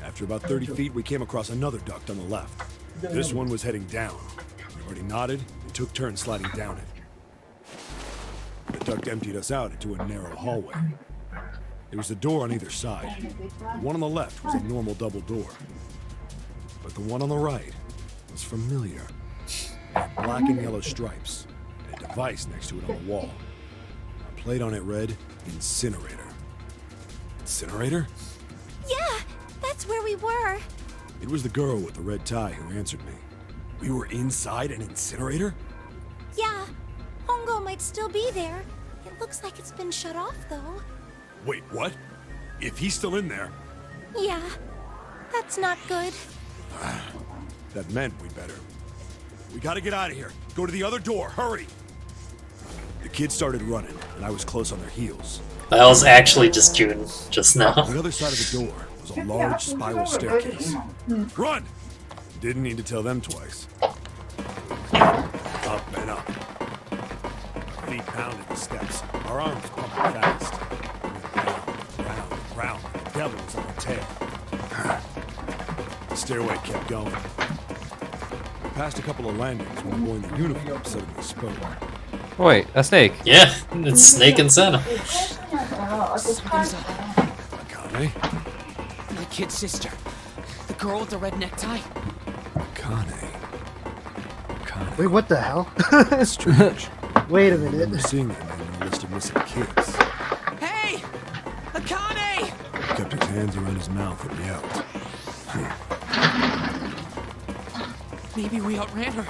After about 30 feet, we came across another duct on the left. This one was heading down. Everybody nodded and took turns sliding down it. The duct emptied us out into a narrow hallway. There was a door on either side. The one on the left was a normal double door. But the one on the right was familiar. It had black and yellow stripes, and a device next to it on the wall. A plate on it read, Incinerator. Incinerator? Yeah, that's where we were. It was the girl with the red tie who answered me. We were inside an incinerator? Yeah, Hongo might still be there. It looks like it's been shut off, though. Wait, what? If he's still in there, Yeah, that's not good. that meant we better. We gotta get out of here. Go to the other door, hurry! The kids started running, and I was close on their heels. That was actually just June just now. On the other side of the door was a large spiral staircase. Run! Didn't need to tell them twice. Up and up. Our feet pounded the steps. Our arms pumping fast. We went round, round, round. The devil was on our tail. The stairway kept going. We passed a couple of landings when the boy in the uniform suddenly spoke. Wait, a snake. Yeah, it's Snake and Santa. Akane? My kid sister. The girl with the red necktie. Akane. Wait, what the hell? Strange. Wait a I remember minute. seeing that name on the list of missing kids. Hey! Akane! He kept his hands around his mouth and yelled. Maybe we outran her.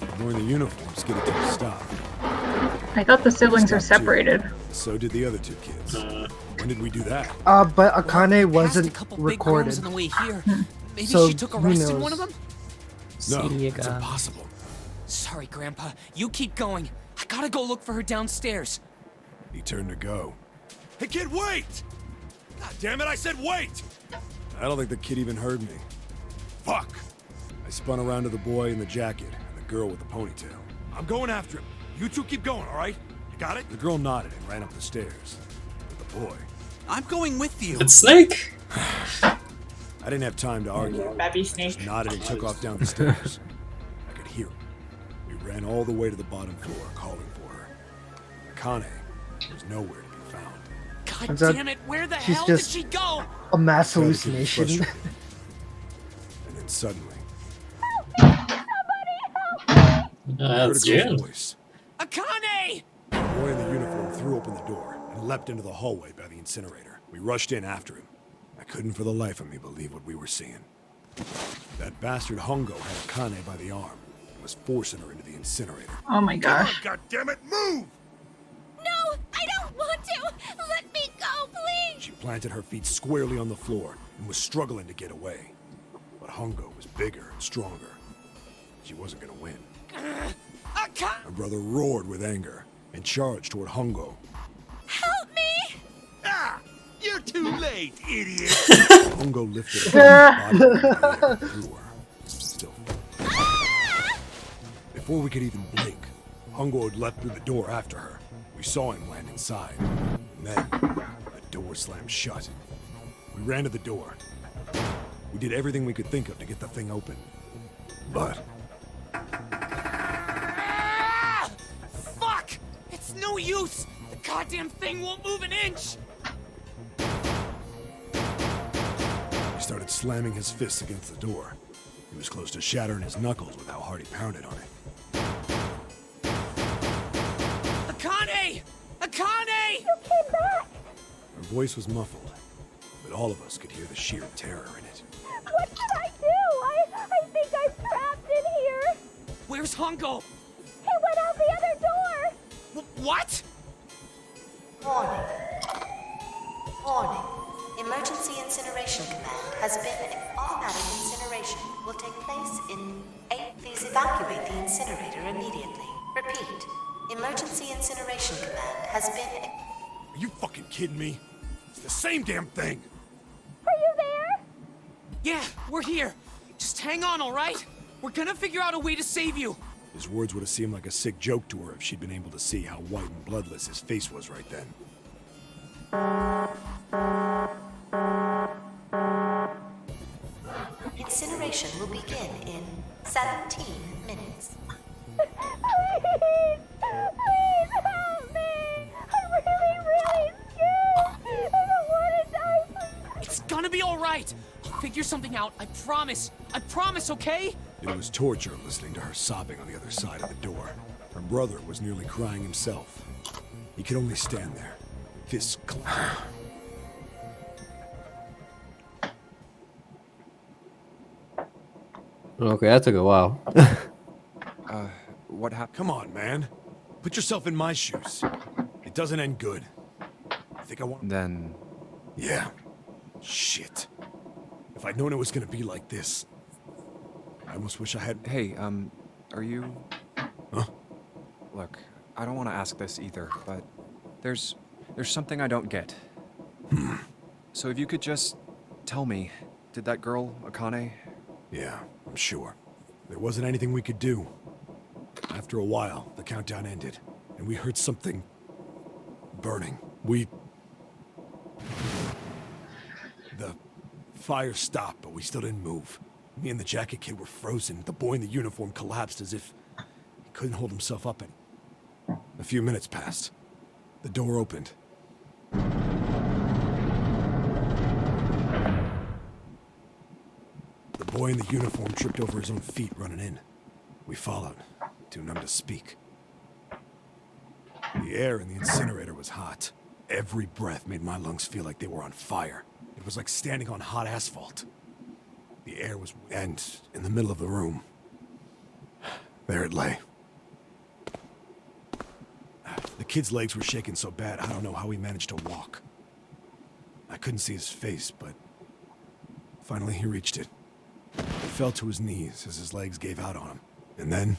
The boy in the uniform skidded to a stop. I thought the siblings are separated. So did the other two kids. When did we do that? But Akane wasn't recorded. On the way here. Maybe So, she took a who rest in knows? one of them? No, See ya, it's guy. impossible. Sorry, Grandpa. You keep going. I gotta go look for her downstairs. He turned to go. Hey kid, wait! God damn it, I said wait! I don't think the kid even heard me. Fuck! I spun around to the boy in the jacket and the girl with the ponytail. I'm going after him. You two keep going, alright? You got it? The girl nodded and ran up the stairs. But the boy... I'm going with you. It's Snake. I didn't have time to argue. Baby I Snake. just nodded and took off down the stairs. I could hear him. We ran all the way to the bottom floor, calling for her. Akane was nowhere to be found. God Turns out damn it, where the she's hell did just she go? A mass Tried to keep hallucination. frustrated. And then suddenly, That's heard a girl's June. voice. Akane! The boy in the uniform threw open the door and leapt into the hallway by the incinerator. We rushed in after him. I couldn't for the life of me believe what we were seeing. That bastard Hongo had Akane by the arm and was forcing her into the incinerator. Oh my gosh. God damn it, move! No, I don't want to! Let me go, please! She planted her feet squarely on the floor and was struggling to get away. But Hongo was bigger and stronger. She wasn't gonna win. My brother roared with anger and charged toward Hongo. Help me! Ah! You're too late, idiot! Hongo lifted her body and threw her. Still. Before we could even blink, Hongo had leapt through the door after her. We saw him land inside. And then, the door slammed shut. We ran to the door. We did everything we could think of to get the thing open. But... Fuck! It's no use! The goddamn thing won't move an inch! he started slamming his fists against the door. He was close to shattering his knuckles with how hard he pounded on it. Akane! Akane! You came back! Her voice was muffled, but all of us could hear the sheer terror in it. What can I do? I think I'm trapped in here! Where's Hongo? He went out the other door! What? Warning. Warning. Emergency incineration command has been... Automatic incineration will take place in 8... Please evacuate the incinerator immediately. Repeat. Emergency incineration command has been... Are you fucking kidding me? It's the same damn thing! Are you there? Yeah, we're here. Just hang on, alright? We're gonna figure out a way to save you. His words would have seemed like a sick joke to her if she'd been able to see how white and bloodless his face was right then. Incineration will begin in 17 minutes. Please! Please help me! I'm really scared! I don't want to die! It's gonna be alright. I'll figure something out. I promise. I promise, okay? It was torture listening to her sobbing on the other side of the door. Her brother was nearly crying himself. He could only stand there, fists clenched. Okay, that took a while. What happened? Come on, man. Put yourself in my shoes. It doesn't end good. I think I want... Then... Yeah. Shit. If I'd known it was gonna be like this, I almost wish I had... Hey, are you... Huh? Look, I don't want to ask this either, but there's something I don't get. So if you could just tell me, did that girl, Akane... Yeah, I'm sure. There wasn't anything we could do. After a while, the countdown ended, and we heard something... burning. The fire stopped, but we still didn't move. Me and the jacket kid were frozen. The boy in the uniform collapsed as if he couldn't hold himself up. A few minutes passed. The door opened. The boy in the uniform tripped over his own feet running in. We followed, too numb to speak. The air in the incinerator was hot. Every breath made my lungs feel like they were on fire. It was like standing on hot asphalt. The air was... and in the middle of the room, there it lay. The kid's legs were shaking so bad, I don't know how he managed to walk. I couldn't see his face, but finally he reached it. He fell to his knees as his legs gave out on him. And then...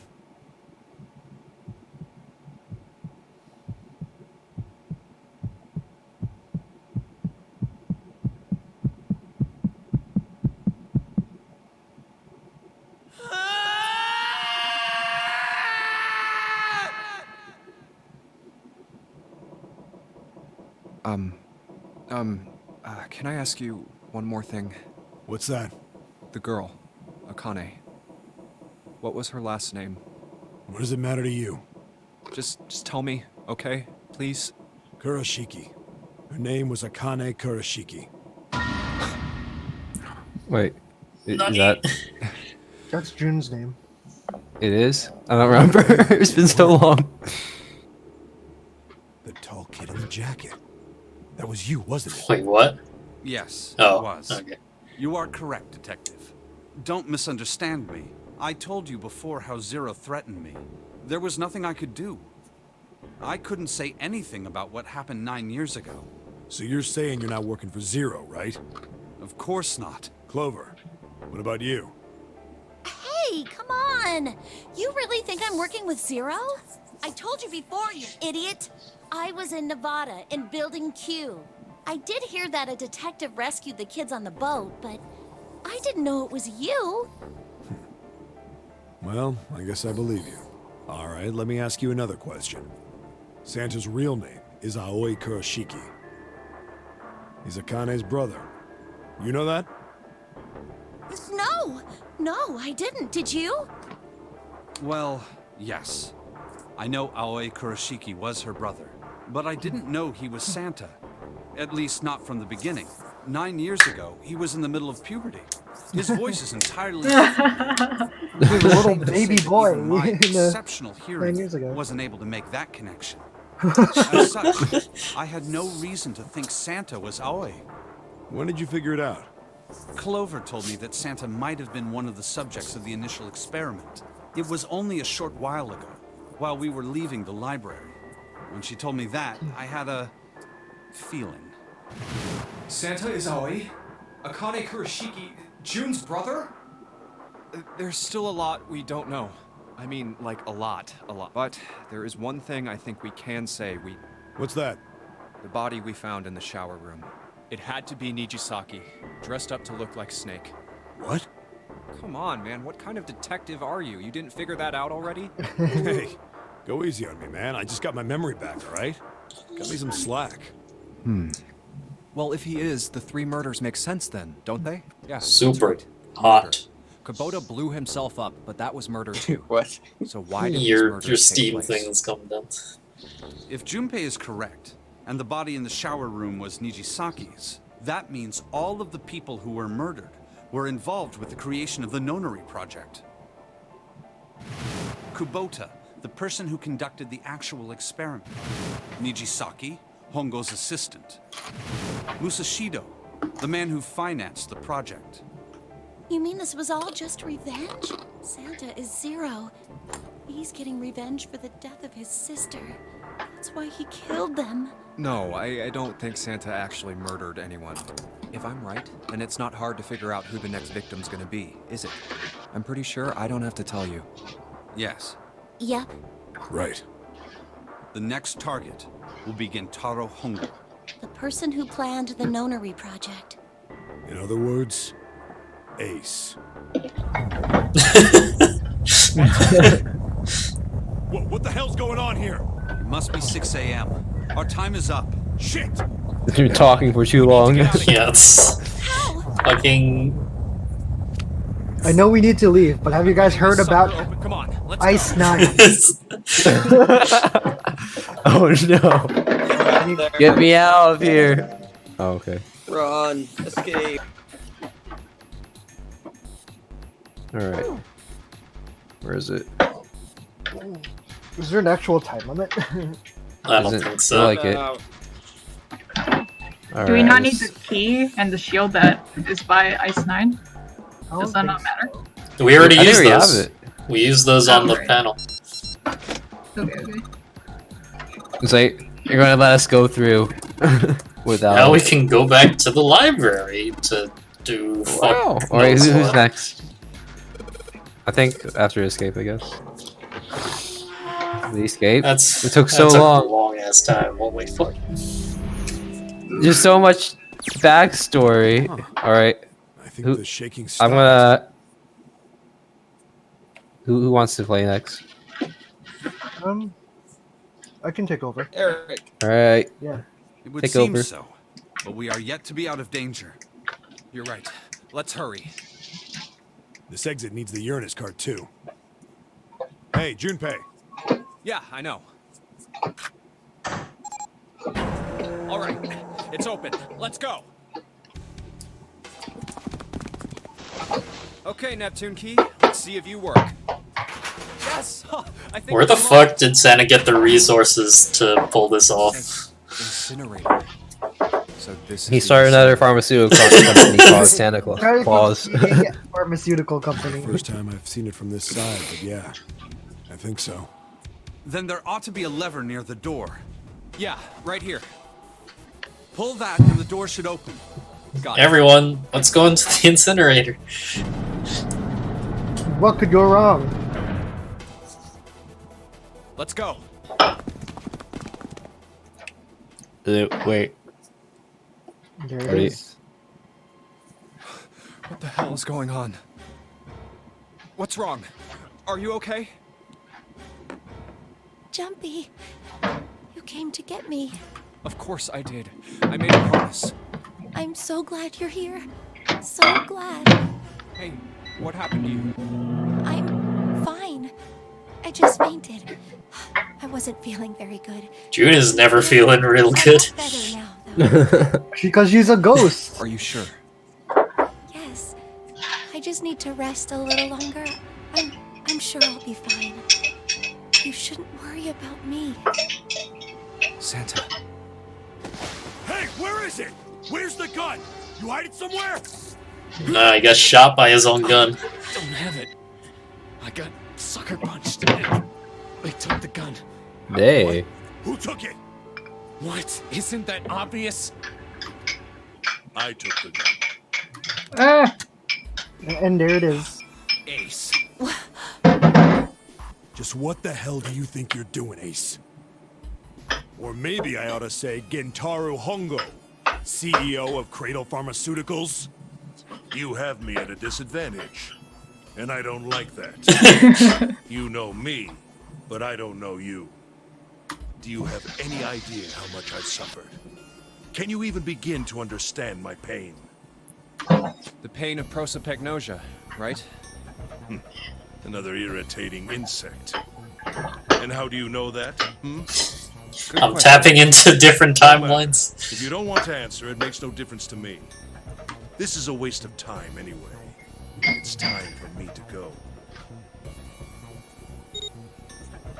can I ask you one more thing? What's that? The girl, Akane. What was her last name? What does it matter to you? Just tell me, okay? Please? Kurashiki. Her name was Akane Kurashiki. Wait, is that... That's Jun's name. It is? I don't remember. It's been so long. The tall kid in the jacket. That was you, wasn't it? Wait, what? Yes, Oh, it was. okay. You are correct, Detective. Don't misunderstand me. I told you before how Zero threatened me. There was nothing I could do. I couldn't say anything about what happened 9 years ago. So you're saying you're not working for Zero, right? Of course not. Clover, what about you? Hey, come on! You really think I'm working with Zero? I told you before, you idiot! I was in Nevada, in Building Q. I did hear that a detective rescued the kids on the boat, but I didn't know it was you. Well, I guess I believe you. Alright, let me ask you another question. Santa's real name is Aoi Kurashiki. He's Akane's brother. You know that? No, I didn't. Did you? Well, yes. I know Aoi Kurashiki was her brother, but I didn't know he was Santa. At least not from the beginning. 9 years ago, he was in the middle of puberty. His voice is entirely different. He was a little baby boy. Even my exceptional 9 hearing years ago. wasn't able to make that connection. As such, I had no reason to think Santa was Aoi. When did you figure it out? Clover told me that Santa might have been one of the subjects of the initial experiment. It was only a short while ago, while we were leaving the library. When she told me that, I had a feeling. Santa is Aoi? Akane Kurashiki, June's brother? There's still a lot we don't know. I mean, like, a lot. But there is one thing I think we can say. What's that? The body we found in the shower room. It had to be Nijisaki, dressed up to look like Snake. What? Come on, man. What kind of detective are you? You didn't figure that out already? Hey, go easy on me, man. I just got my memory back, alright? Cut me some slack. Well, if he is, the 3 murders make sense then, don't they? Yeah. Super that's right. hot. Murder. Kubota blew himself up, but that was murder too. What? So why did Your these murders take Steam place? thing is coming down. If Junpei is correct, and the body in the shower room was Nijisaki's, that means all of the people who were murdered were involved with the creation of the Nonary Project. Kubota, the person who conducted the actual experiment. Nijisaki, Hongo's assistant. Musashido, the man who financed the project. You mean this was all just revenge? Santa is Zero. He's getting revenge for the death of his sister. That's why he killed them. No, I don't think Santa actually murdered anyone. If I'm right, then it's not hard to figure out who the next victim's gonna be, is it? I'm pretty sure I don't have to tell you. Yes. Yep. Right. The next target will be Gentaro Hongo. The person who planned the Nonary Project. In other words, Ace. What the hell's going on here? It must be 6 a.m. Our time is up. Shit! You're talking for too long. Yeah, it's fucking. I know we need to leave, but have you guys heard about Come on, let's Ice go. 9? Oh no! Get me out of here! Oh, okay. Run! Escape! Alright. Where is it? Is there an actual time limit? I don't Is it- think so. I like it. Do we not Alright, need the key and the shield that is by Ice 9? Does that not matter? We already I think used we have those. it. We used those on the Okay. panel. Okay. It's like, you're gonna let us go through without... Now we can go back to the library to do. Wow! fuck Alright, knows who's what. next? I think after escape, I guess. The escape? That's It took that so took long. a long ass time. Holy fuck! There's so much backstory. Alright. I think the shaking stopped. I'm gonna... Who wants to play next? I can take over. Eric. Alright. Yeah. It would Take seem over. so, but we are yet to be out of danger. You're right. Let's hurry. This exit needs the Uranus card too. Hey, Junpei. Yeah, I know. All right, it's open. Let's go. Okay, Neptune Key. Let's see if you work. Yes. I think Where the I'm fuck did Santa get the resources to pull this off? Incinerator. So this. He is the started another pharmaceutical company called Santa Claus. Pharmaceutical company. First time I've seen it from this side, but yeah, I think so. Then there ought to be a lever near the door. Yeah, right here. Pull that and the door should open. Got it. Everyone, let's go into the incinerator. What could go wrong? Let's go. Wait. There it Ready? is. What the hell is going on? What's wrong? Are you okay? Jumpy, you came to get me. Of course I did. I made a promise. I'm so glad you're here. So glad. Hey, what happened to you? I'm fine. I just fainted. I wasn't feeling very good. June is never feeling real good. Better now, though. Because she's a ghost. Are you sure? Yes. I just need to rest a little longer. I'm sure I'll be fine. You shouldn't worry about me. Santa. Hey, where is it? Where's the gun? You hide it somewhere? Nah, he got shot by his own gun. Don't have it. I got sucker punched. They took the gun. They. Who took it? What? Isn't that obvious? I took the gun. And there it is. Ace. Just what the hell do you think you're doing, Ace? Or maybe I ought to say Gentaro Hongo, CEO of Cradle Pharmaceuticals. You have me at a disadvantage, and I don't like that. You know me, but I don't know you. Do you have any idea how much I've suffered? Can you even begin to understand my pain? The pain of prosopagnosia, right? Another irritating insect. And how do you know that? Good I'm question. tapping into different timelines. If you don't want to answer, it makes no difference to me. This is a waste of time anyway. It's time for me to go.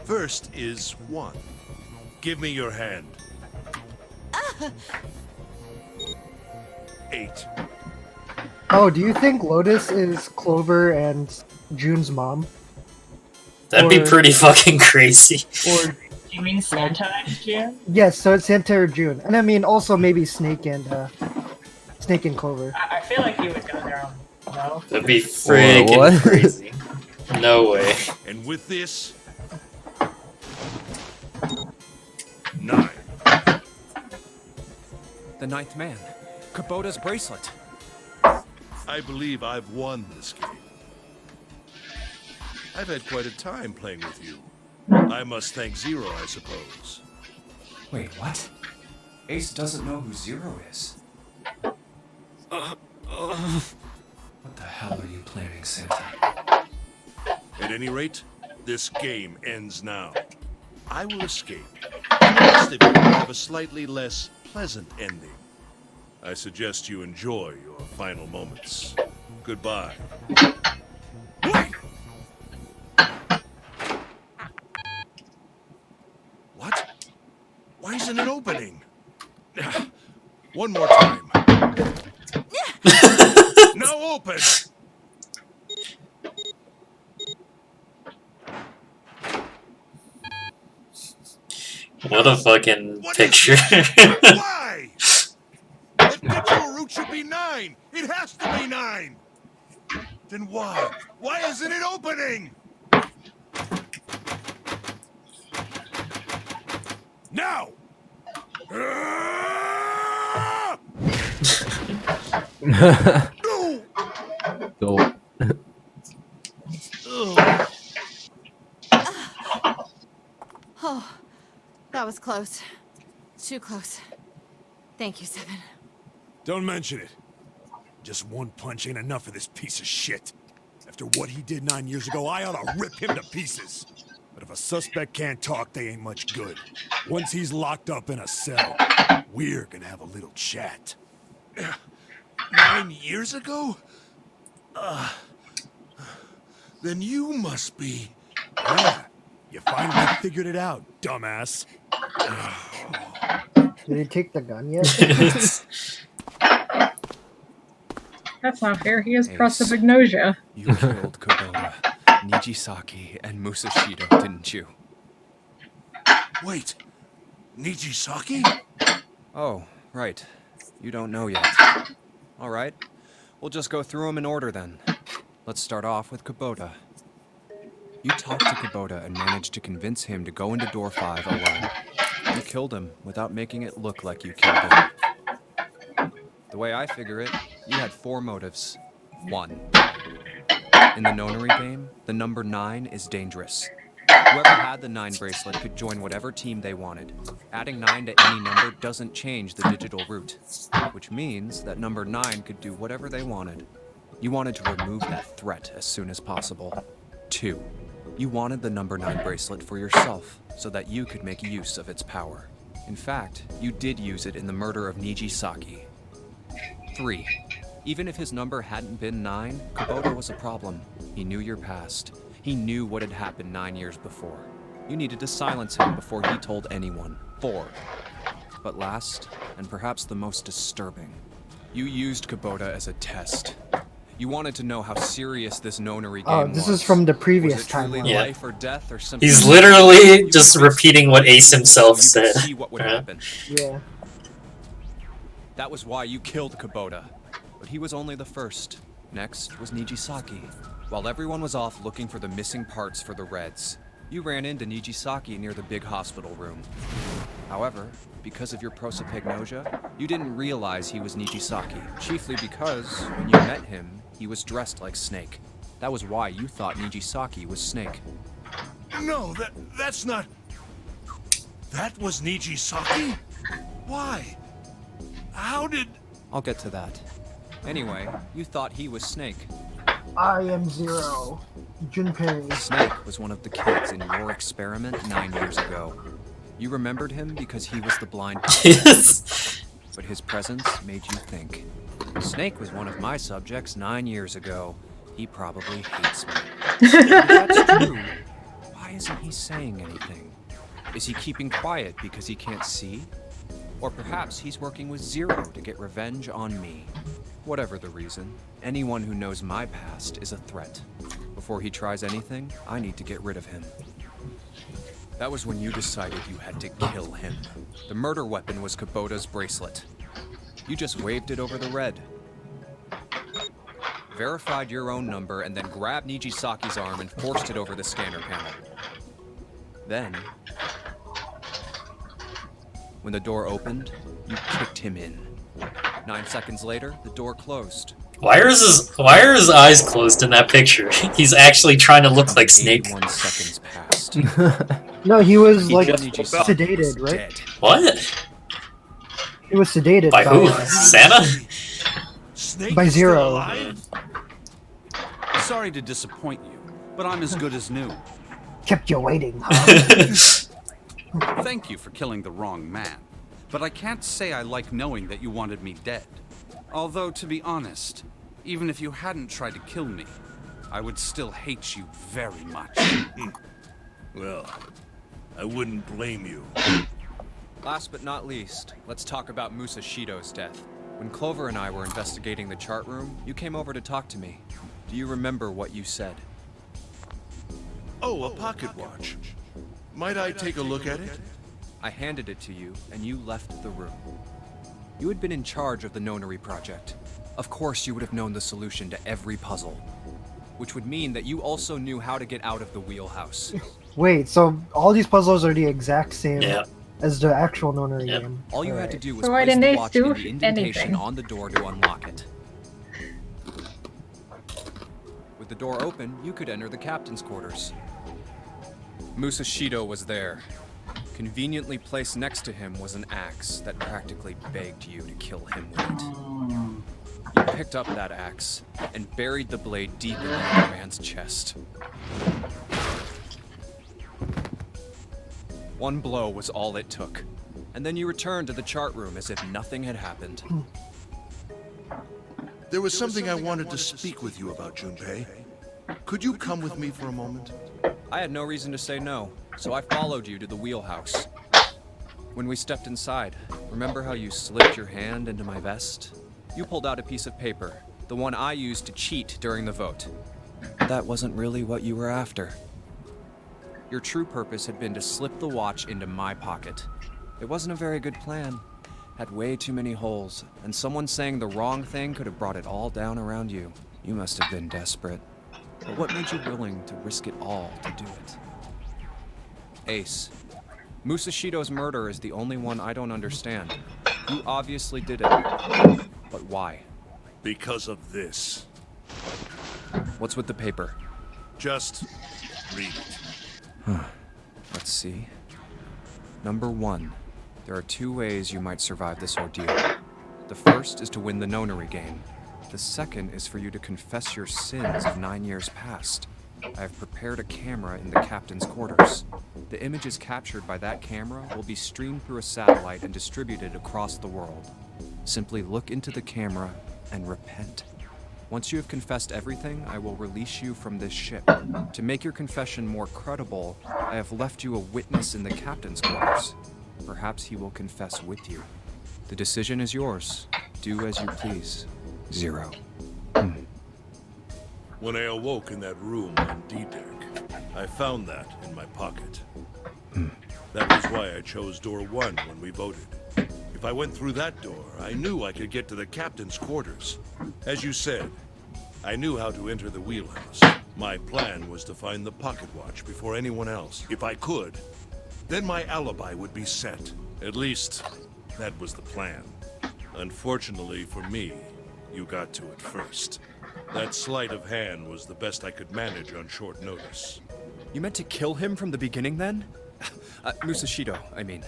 First is 1. Give me your hand. 8. Oh, do you think Lotus is Clover and June's mom? That'd be pretty fucking crazy. Or You mean Santa and June? yes, so it's Santa or June, and I mean also maybe Snake and Clover. I feel like you would go there. No. That'd be freaking what? crazy. No way. And with this, 9. The ninth man. Kubota's bracelet. I believe I've won this game. I've had quite a time playing with you. I must thank Zero, I suppose. Wait, what? Ace doesn't know who Zero is. What the hell are you planning, Santa? At any rate, this game ends now. I will escape. The rest of you will have a slightly less pleasant ending. I suggest you enjoy your final moments. Goodbye. Wait! What? Why isn't it opening? One more time. Now open! What a fucking picture. Why? That digital root should be 9. It has to be 9. Then why? Why isn't it opening? Now! No! Go. Oh, that was close. Too close. Thank you, Seven. Don't mention it. Just one punch ain't enough for this piece of shit. After what he did 9 years ago, I ought to rip him to pieces. But if a suspect can't talk, they ain't much good. Once he's locked up in a cell, we're gonna have a little chat. 9 years ago? Then you must be... Yeah, you finally figured it out, dumbass. Did he take the gun yet? That's not fair. He has prosopagnosia. You killed Kubota, Nijisaki, and Musashido, didn't you? Wait, Nijisaki? Oh, right. You don't know yet. All right. We'll just go through them in order then. Let's start off with Kubota. You talked to Kubota and managed to convince him to go into door 5 alone. You killed him without making it look like you killed him. The way I figure it, you had 4 motives. 1. In the nonary game, the number 9 is dangerous. Whoever had the 9 bracelet could join whatever team they wanted. Adding 9 to any number doesn't change the digital root, which means that number 9 could do whatever they wanted. You wanted to remove that threat as soon as possible. 2. You wanted the number 9 bracelet for yourself, so that you could make use of its power. In fact, you did use it in the murder of Nijisaki. 3. Even if his number hadn't been 9, Kubota was a problem. He knew your past. He knew what had happened 9 years before. You needed to silence him before he told anyone. 4. But last, and perhaps the most disturbing, you used Kubota as a test. You wanted to know how serious this nonary game was. This is from the previous Was it truly timeline. life or death, or simply He's literally just repeating what Ace himself said. see what would happen. Yeah. That was why you killed Kubota. But he was only the first. Next was Nijisaki. While everyone was off looking for the missing parts for the Reds, you ran into Nijisaki near the big hospital room. However, because of your prosopagnosia, you didn't realize he was Nijisaki, chiefly because, when you met him, he was dressed like Snake. That was why you thought Nijisaki was Snake. No, that's not... That was Nijisaki? Why? How did... I'll get to that. Anyway, you thought he was Snake. I am Zero. Junpei. Snake was one of the kids in your experiment 9 years ago. You remembered him because he was the blind Yes. But his presence made you think. Snake was one of my subjects 9 years ago. He probably hates me. If that's true, why isn't he saying anything? Is he keeping quiet because he can't see? Or perhaps he's working with Zero to get revenge on me. Whatever the reason, anyone who knows my past is a threat. Before he tries anything, I need to get rid of him. That was when you decided you had to kill him. The murder weapon was Kubota's bracelet. You just waved it over the red. Verified your own number and then grabbed Nijisaki's arm and forced it over the scanner panel. Then, when the door opened, you kicked him in. 9 seconds later, the door closed. Why are his eyes closed in that picture? He's actually trying to look like Snake. 81 seconds passed. No, he was like just- sedated, right? Dead. What? He was sedated By who? Santa? Snake By is still Zero. alive? Sorry to disappoint you, but I'm as good as new. Kept you waiting, huh? Thank you for killing the wrong man, but I can't say I like knowing that you wanted me dead. Although, to be honest, even if you hadn't tried to kill me, I would still hate you very much. Well, I wouldn't blame you. Last but not least, let's talk about Musashido's death. When Clover and I were investigating the chart room, you came over to talk to me. Do you remember what you said? Oh, a pocket watch. Might I take a look at it? I handed it to you, and you left the room. You had been in charge of the Nonary project. Of course you would have known the solution to every puzzle. Which would mean that you also knew how to get out of the wheelhouse. Wait, so all these puzzles are the exact same Yeah. as the actual nonary game. All you had to do was So why place didn't the they watch do in the indentation anything? on the door to unlock it. With the door open, you could enter the captain's quarters. Musashido was there. Conveniently placed next to him was an axe that practically begged you to kill him with it. You picked up that axe and buried the blade deep in the other man's chest. One blow was all it took, and then you returned to the chart room as if nothing had happened. There was something I wanted to speak with you about, Junpei. Could you come with me for a moment? I had no reason to say no, so I followed you to the wheelhouse. When we stepped inside, remember how you slipped your hand into my vest? You pulled out a piece of paper, the one I used to cheat during the vote. That wasn't really what you were after. Your true purpose had been to slip the watch into my pocket. It wasn't a very good plan. Had way too many holes, and someone saying the wrong thing could have brought it all down around you. You must have been desperate. But what made you willing to risk it all to do it? Ace, Musashido's murder is the only one I don't understand. You obviously did it. But why? Because of this. What's with the paper? Just read it. Let's see. Number 1. There are 2 ways you might survive this ordeal. The first is to win the nonary game. The second is for you to confess your sins of 9 years past. I have prepared a camera in the captain's quarters. The images captured by that camera will be streamed through a satellite and distributed across the world. Simply look into the camera and repent. Once you have confessed everything, I will release you from this ship. To make your confession more credible, I have left you a witness in the captain's quarters. Perhaps he will confess with you. The decision is yours. Do as you please. Zero. When I awoke in that room on D-Deck, I found that in my pocket. That was why I chose door 1 when we voted. If I went through that door, I knew I could get to the captain's quarters. As you said, I knew how to enter the wheelhouse. My plan was to find the pocket watch before anyone else. If I could, then my alibi would be set. At least, that was the plan. Unfortunately for me, you got to it first. That sleight of hand was the best I could manage on short notice. You meant to kill him from the beginning then? Musashido, I mean.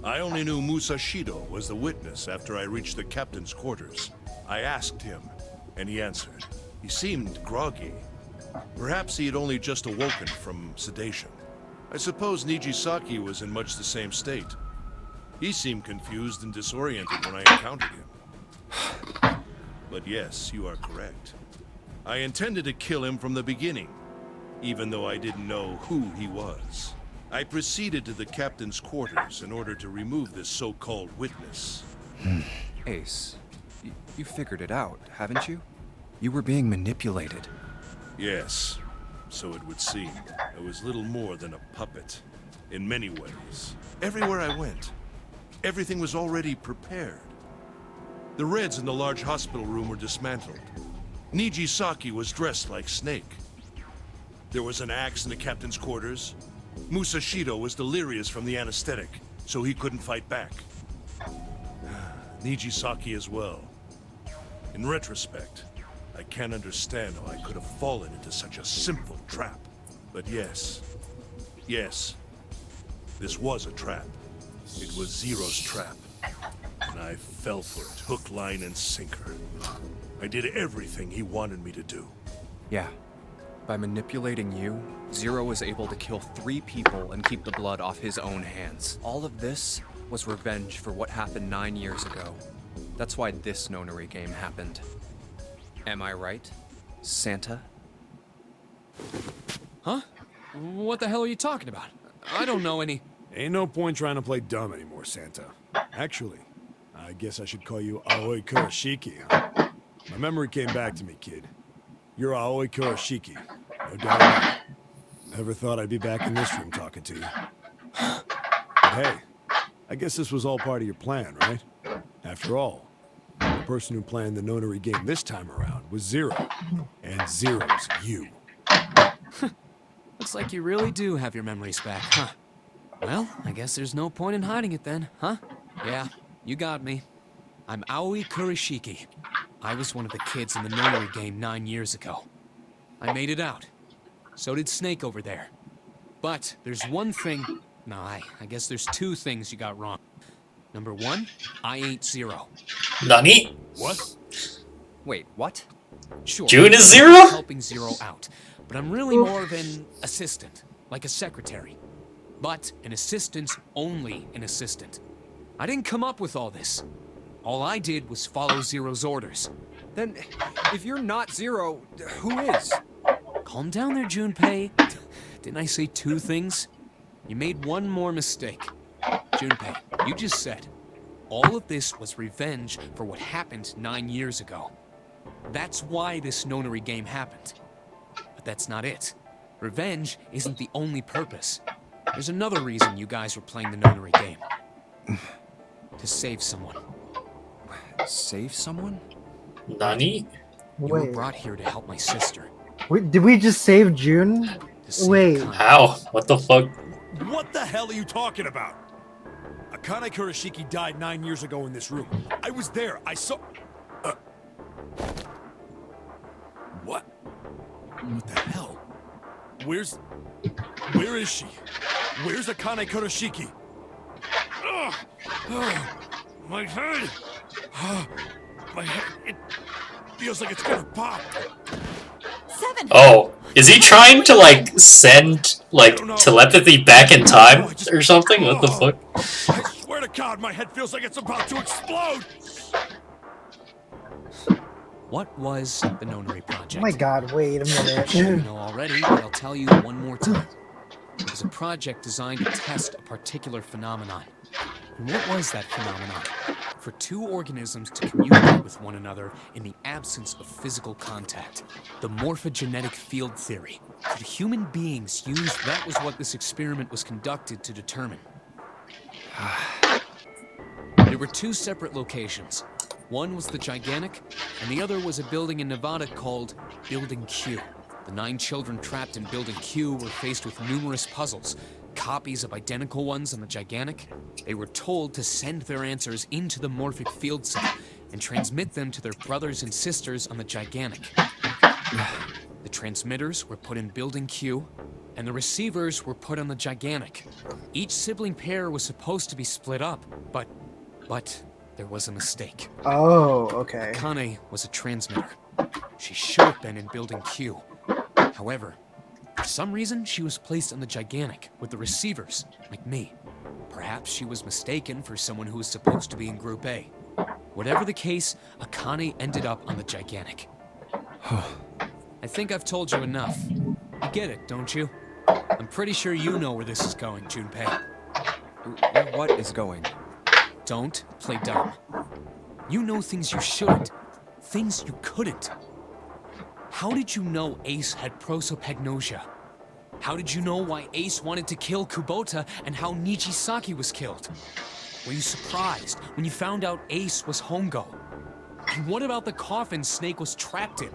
I only knew Musashido was the witness after I reached the captain's quarters. I asked him, and he answered. He seemed groggy. Perhaps he had only just awoken from sedation. I suppose Nijisaki was in much the same state. He seemed confused and disoriented when I encountered him. But yes, you are correct. I intended to kill him from the beginning, even though I didn't know who he was. I proceeded to the captain's quarters in order to remove this so-called witness. Ace, you figured it out, haven't you? You were being manipulated. Yes, so it would seem. I was little more than a puppet, in many ways. Everywhere I went, everything was already prepared. The Reds in the large hospital room were dismantled. Nijisaki was dressed like Snake. There was an axe in the captain's quarters. Musashido was delirious from the anesthetic, so he couldn't fight back. Nijisaki as well. In retrospect, I can't understand how I could have fallen into such a simple trap. But yes, this was a trap. It was Zero's trap. And I fell for it, hook, line, and sinker. I did everything he wanted me to do. Yeah. By manipulating you, Zero was able to kill 3 people and keep the blood off his own hands. All of this was revenge for what happened 9 years ago. That's why this nonary game happened. Am I right, Santa? Huh? What the hell are you talking about? I don't know any... Ain't no point trying to play dumb anymore, Santa. Actually, I guess I should call you Aoi Kurashiki, huh? My memory came back to me, kid. You're Aoi Kurashiki, no doubt about it. Never thought I'd be back in this room talking to you. But hey, I guess this was all part of your plan, right? After all, the person who planned the nonary game this time around was Zero. And Zero's you. Looks like you really do have your memories back, huh? Well, I guess there's no point in hiding it then, huh? Yeah, you got me. I'm Aoi Kurashiki. I was one of the kids in the nonary game 9 years ago. I made it out. So did Snake over there. But there's one thing... No, I guess there's 2 things you got wrong. Number 1, I ain't Zero. Nani? What? Wait, what? Sure. June is Zero? I'm helping Zero out. But I'm really more of an assistant. Like a secretary. But an assistant's only an assistant. I didn't come up with all this. All I did was follow Zero's orders. Then, if you're not Zero, who is? Calm down there, Junpei. Didn't I say 2 things? You made one more mistake. Junpei, you just said, all of this was revenge for what happened 9 years ago. That's why this nonary game happened. But that's not it. revenge isn't the only purpose. There's another reason you guys were playing the nonary game. To save someone. Save someone? Nani? You were Wait. brought here to help my sister. Did we just save June? Wait. How? What the fuck? What the hell are you talking about? Akane Kurashiki died 9 years ago in this room. I was there. I saw... What? What the hell? Where is she? Where's Akane Kurashiki? Ugh! Ugh! My head! My head, it feels like it's gonna pop. 7. Oh, is he trying to like send like telepathy back in time or something? What the fuck? I swear to God, my head feels like it's about to explode. What was the Nonary Project? Oh my God! Wait a I'm minute. sure you know already, but I'll tell you one more time. It was a project designed to test a particular phenomenon. And what was that phenomenon? For two organisms to communicate with one another in the absence of physical contact. The morphogenetic field theory. Could human beings use... That was what this experiment was conducted to determine. There were two separate locations. One was the Gigantic, and the other was a building in Nevada called Building Q. The 9 children trapped in Building Q were faced with numerous puzzles, copies of identical ones on the Gigantic. They were told to send their answers into the morphic field cell and transmit them to their brothers and sisters on the Gigantic. The transmitters were put in Building Q, and the receivers were put on the Gigantic. Each sibling pair was supposed to be split up, but there was a mistake. Oh, okay. Akane was a transmitter. She should have been in Building Q. However, for some reason, she was placed on the Gigantic with the receivers, like me. Perhaps she was mistaken for someone who was supposed to be in Group A. Whatever the case, Akane ended up on the Gigantic. I think I've told you enough. You get it, don't you? I'm pretty sure you know where this is going, Junpei. What is going? Don't play dumb. You know things you shouldn't. Things you couldn't. How did you know Ace had prosopagnosia? How did you know why Ace wanted to kill Kubota and how Nijisaki was killed? Were you surprised when you found out Ace was Hongo? And what about the coffin Snake was trapped in?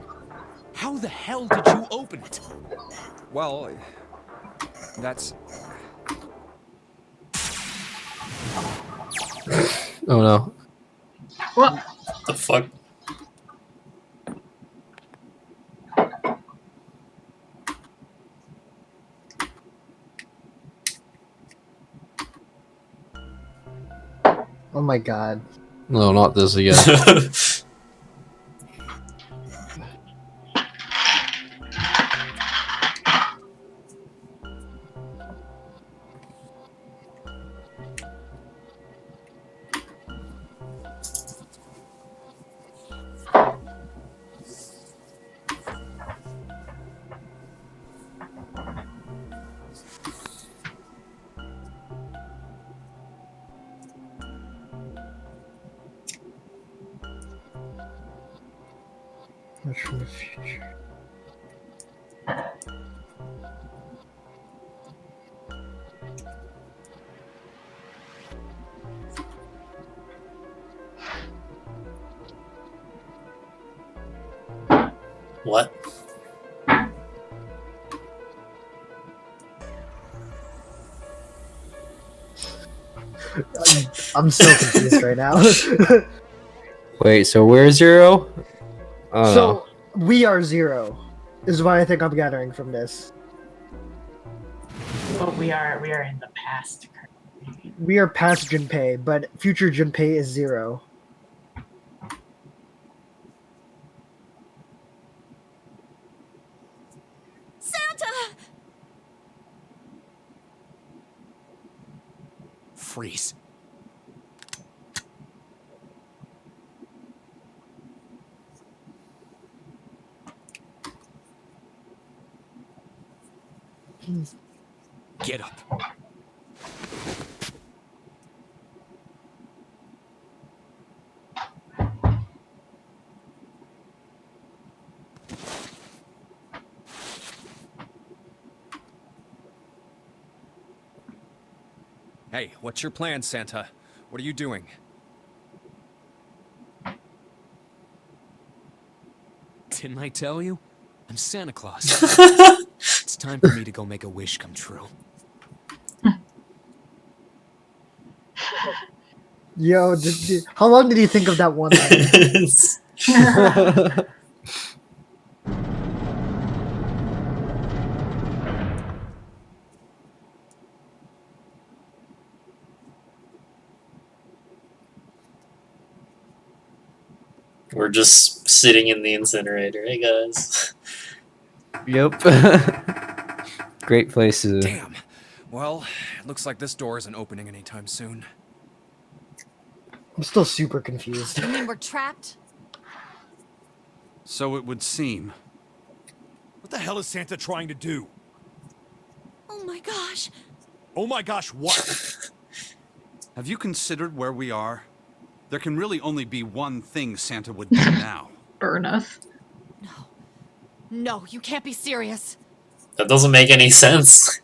How the hell did you open it? Well, that's... Oh no. What? The fuck? Oh my God. No, not this again. Much from the future. What? I'm so confused right now. Wait, so where's 0? Oh, So we are 0, is what I think I'm gathering from this. But we are in the past. We are past Junpei, but future Junpei is 0. Santa! Freeze. Get up. Hey, what's your plan, Santa? What are you doing? Didn't I tell you? I'm Santa Claus. It's time for me to go make a wish come true. Yo, how long did you think of that one line? We're just sitting in the incinerator. Hey guys. Yep. Great place to. Damn. Well, it looks like this door isn't opening anytime soon. I'm still super confused. You mean we're trapped? So it would seem. What the hell is Santa trying to do? Oh my gosh. Oh my gosh, what? Have you considered where we are? There can really only be one thing Santa would do now. Burn us. No, you can't be serious. That doesn't make any sense.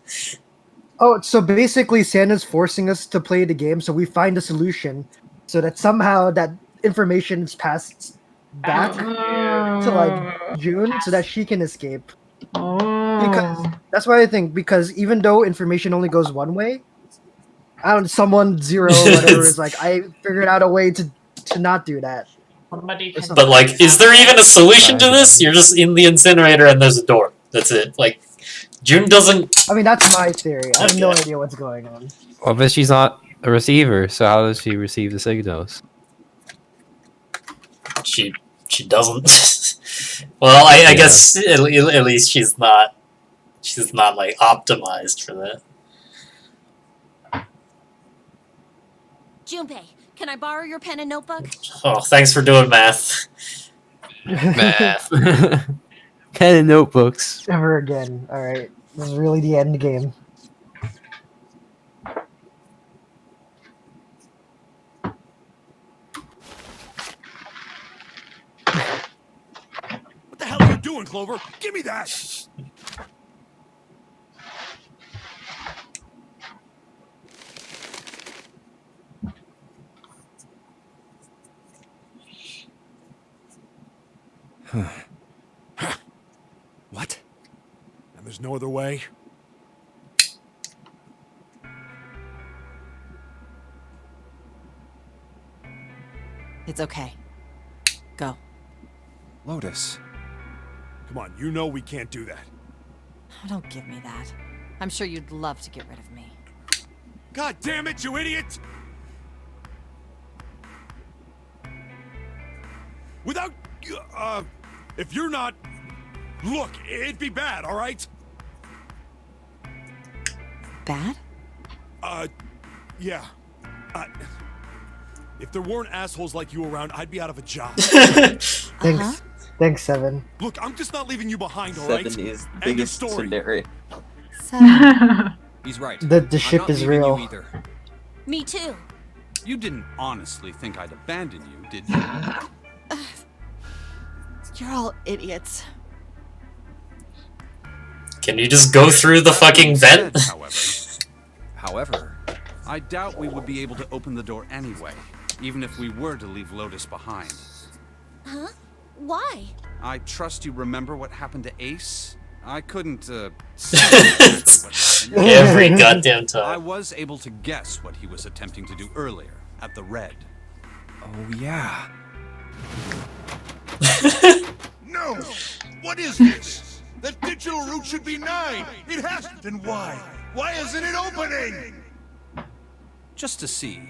Oh, so basically Santa's forcing us to play the game so we find a solution so that somehow that information is passed back to like June so that she can escape. Because that's why I think, because even though information only goes one way, someone zero or whatever is like, I figured out a way to not do that. But like, is there even a solution to this? You're just in the incinerator and there's a door. That's it. Like, June doesn't... I mean, that's my theory. I have no idea what's going on. Well, but she's not a receiver, so how does she receive the signals? She doesn't. Well, I guess at least she's not like optimized for that. Junpei, can I borrow your pen and notebook? Oh, thanks for doing math. Math. Pen and notebooks. Ever again. Alright. This is really the end game. What the hell are you doing, Clover? Give me that! What? And there's no other way? It's okay. Go. Lotus. Come on, you know we can't do that. Oh, don't give me that. I'm sure you'd love to get rid of me. God damn it, you idiot! Without... if you're not... Look, it'd be bad, alright? Bad? Yeah. If there weren't assholes like you around, I'd be out of a job. Thanks. Thanks, Seven. Look, I'm just not leaving you behind, alright? Seven is the End of biggest story. tsundere. He's right. The I'm ship not is leaving real. You either. Me too. You didn't honestly think I'd abandon you, did you? You're all idiots. Can you just go through the fucking vent? However, I doubt we would be able to open the door anyway, even if we were to leave Lotus behind. Huh? Why? I trust you remember what happened to Ace? I couldn't, see exactly what happened. Every goddamn time. I was able to guess what he was attempting to do earlier, at the Red. Oh, yeah. No! What is this? That digital route should be 9! It hasn't! Then why? Why isn't it opening? Just to see.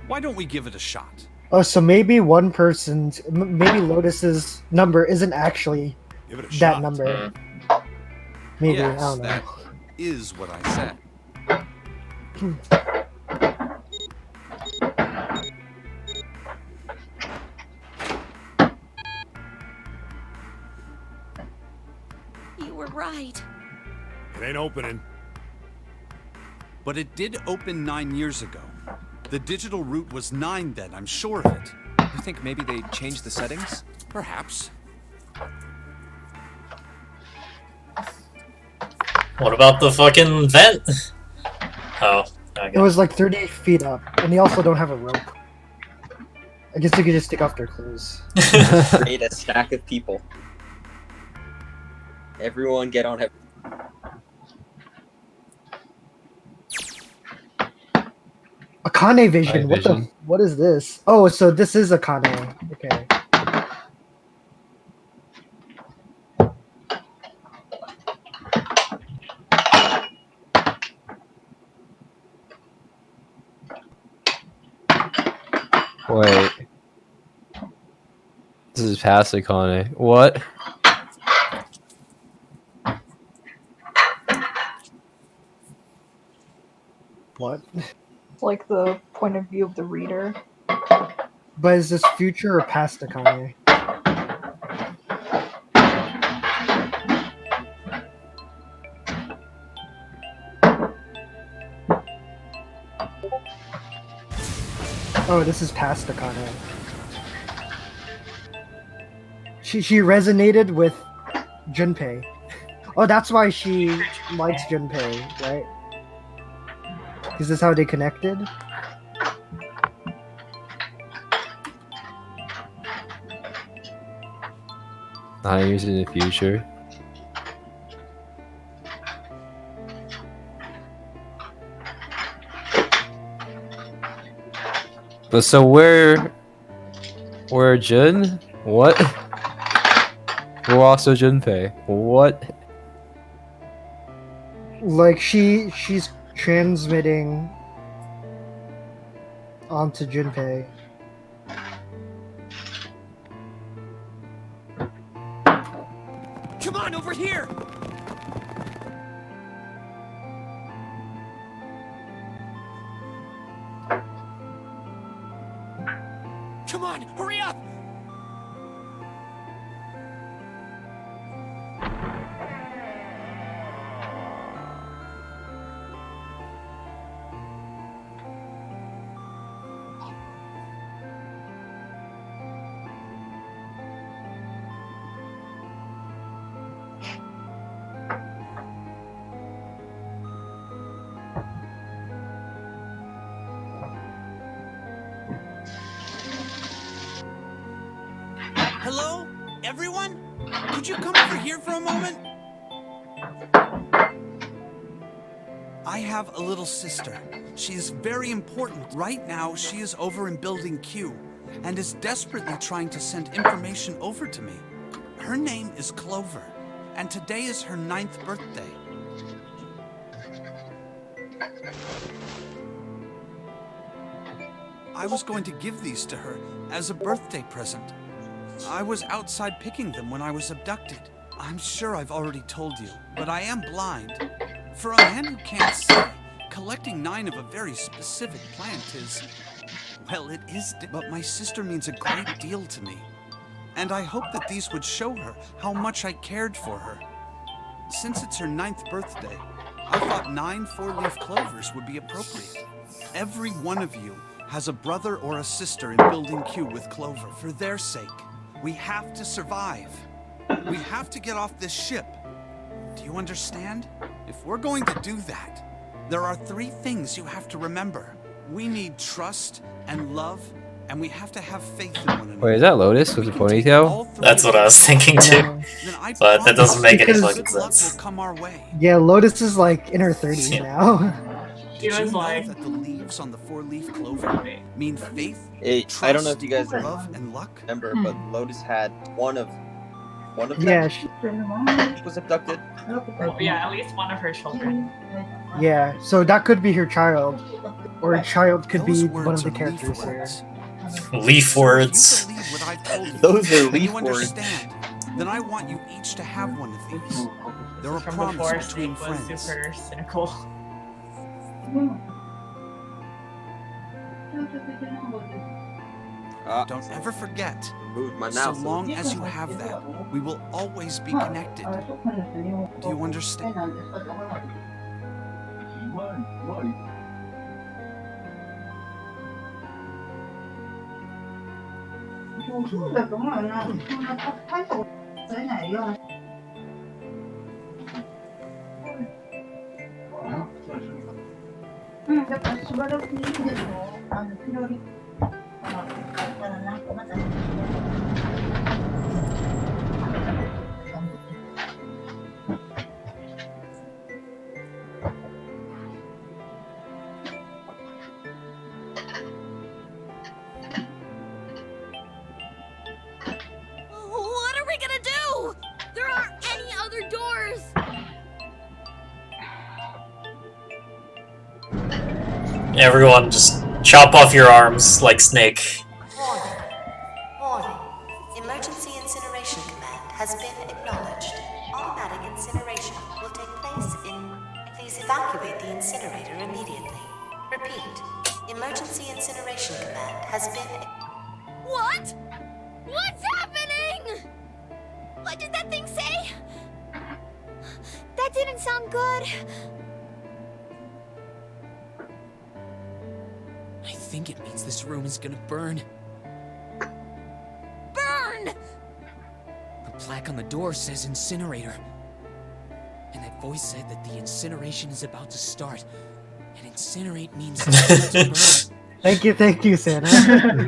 Why don't we give it a shot? Oh, so maybe one person's... maybe Lotus's number isn't actually Give it a that shot. number. Maybe, Yes, I don't know. that is what I said. You were right. It ain't opening. But it did open 9 years ago. The digital route was 9 then, I'm sure of it. You think maybe they changed the settings? Perhaps. What about the fucking vent? Oh, It was like 30 feet up, and they also don't have a rope. I guess they could just take off their clothes. Create a stack of people. Everyone get on it. Akane vision. Night vision. What is this? Oh, so this is Akane. Okay. Wait. This is past Akane. What? What? Like the point of view of the reader. But is this future or past Akane? Oh, this is past Akane. She resonated with Junpei. Oh, that's why she likes Junpei, right? Is this how they connected? Nine years in the future. But so we're Jun? What? We're also Junpei. What? Like she's transmitting onto Junpei. Come on, over here! Come on, hurry up! Hello? Everyone? Could you come over here for a moment? I have a little sister. She is very important. Right now, she is over in Building Q and is desperately trying to send information over to me. Her name is Clover, and today is her 9th birthday. I was going to give these to her as a birthday present. I was outside picking them when I was abducted. I'm sure I've already told you, but I am blind. For a man who can't see, collecting 9 of a very specific plant is... well, it is... but my sister means a great deal to me. And I hope that these would show her how much I cared for her. Since it's her 9th birthday, I thought 9 4-leaf clovers would be appropriate. Every one of you has a brother or a sister in Building Q with Clover. For their sake, we have to survive. We have to get off this ship. Do you understand? If we're going to do that, there are 3 things you have to remember. We need trust and love, and we have to have faith in one another. Wait, is that Lotus with a ponytail? That's what I was thinking too. But that doesn't make any fucking sense. Yeah, Lotus is like in her 30s now. She was like, that the leaves on the 4-leaf clover mean faith, I don't know if you guys love, and luck? remember, but Lotus had one of them Yeah, was abducted. oh, yeah, at least one of her children. yeah. So that could be her child, or a child could Those be one words of the are leaf characters here. words. Leaf words. If you believe what I've told you, Those are and leaf you words. understand, then I want you each to have one of these. They're a From promise before, between Snape was friends. super cynical. Don't ever forget. Moved my So mouse. long as you have that, we will always be connected. Do you understand? だからしばらくいいでしょピロリ買ったらなんかまたWhat are we gonna do? There aren't any other doors. Everyone just chop off your arms like Snake. Warning. Emergency incineration command has been acknowledged. Automatic incineration will take place in... Please evacuate the incinerator immediately. Repeat. Emergency incineration command has been... What? What's happening? What did that thing say? That didn't sound good. I think it means this room is gonna burn. Burn! The plaque on the door says incinerator. And that voice said that the incineration is about to start. And incinerate means it's about to burn. Thank you, Santa.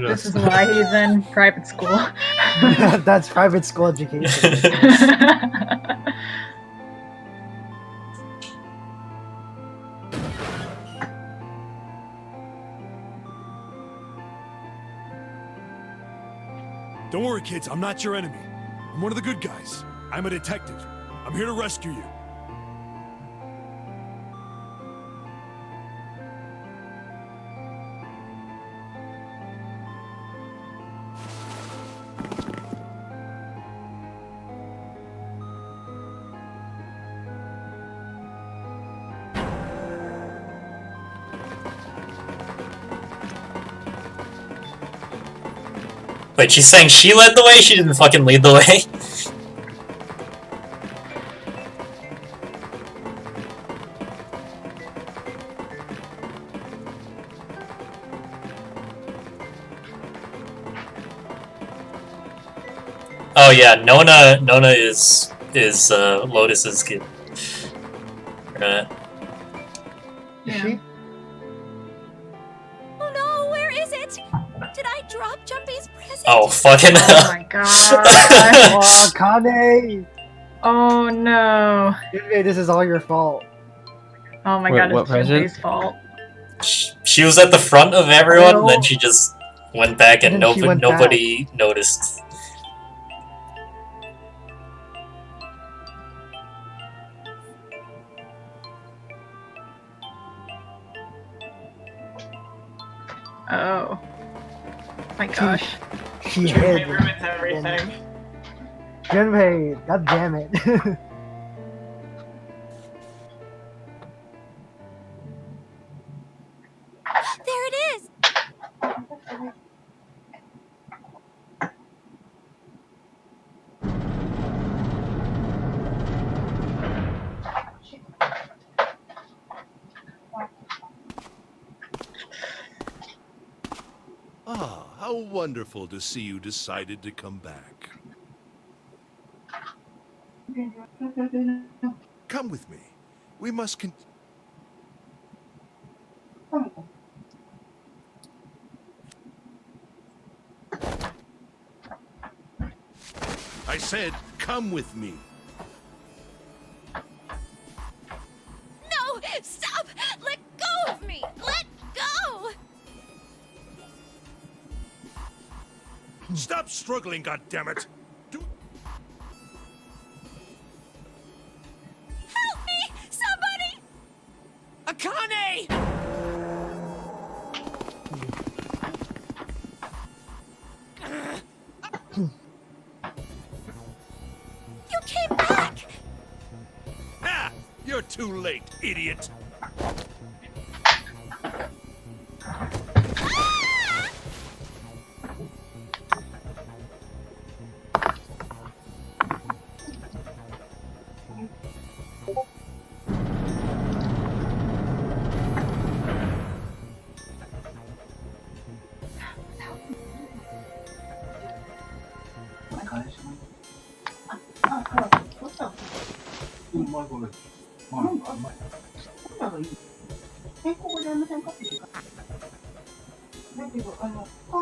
This is why he's in private school. That's private school education. Don't worry, kids. I'm not your enemy. I'm one of the good guys. I'm a detective. I'm here to rescue you. Wait, she's saying she led the way? She didn't fucking lead the way? Oh yeah, Nona is Lotus's kid. Right. Is she? Oh no, where is it? Did I drop Jumpy's present? Oh fucking Oh my god. Oh, Kane! Oh no. Junpei, this is all your fault. Oh my Wait, god, what it's present? Junpei's fault. She was at the front of everyone, and then she just went back and And then she went nobody noticed. Oh. My gosh. She Junpei hid. ruins everything. Junpei, god damn it. There it is! Ah, how wonderful to see you decided to come back. Come with me. We must I said, come with me. No! Stop! Let go of me! Let go! Stop struggling, goddammit! Help me! Somebody! Akane! You came back! Ha! You're too late, idiot! 帝国で無線化っていうか。だけど、カー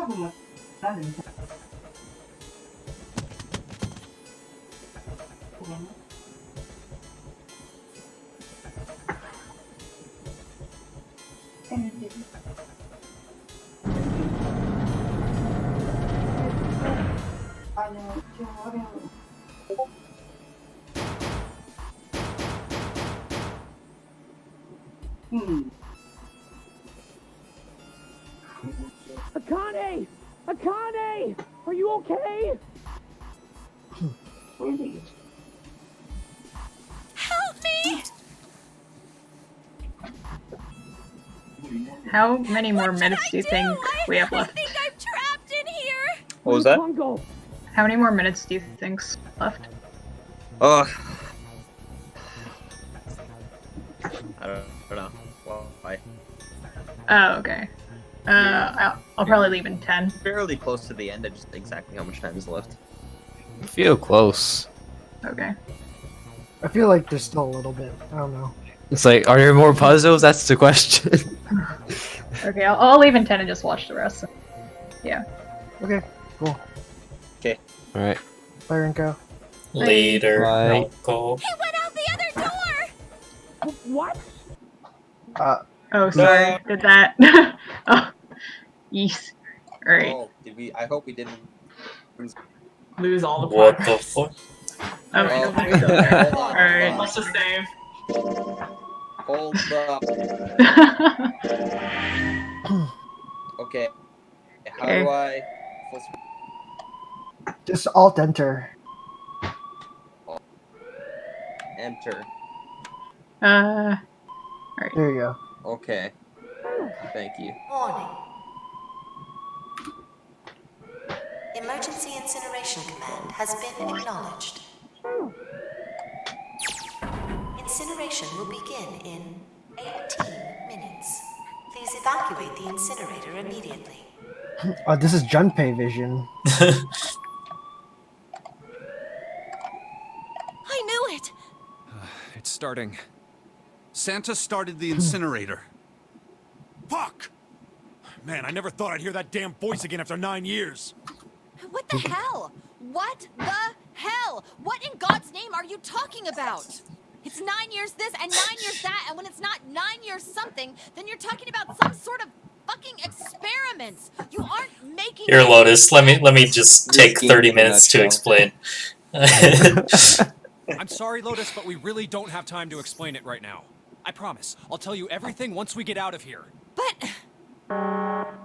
ドもなんで無線化。ごめんね。NTV。今日あれを。Akane! Akane! Are you okay? Help me! How many more minutes do you think we have left? I think I'm trapped in here! What was that? How many more minutes do you think's left? I don't know. Well, why? Oh, okay. I'll probably leave in 10. Fairly close to the end. I just exactly how much time is left. I feel close. Okay. I feel like there's still a little bit. I don't know. It's like, are there more puzzles? That's the question. Okay, I'll leave in 10 and just watch the rest. Yeah. Okay, cool. Okay. Alright. Bye, Rinko. Later, Bye. Rinko. He went out the other door! What? Oh, sorry. Did that? Oh. Yes. Alright. Oh, did we? I hope we didn't lose all the What progress. the fuck? Oh, alright. Let's just save. Hold up. Okay. How do I? Just Alt Enter. Enter. Alright. There you go. Okay. Thank you. Warning. Emergency Incineration Command has been acknowledged. Incineration will begin in 18 minutes. Please evacuate the incinerator immediately. Oh, this is Junpei vision. I knew it! It's starting. Santa started the incinerator. Fuck! Man, I never thought I'd hear that damn voice again after 9 years. What the hell? What the hell? What in God's name are you talking about? It's 9 years this and 9 years that, and when it's not 9 years something, then you're talking about some sort of fucking experiments. You aren't making. Here, Lotus. Let me just take 30 minutes to explain. I'm sorry, Lotus, but we really don't have time to explain it right now. I promise. I'll tell you everything once we get out of here. But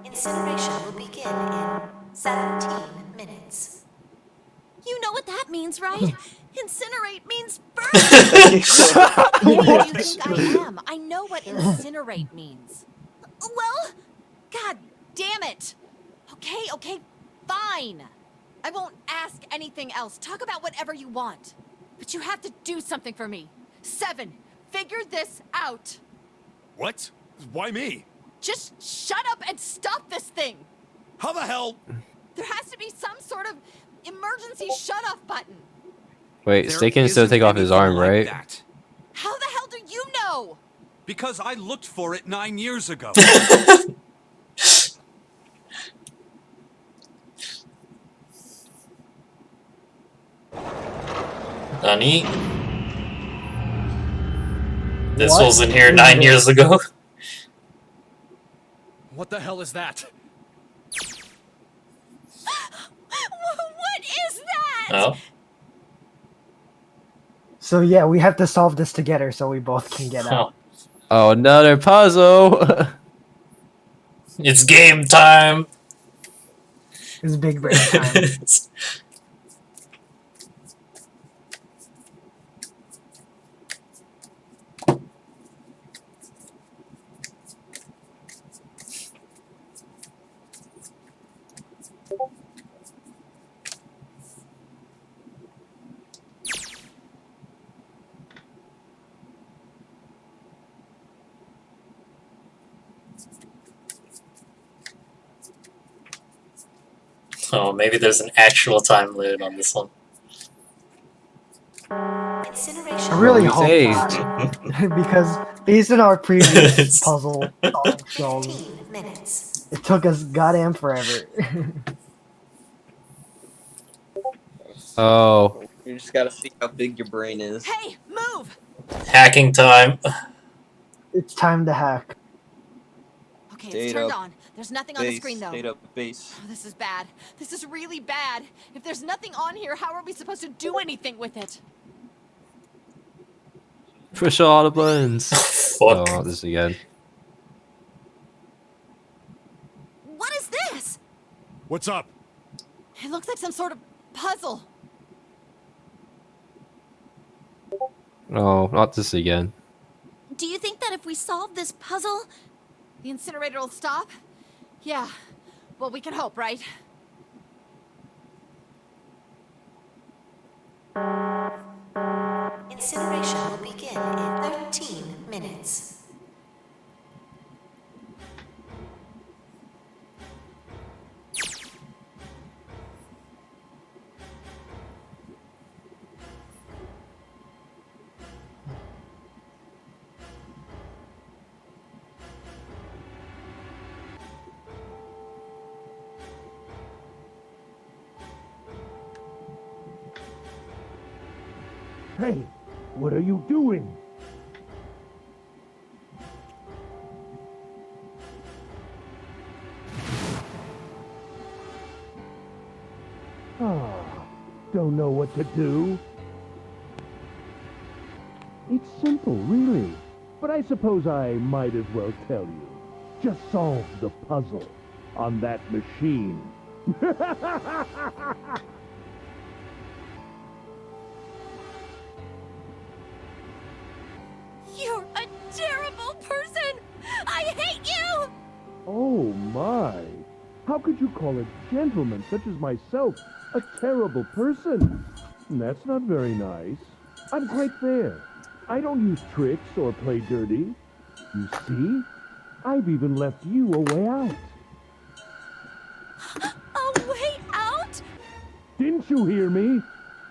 Incineration will begin in 17 minutes. You know what that means, right? Incinerate means burn! who do you think I am? I know what incinerate means. Well, God damn it! Okay, fine. I won't ask anything else. Talk about whatever you want. But you have to do something for me. 7, figure this out. What? Why me? Just shut up and stop this thing. How the hell? There has to be some sort of emergency shut-off button. Wait, Stay can still take off his arm, right? How the hell do you know? Because I looked for it 9 years ago. Nani? This What? wasn't here 9 years ago. What the hell is that? what is that? Oh. So yeah, we have to solve this together so we both can get out. Oh, another puzzle! It's game time! It's big brain time. Oh, maybe there's an actual time limit on this one. Incineration. I really We hope saved. not, because based on our previous puzzle solving skills, 15 minutes. it took us goddamn forever. Oh. You just gotta see how big your brain is. Hey, move! Hacking time. It's time to hack. Okay, it's Data turned on. There's nothing on the screen though. Data base. Oh, this is bad. This is really bad. If there's nothing on here, how are we supposed to do anything with it? Push all the buttons. Fuck. Oh, this again. What is this? What's up? It looks like some sort of puzzle. No, not this again. Do you think that if we solve this puzzle, The incinerator will stop? Yeah. Well, we can hope, right? Incineration will begin in 13 minutes. Hey, what are you doing? Ah, don't know what to do. It's simple, really. But I suppose I might as well tell you. Just solve the puzzle on that machine. You're a terrible person! I hate you! Oh my! How could you call a gentleman such as myself a terrible person? That's not very nice. I'm quite fair. I don't use tricks or play dirty. You see? I've even left you a way out. A way out? Didn't you hear me?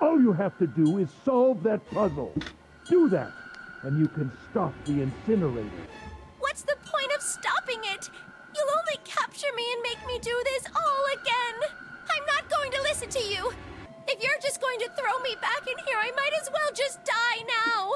All you have to do is solve that puzzle. Do that, and you can stop the incinerator. What's the point of stopping it? You'll only capture me and make me do this all again. I'm not going to listen to you. If you're just going to throw me back in here, I might as well just die now.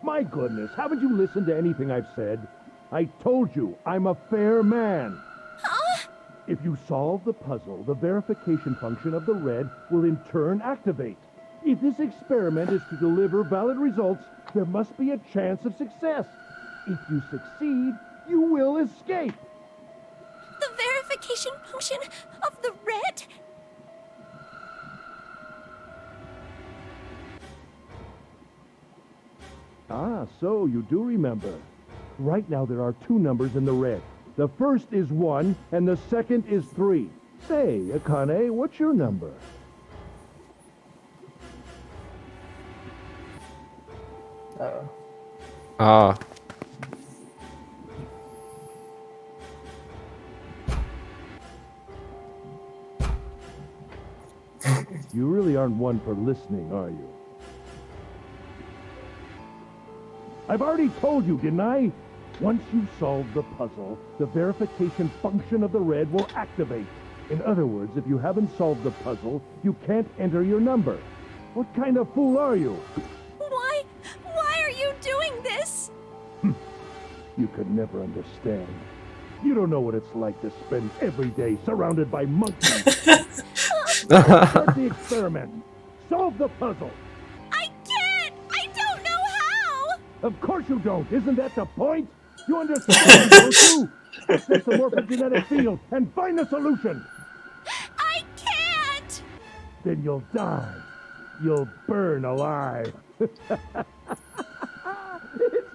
My goodness, haven't you listened to anything I've said? I told you, I'm a fair man. Huh? If you solve the puzzle, the verification function of the red will in turn activate. If this experiment is to deliver valid results, there must be a chance of success. If you succeed, you will escape. The verification function of the red? Ah, so you do remember. Right now there are two numbers in the red. The first is 1, and the second is 3. Say, Akane, what's your number? Ah. You really aren't one for listening, are you? I've already told you, didn't I? Once you solve the puzzle, the verification function of the red will activate. In other words, if you haven't solved the puzzle, you can't enter your number. What kind of fool are you? Why are you doing this? You could never understand. You don't know what it's like to spend every day surrounded by monkeys. Start the experiment. Solve the puzzle. I can't! I don't know how! Of course you don't. Isn't that the point? You understand, don't you? Access the morphogenetic field and find the solution. I can't! Then you'll die. You'll burn alive. It's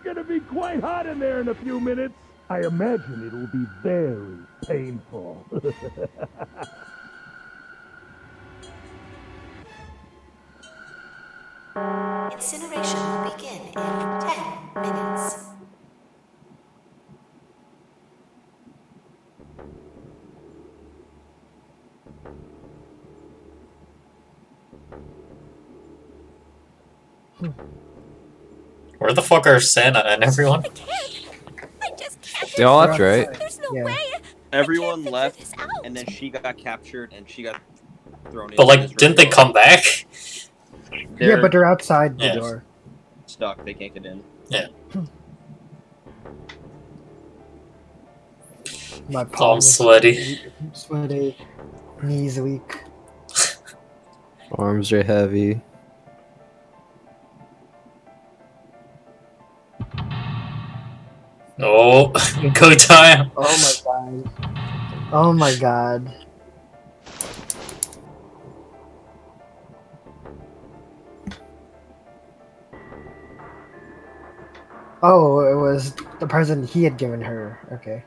gonna be quite hot in there in a few minutes. I imagine it'll be very painful. Incineration will begin in 10 minutes. Where the fuck are Santa and everyone? They all left, right? There's no Yeah. way. Everyone left, and then she got captured, and she got thrown in. But like, didn't they come back? Yeah, but they're outside the Yeah. door. stuck. They can't get in. Yeah. My It's all palms sweaty. sweaty, knees weak. Arms are heavy. Oh, go time. Oh my god. Oh my god. Oh, it was the present he had given her. Okay.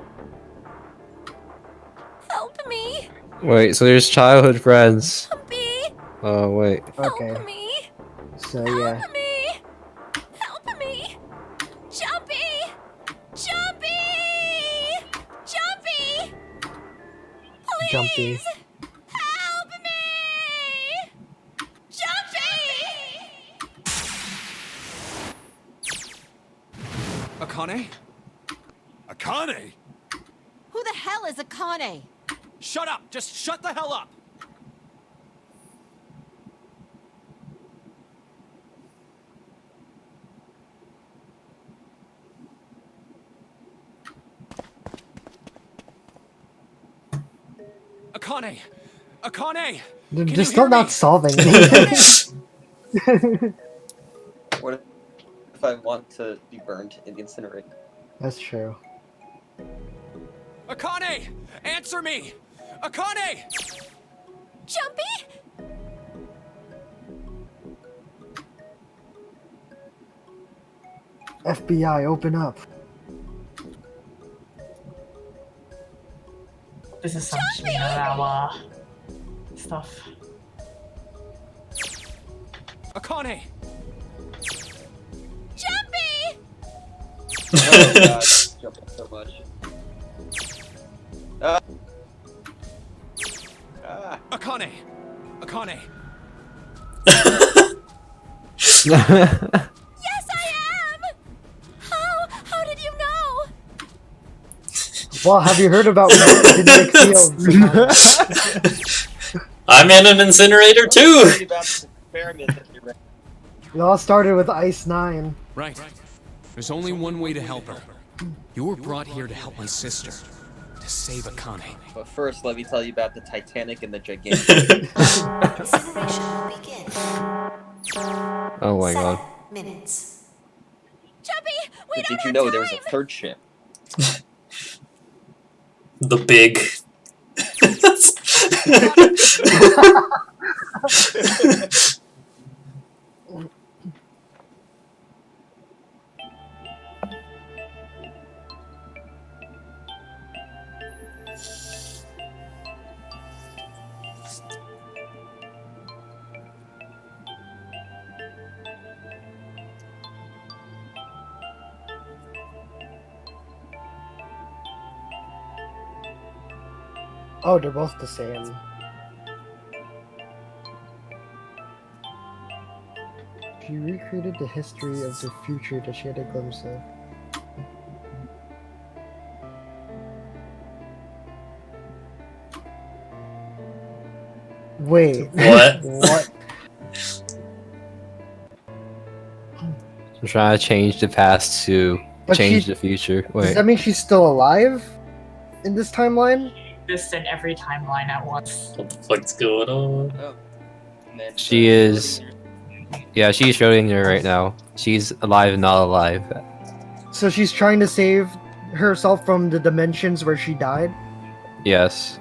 Help me. Wait, so there's childhood friends. Me. Oh, wait. Okay. Help me. So yeah. Help me. Help me. Jumpy. Jumpy. Jumpy. Please. Jumpy. Help me. Jumpy. Akane? Akane? Who the hell is Akane? Shut up! Just shut the hell up! Akane! Akane! They're Can just you hear still not me? solving. What if I want to be burned in the incinerator? That's true. Akane! Answer me! Akane! Jumpy. FBI, open up. This is some Shinarawa stuff. Akane! Jumpy. Oh my god, jumping so much. Akane! Akane! Yes, I am. How did you know? Well, have you heard about Nick Fields? I'm in an incinerator too. It all started with Ice 9. Right. There's only one way to help her. You were brought here to help my sister. To save Akane. But first, let me tell you about the Titanic and the Gigantic. Incineration will begin. Oh my god. Minutes. Jumpy, But did you know there was a third ship? The big. Oh, they're both the same. She recreated the history of the future that she had a glimpse of. Wait. What? What? I'm trying to change the past to But change she- the future. Does Wait. that mean she's still alive in this timeline? This in every timeline at once. What the fuck's going on? She is. Yeah, she's Schrodinger right now. She's alive and not alive. So she's trying to save herself from the dimensions where she died? Yes.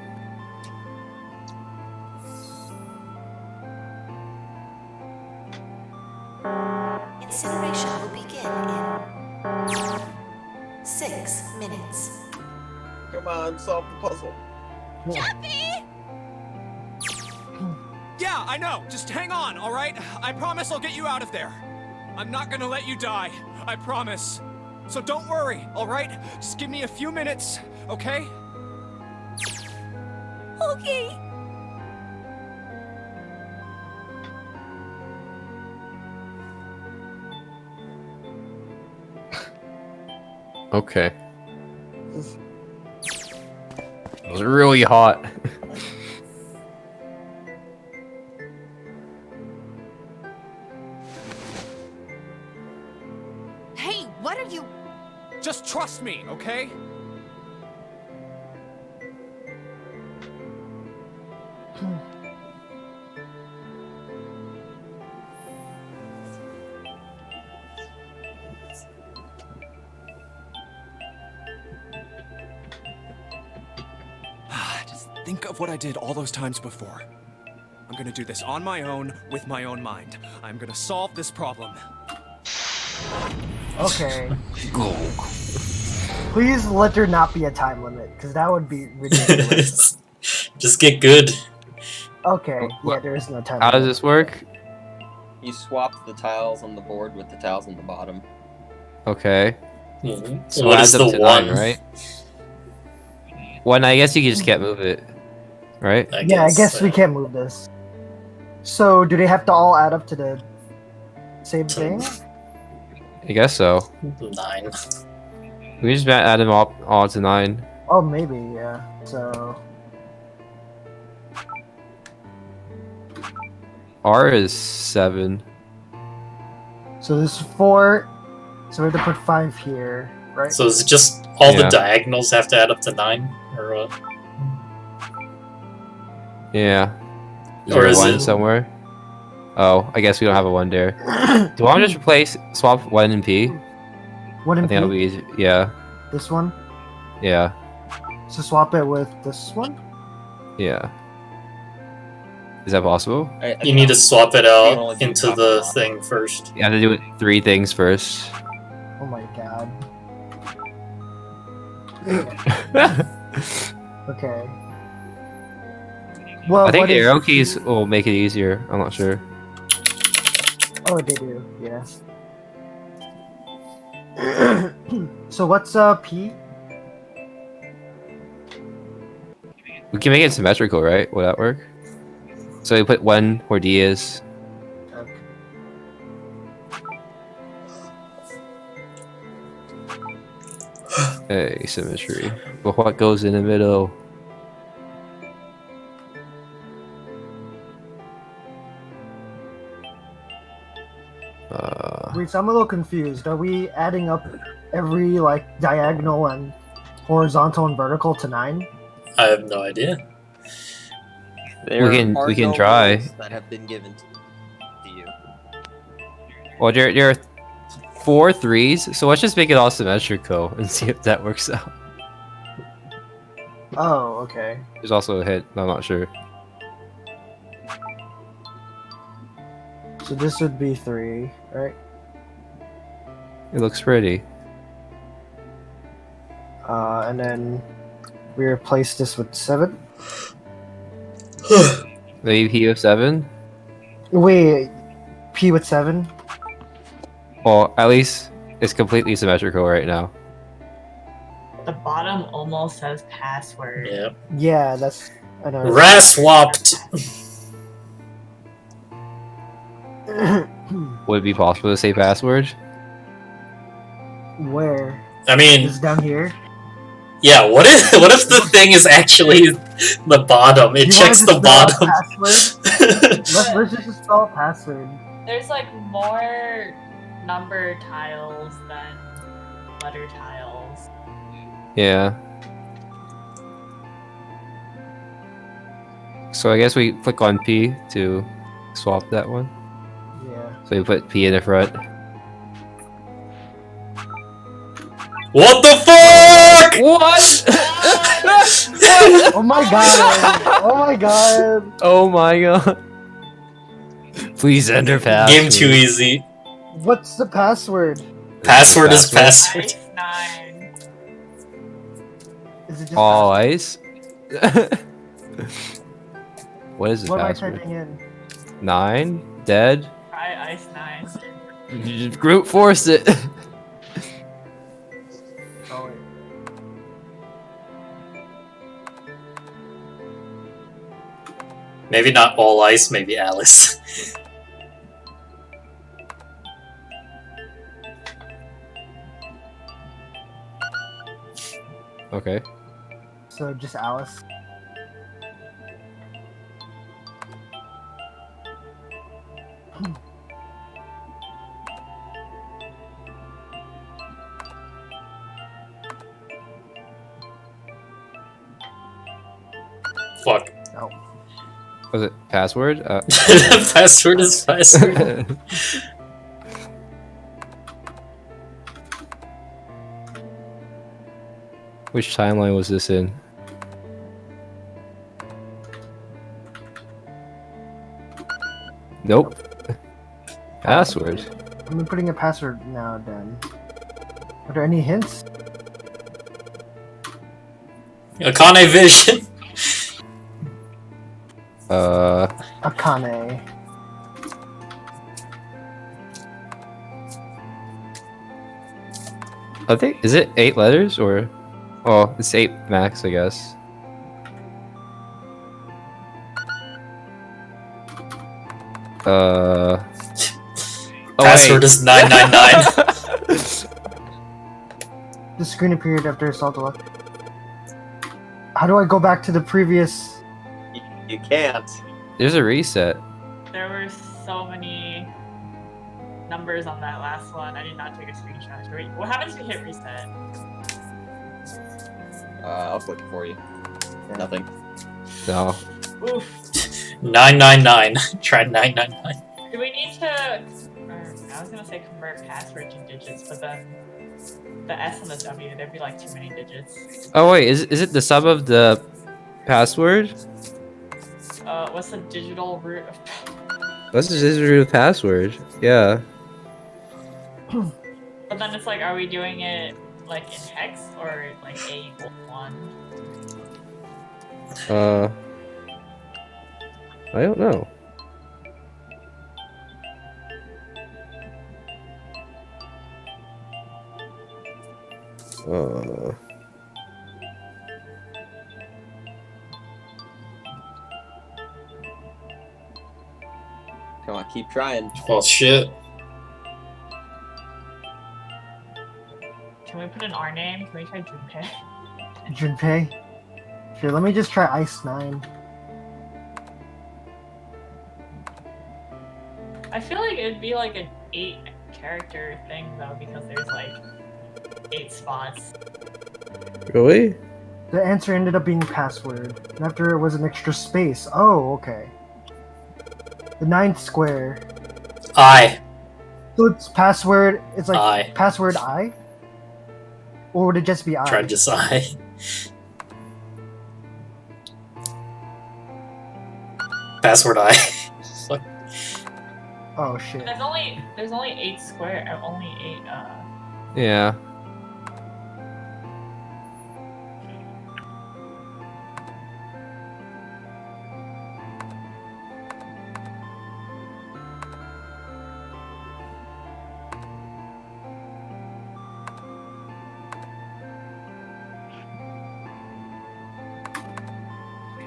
Incineration will begin in 6 minutes. Come on, solve the puzzle. Jumpy. Yeah, I know. Just hang on, alright? I promise I'll get you out of there. I'm not gonna let you die. I promise. So don't worry, alright? Just give me a few minutes, okay? Okay. Okay. It was really hot. Hey, what are you? Just trust me, okay? Just think of what I did all those times before. I'm gonna do this on my own, with my own mind. I'm gonna solve this problem. Okay. Please let there not be a time limit, because that would be ridiculous. Just get good. Okay, yeah, there is no time How limit. does this work? You swap the tiles on the board with the tiles on the bottom. Okay. So What it is adds up the to one? 9, right? One, I guess you just can't move it, right? I guess we can't move this. So, do they have to all add up to the same thing? I guess so. 9. We just add them all to 9. Oh, maybe, yeah. So, R is 7. so this is 4. So we have to put 5 here, right? So is it just all the Yeah. diagonals have to add up to 9? Or what? Yeah. Is Or there a is 1 it- somewhere? Oh, I guess we don't have a 1 there. Do I want to just swap 1 and P? 1 I and think that'll P? be easy. Yeah. This one? Yeah. So swap it with this one? Yeah. Is that possible? You need to swap it can only out do into top the and bottom. thing first. You have to do it 3 things first. Oh my god. Okay. Well, I think what the is- arrow keys will make it easier. I'm not sure. Oh, they do, yeah. So what's P? We can make it symmetrical, right? Will that work? So we put 1 where D is. Hey, symmetry. But what goes in the middle? Wait, so I'm a little confused. Are we adding up every like diagonal and horizontal and vertical to 9? I have no idea. There we are can no try. rules that have been given to you. Well, there are 4 3s, so let's just make it all symmetrical and see if that works out. Oh, okay. There's also a hit, I'm not sure. So this would be 3, right? It looks pretty. And then we replace this with 7. Maybe P of 7? Wait, P with 7? Well, at least it's completely symmetrical right now. The bottom almost says password. Yeah. Yeah, that's. I know. Raswapped! Would it be possible to say password? Where? I mean, Is down here? yeah, what if the thing is actually the bottom? It You checks wanna the just spell bottom. Password? Let's just spell a password. There's like more number tiles than letter tiles. Yeah. So I guess we click on P to swap that one. Yeah. So we put P in the front. What the fuck? What? Oh my god! Oh my god! Oh my god. Please enter password. Game too easy. What's the password? Password is password. Is it just All ice? What is the What am I password? typing in? 9? Dead? Try Ice 9. You just brute force it. Oh wait. Maybe not all ice, maybe Alice. Okay. So just Alice. Fuck. Oh. Was it password? Password is password. Which timeline was this in? Nope. Password. I'm putting a password now, Dan. Are there any hints? Akane Vision. Akane. I think, is it 8 letters or? Oh, it's 8 max, I guess. Oh, Password is 999. The screen appeared after assault alarm. How do I go back to the previous? You can't. There's a reset. There were so many numbers on that last one. I did not take a screenshot. What happens if you hit reset? I'll click it for you. Nothing. No. Oof. 999. Try 999. Do we need to? I was gonna say convert password to digits, but then the S and the W, there'd be like too many digits. Oh wait, is it the sum of the password? What's the digital root of? What's the root of password? Yeah. But then it's like, are we doing it like in hex or like A=1? I don't know. Come on, keep trying. Well, shit. Can we put an R name? Can we try Junpei? Junpei? Sure, let me just try Ice 9. I feel like it'd be like an 8 character thing though, because there's like 8 spots. Really? The answer ended up being password. And after it was an extra space. Oh, okay. The 9th square. I. So it's password. It's like I. password I? Or would it just be I? Try just I. Password I. Fuck. Oh shit. There's only 8 square, only 8 Yeah.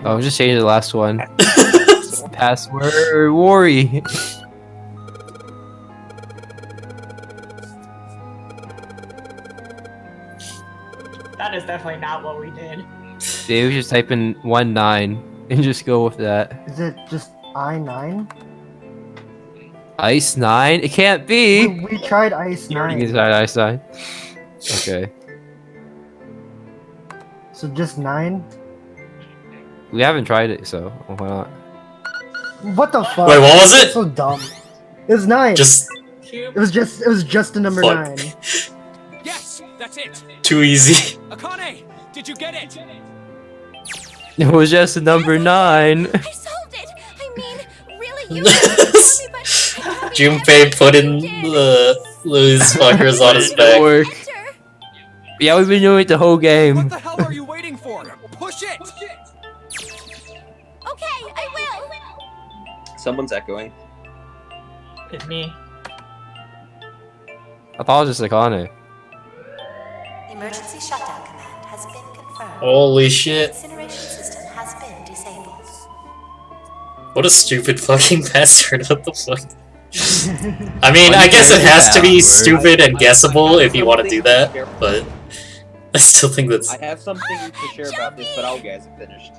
Oh, just change the last one. Password worry. That is definitely not what we did. They would just type in 19 and just go with that. Is it just I9? Ice 9? It can't be! We tried Ice 9. You tried Ice 9? Okay. So just 9? We haven't tried it, so why not? What the fuck? Wait, what was it? That's so dumb. It was 9. It was just the number Fuck. 9. Yes, that's it. Too easy. Akane, did you get it? It was just the number 9. I solved it. I mean, really, you me, but Junpei put in the loose fuckers on his back. Work. Yeah, we've been doing it the whole game. What the hell are you waiting for? Push it! Okay, I will. Someone's echoing. It's me. I thought it was just Akane. Emergency shutdown command has been confirmed. Holy shit. Incineration system has been disabled. What a stupid fucking password. What the fuck? I mean, I guess it has to be stupid and guessable if you want to do that, but I still think that's. I have something to share about this, but all you guys have finished.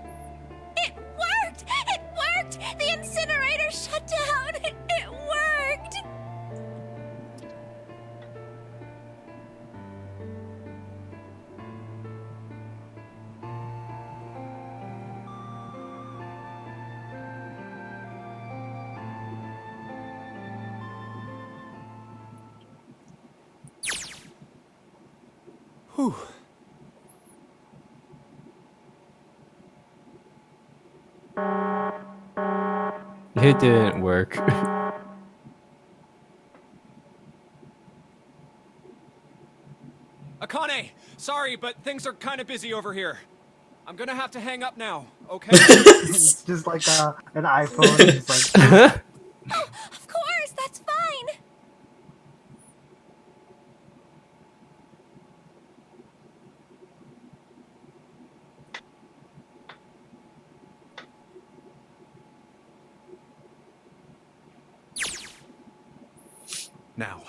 It worked! It worked! The incinerator shut down! It worked! Whew. It didn't work. Akane, sorry, but things are kind of busy over here. I'm gonna have to hang up now, okay? It's just like an iPhone. It's like, Of course, that's fine! Now.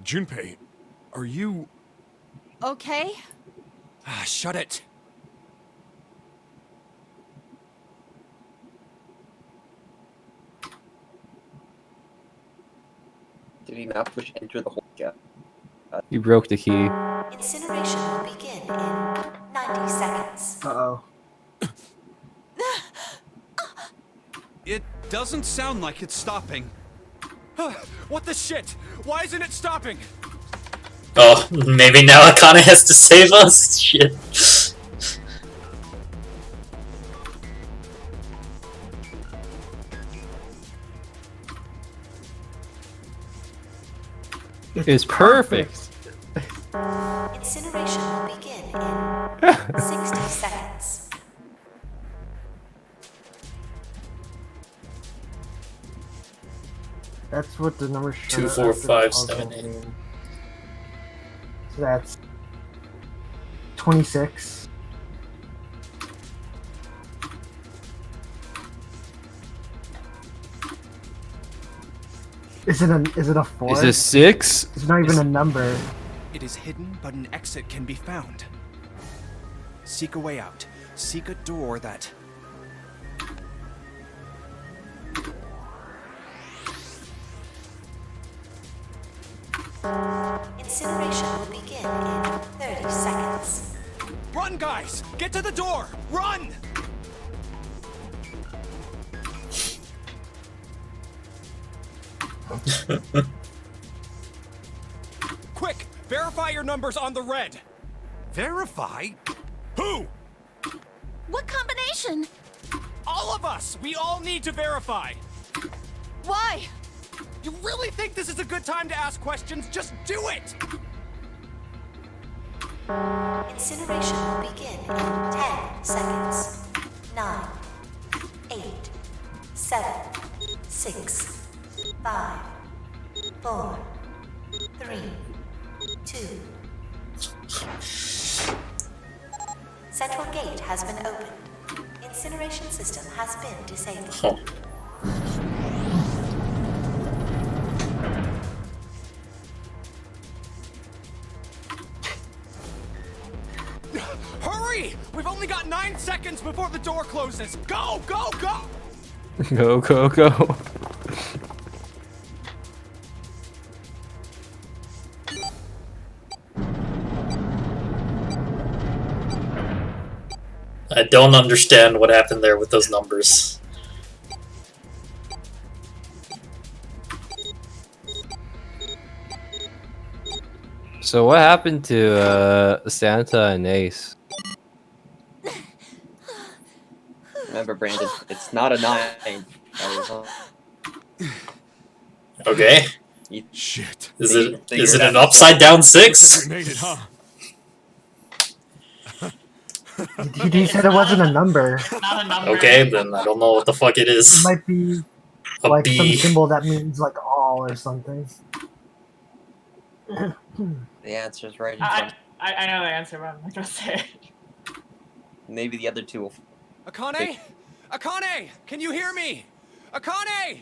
Junpei, are you... Okay. Ah, shut it. Did he not push enter the whole gap? You broke the key. Incineration will begin in 90 seconds. uh-oh. It doesn't sound like it's stopping. What the shit? Why isn't it stopping? Oh, maybe now Akane has to save us? Shit. It's perfect. Incineration will begin in 60 seconds. That's what the number shows. 2, 4, 5, 7, 8. So that's 26. Is it a 4? Is this 6? It's not even a number. It is hidden, but an exit can be found. Seek a way out. Seek a door that... Incineration will begin in 30 seconds. Run, guys! Get to the door! Run! Quick! Verify your numbers on the red! Verify? Who? What combination? All of us! We all need to verify! Why? You really think this is a good time to ask questions? Just do it! Incineration will begin in 10 seconds. 9, 8, 7, 6, 5, 4, 3, 2. Central gate has been opened. Incineration system has been disabled. Hurry! We've only got 9 seconds before the door closes. Go, go, go! Go, go, go. I don't understand what happened there with those numbers. So what happened to Santa and Ace? Remember, Brandon, it's not a 9. Okay. Shit. Is it an upside down 6? We made it, huh? He said it wasn't a number. Not a number. Okay, then I don't know what the fuck it It is. might be A like B. some symbol that means like all or something. The answer's right in I front. know the answer, but I'm not gonna say it. Maybe the other two will. Akane? Akane! Can you hear me? Akane!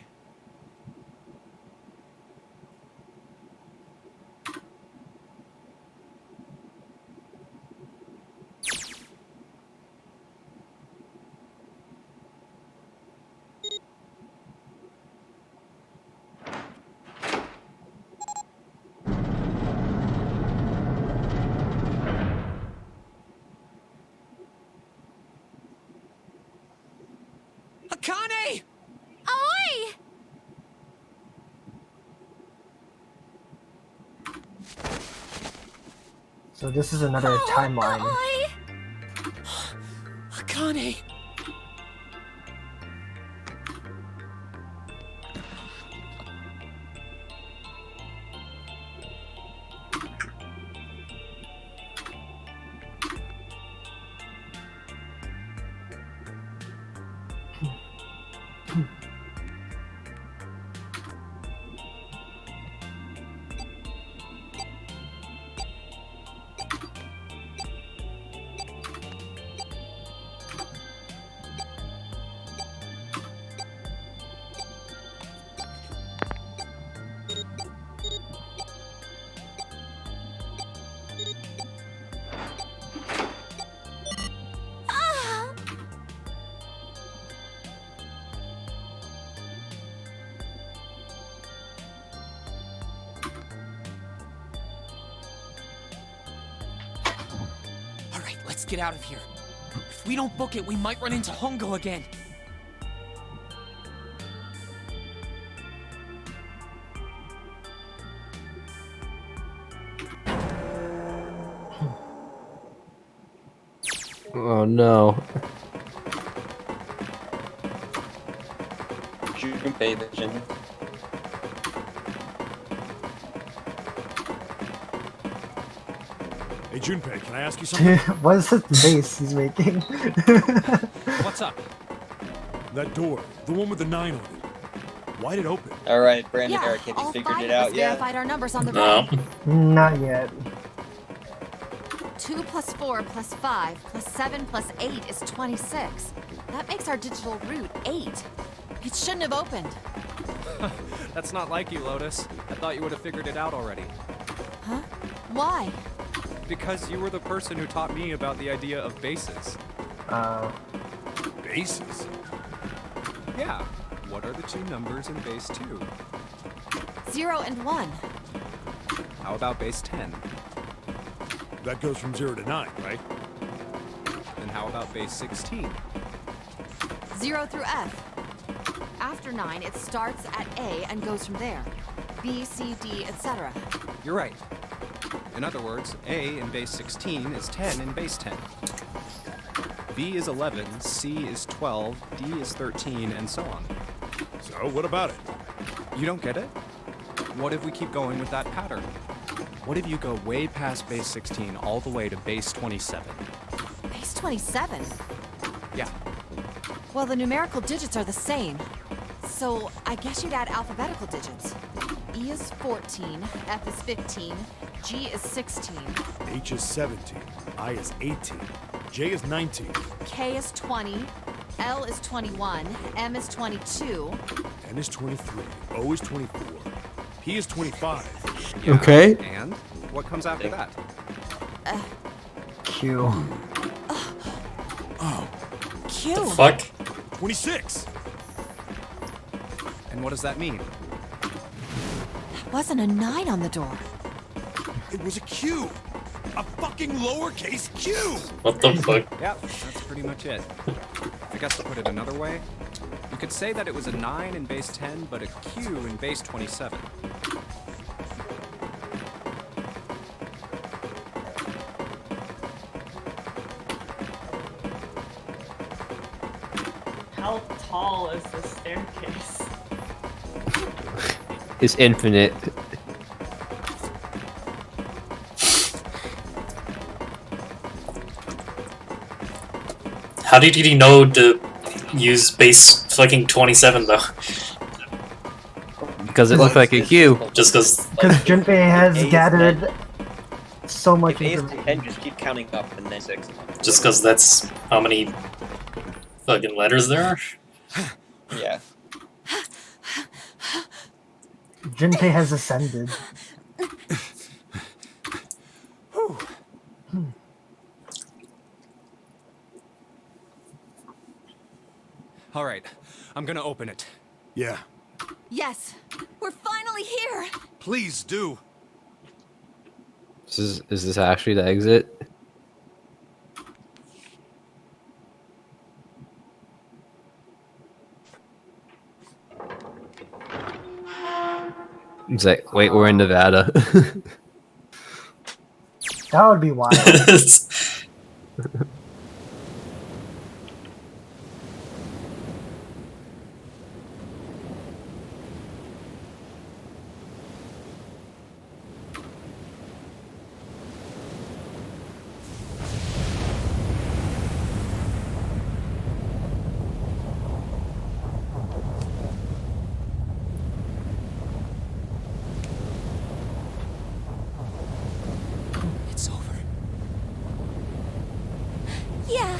So this is another timeline. Akane! Alright, let's get out of here. If we don't book it, we might run into Hongo again. Oh no. Junpei vision. Hey, Junpei, can I ask you something? What is this face he's making? What's up? That door, the one with the 9 on it. Why'd it open? All right, Brandon, Yeah, Eric, have you all figured five it of us out yet? verified our numbers on the No. right. Not yet. 2 plus 4 plus 5 plus 7 plus 8 is 26. That makes our digital route 8. It shouldn't have opened. That's not like you, Lotus. I thought you would have figured it out already. Huh? Why? Because you were the person who taught me about the idea of bases. Bases? Yeah. What are the two numbers in base 2? 0 and 1. How about base 10? That goes from 0 to 9, right? And how about base 16? 0 through F. After 9, it starts at A and goes from there. B, C, D, etc. You're right. In other words, A in base 16 is 10 in base 10. B is 11, C is 12, D is 13, and so on. So, what about it? You don't get it? What if we keep going with that pattern? What if you go way past base 16 all the way to base 27? Base 27? Yeah. Well, the numerical digits are the same. So I guess you'd add alphabetical digits. E is 14, F is 15, G is 16, H is 17, I is 18, J is 19, K is 20, L is 21, M is 22. N is 23, O is 24, P is 25. Yeah, Okay. And what comes after that? Q. Oh, Q. The fuck? 26. And what does that mean? That wasn't a 9 on the door. It was a Q. A fucking lowercase q. What the fuck? Yep, that's pretty much it. I guess to put it another way, you could say that it was a 9 in base 10, but a Q in base 27. How tall is the staircase? It's infinite. How did he know to use base fucking 27 though? Because it looked like a Q. Just because. Because Junpei has If A is gathered so much If A is information. 10, just keep counting up and then 6. Just because that's how many fucking letters there are? Yeah. Junpei has ascended. All right, I'm gonna open it. Yeah. Yes, we're finally here. Please do. Is this actually the exit? It's like, wait, we're in Nevada. That would be wild. It's over. Yeah.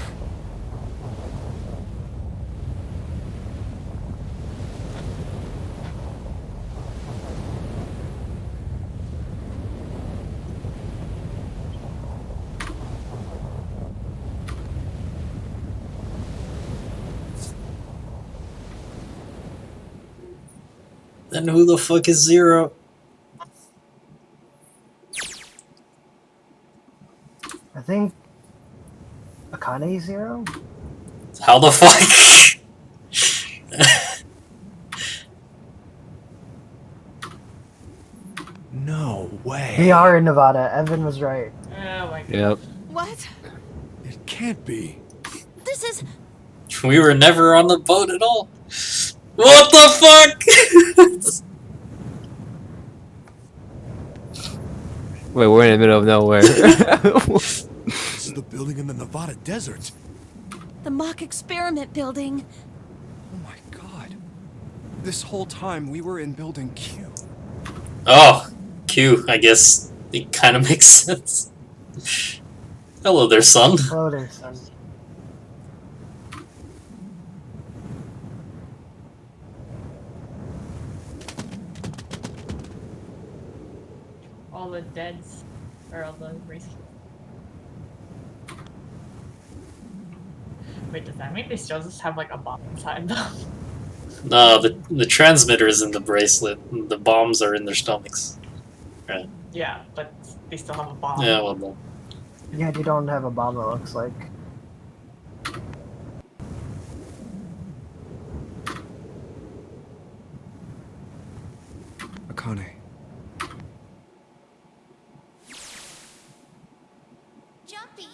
Then who the fuck is Zero? I think Akane Zero? How the fuck? No way. We are in Nevada. Evan was right. Oh my god. Yep. What? It can't be. This is. We were never on the boat at all. What the fuck? Wait, we're in the middle of nowhere. This is the building in the Nevada desert. The mock experiment building. Oh my god. This whole time we were in building Q. Oh, Q. I guess it kind of makes sense. Hello there, son. Hello there, son. All the deads are all the race. Wait, does that mean they still just have like a bomb inside them? No, the transmitter is in the bracelet. The bombs are in their stomachs. Right. Yeah, but they still have a bomb. Yeah, well done. Yeah, they don't have a bomb, it looks like. Akane. Jumpy.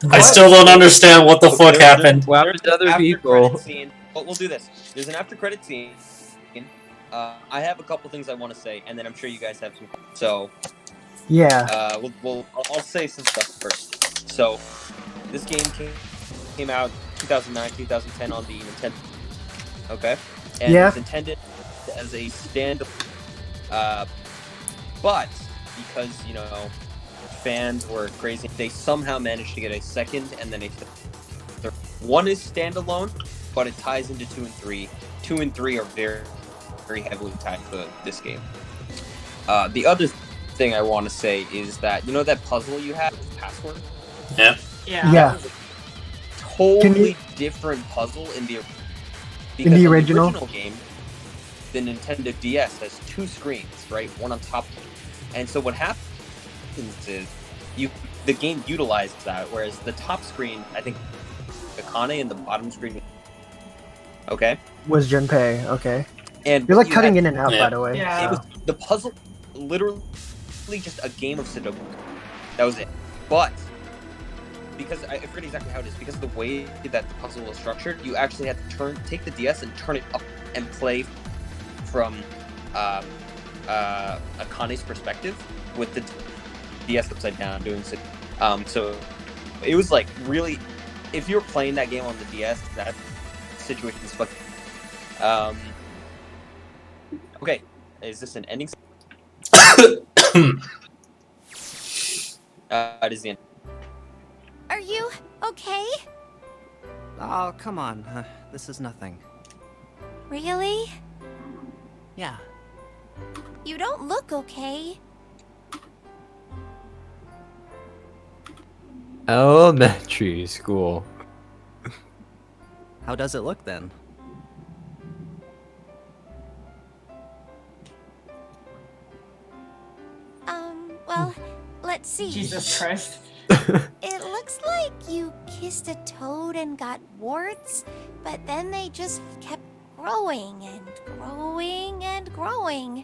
I still don't understand what the fuck happened. What happened to other After people? credit scene. But we'll do this. There's an after credit scene. I have a couple things I want to say, and then I'm sure you guys have some. So Yeah. I'll say some stuff first. So this game came out 2009, 2010 on the Nintendo. Okay. And Yeah. it's intended as a stand. But because fans were crazy, they somehow managed to get a second and then a third. One is standalone, but it ties into 2 and 3. 2 and 3 are very, very heavily tied to this game. The other thing I want to say is that that puzzle you have, password. Yeah. Yeah. Yeah. Totally different puzzle in the original game. The Nintendo DS has 2 screens, right? One on top. And so what happens is the game utilizes that, whereas the top screen, I think, Akane, and the bottom screen. Okay. Was Junpei, okay. And you're like you cutting had- in and out, by the way. Yeah. It was the puzzle, literally just a game of Sudoku. That was it. But because I forget exactly how it is, because of the way that the puzzle was structured, you actually had to take the DS and turn it up and play from Akane's perspective with the DS upside down doing so. So it was like really, if you were playing that game on the DS, that situation is fucking. Okay, is this an ending? It is the end. Are you okay? Oh, come on. This is nothing. Really? Yeah. You don't look okay. Elementary school. How does it look then? Well, let's see. Jesus Christ. It looks like you kissed a toad and got warts, but then they just kept growing and growing and growing.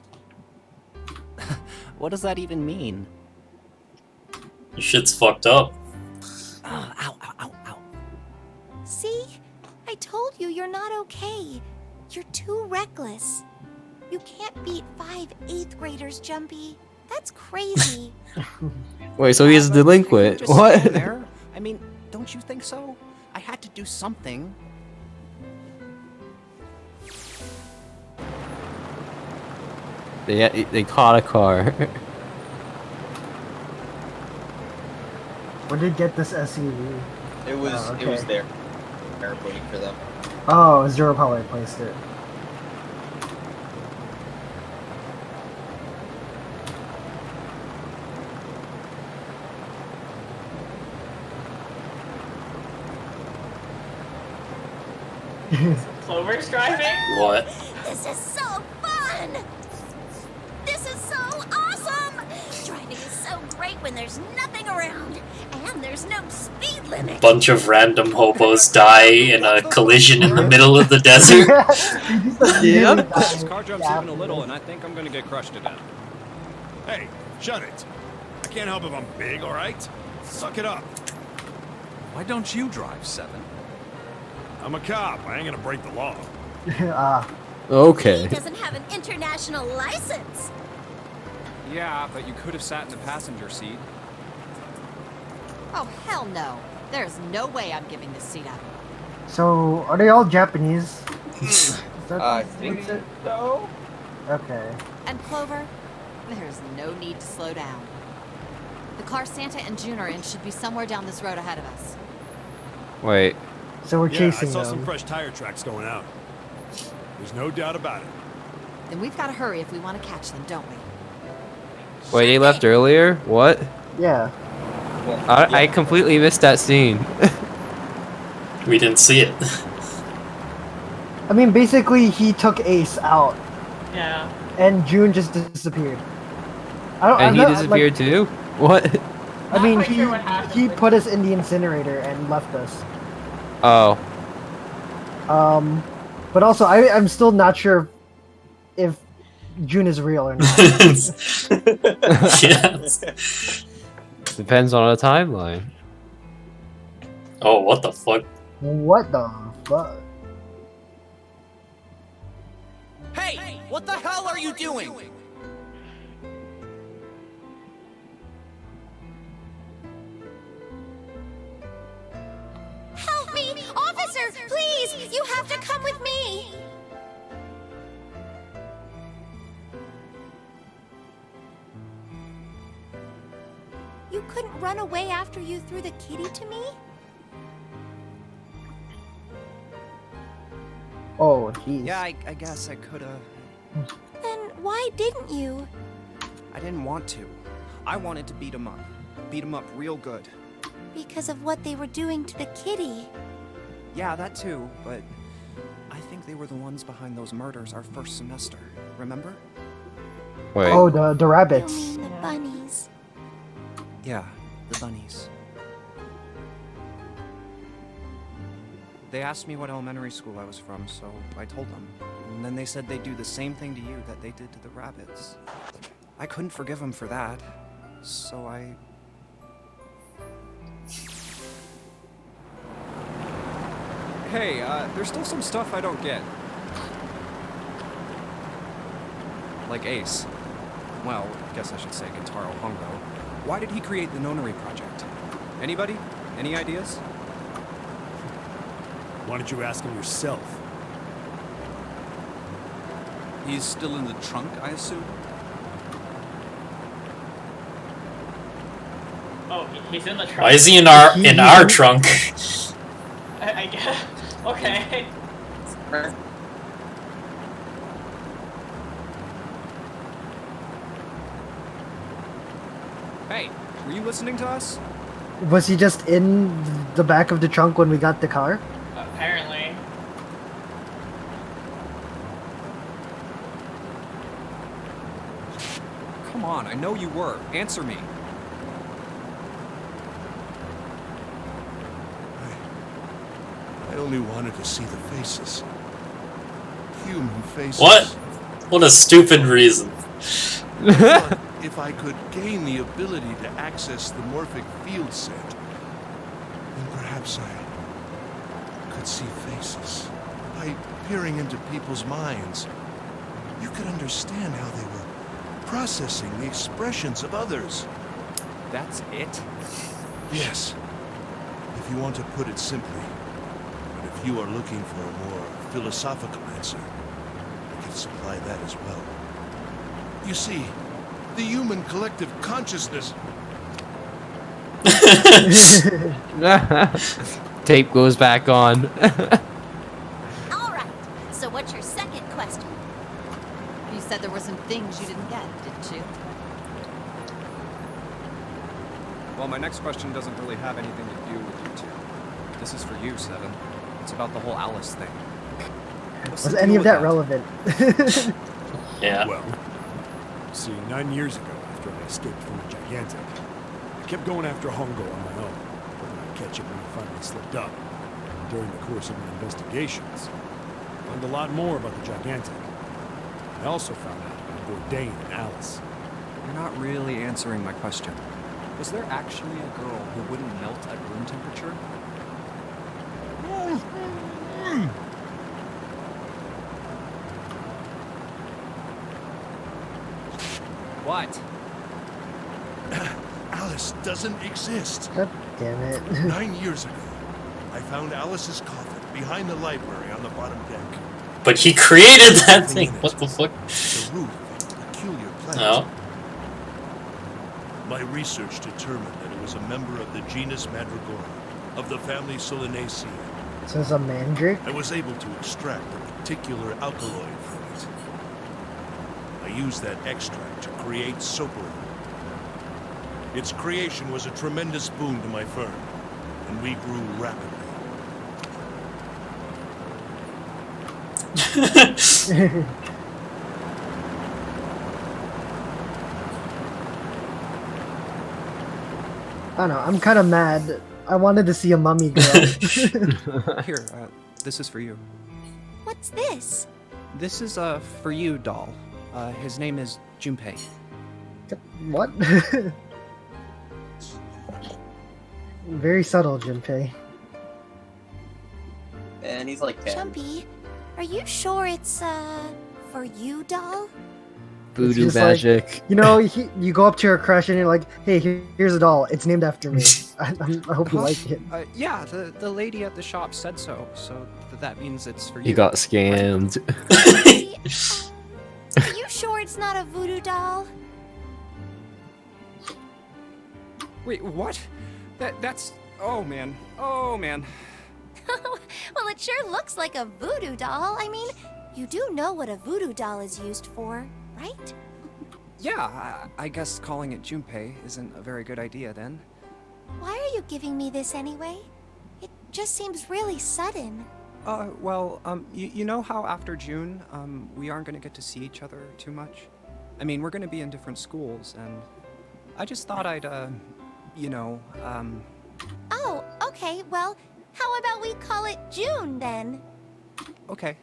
What does that even mean? Your shit's fucked up. See? I told you you're not okay. You're too reckless. You can't beat 5 8th graders, Jumpy. That's crazy. Wait, so he's a delinquent? Just What? stand there? I mean, don't you think so? I had to do something. They caught a car. Where did you get this SUV? It was Oh, it was okay. there. Eric waiting for them. Oh, Zero probably placed it. Clover's driving? What? This is so fun! This is so awesome! Driving is so great when there's nothing around, and there's no speed limit. Bunch of random hobos die in a collision in the middle of the desert. This car jumps even a little, and I think I'm gonna get crushed to death. Hey, shut it. I can't help if I'm big, all right? Suck it up. Why don't you drive, Seven? I'm a cop. I ain't gonna break the law. Okay. He doesn't have an international license. Yeah, but you could have sat in the passenger seat. Oh, hell no. There's no way I'm giving this seat up. So, are they all Japanese? Is that I what's think it? so. Okay. And Clover, there's no need to slow down. The car Santa and June are in should be somewhere down this road ahead of us. Wait. So we're Yeah, chasing I saw them. some fresh tire tracks going out. There's no doubt about it. Then we've got to hurry if we want to catch them, don't we? Wait, they left earlier? What? Yeah. I completely missed that scene. We didn't see it. I mean, basically, he took Ace out, Yeah. and June just disappeared. And I'm he not- disappeared too? What? I mean, quite sure what happened, he put us in the incinerator and left us. Oh. But also, I'm still not sure if June is real or not. Yes. Depends on the timeline. Oh, what the fuck? What the fuck? Hey! What the hell are you doing? Help me! Officer, please! You have to come with me! You couldn't run away after you threw the kitty to me? Oh, jeez. Yeah, I guess I could've. Then why didn't you? I didn't want to. I wanted to beat him up. Beat him up real good. Because of what they were doing to the kitty. Yeah, that too, but I think they were the ones behind those murders our first semester. Remember? Wait. Oh, the You rabbits. mean the bunnies. Yeah, the bunnies. They asked me what elementary school I was from, so I told them. And then they said they'd do the same thing to you that they did to the rabbits. I couldn't forgive them for that, so I... Hey, there's still some stuff I don't get. Like Ace. Well, I guess I should say Gentaro Hongo. Why did he create the Nonary Project? Anybody? Any ideas? Why don't you ask him yourself? He's still in the trunk, I assume? Oh, he's in the trunk. Why is he in our trunk? I guess. Okay. Hey, were you listening to us? Was he just in the back of the trunk when we got the car? Apparently. Come on, I know you were. Answer me. I only wanted to see the faces. Human faces. What? What a stupid reason. But if I could gain the ability to access the morphic field set, then perhaps I could see faces. By peering into people's minds, you could understand how they were processing the expressions of others. That's it? Yes. If you want to put it simply. But if you are looking for a more philosophical answer, I can supply that as well. You see, the human collective consciousness... Tape goes back on. All right. So what's your second question? You said there were some things you didn't get, didn't you? Well, my next question doesn't really have anything to do with you two. This is for you, Seven. It's about the whole Alice thing. What's Was the any deal of with that relevant? Yeah. Well, see, 9 years ago, after I escaped from the Gigantic, I kept going after Hongo on my own, hoping I'd catch him when he finally slipped up. During the course of my investigations, I learned a lot more about the Gigantic. I also found out about Bourdain and Alice. You're not really answering my question. Was there actually a girl who wouldn't melt at room temperature? What? Alice doesn't exist. God damn it. 9 years ago, I found Alice's coffin behind the library on the bottom deck. But he created that thing. What the fuck? The root of a peculiar plant. No. My research determined that it was a member of the genus Mandragora, of the family Solanaceae. So it's a mandrake? I was able to extract a particular alkaloid from it. I used that extract to create Soperin. Its creation was a tremendous boon to my firm, and we grew rapidly. I don't know, I'm kind of mad. I wanted to see a mummy girl. Here, this is for you. What's this? This is for you, doll. His name is Junpei. What? Very subtle, Junpei. And he's like 10. Chumpy, are you sure it's, for you, doll? Voodoo just magic. Like, you know, you go up to your crush and you're like, hey, here's a doll. It's named after me. I hope you like it. Yeah, the lady at the shop said so, so that means it's for you. You got scammed. Are you sure it's not a voodoo doll? Wait, what? That's... Oh, man. Oh, man. Well, it sure looks like a voodoo doll. I mean, you do know what a voodoo doll is used for, right? Yeah, I guess calling it Junpei isn't a very good idea then. Why are you giving me this anyway? It just seems really sudden. Well, you know how after June, we aren't gonna get to see each other too much? I mean, we're gonna be in different schools, and I just thought I'd, you know, Oh, okay, well, how about we call it June then? Okay.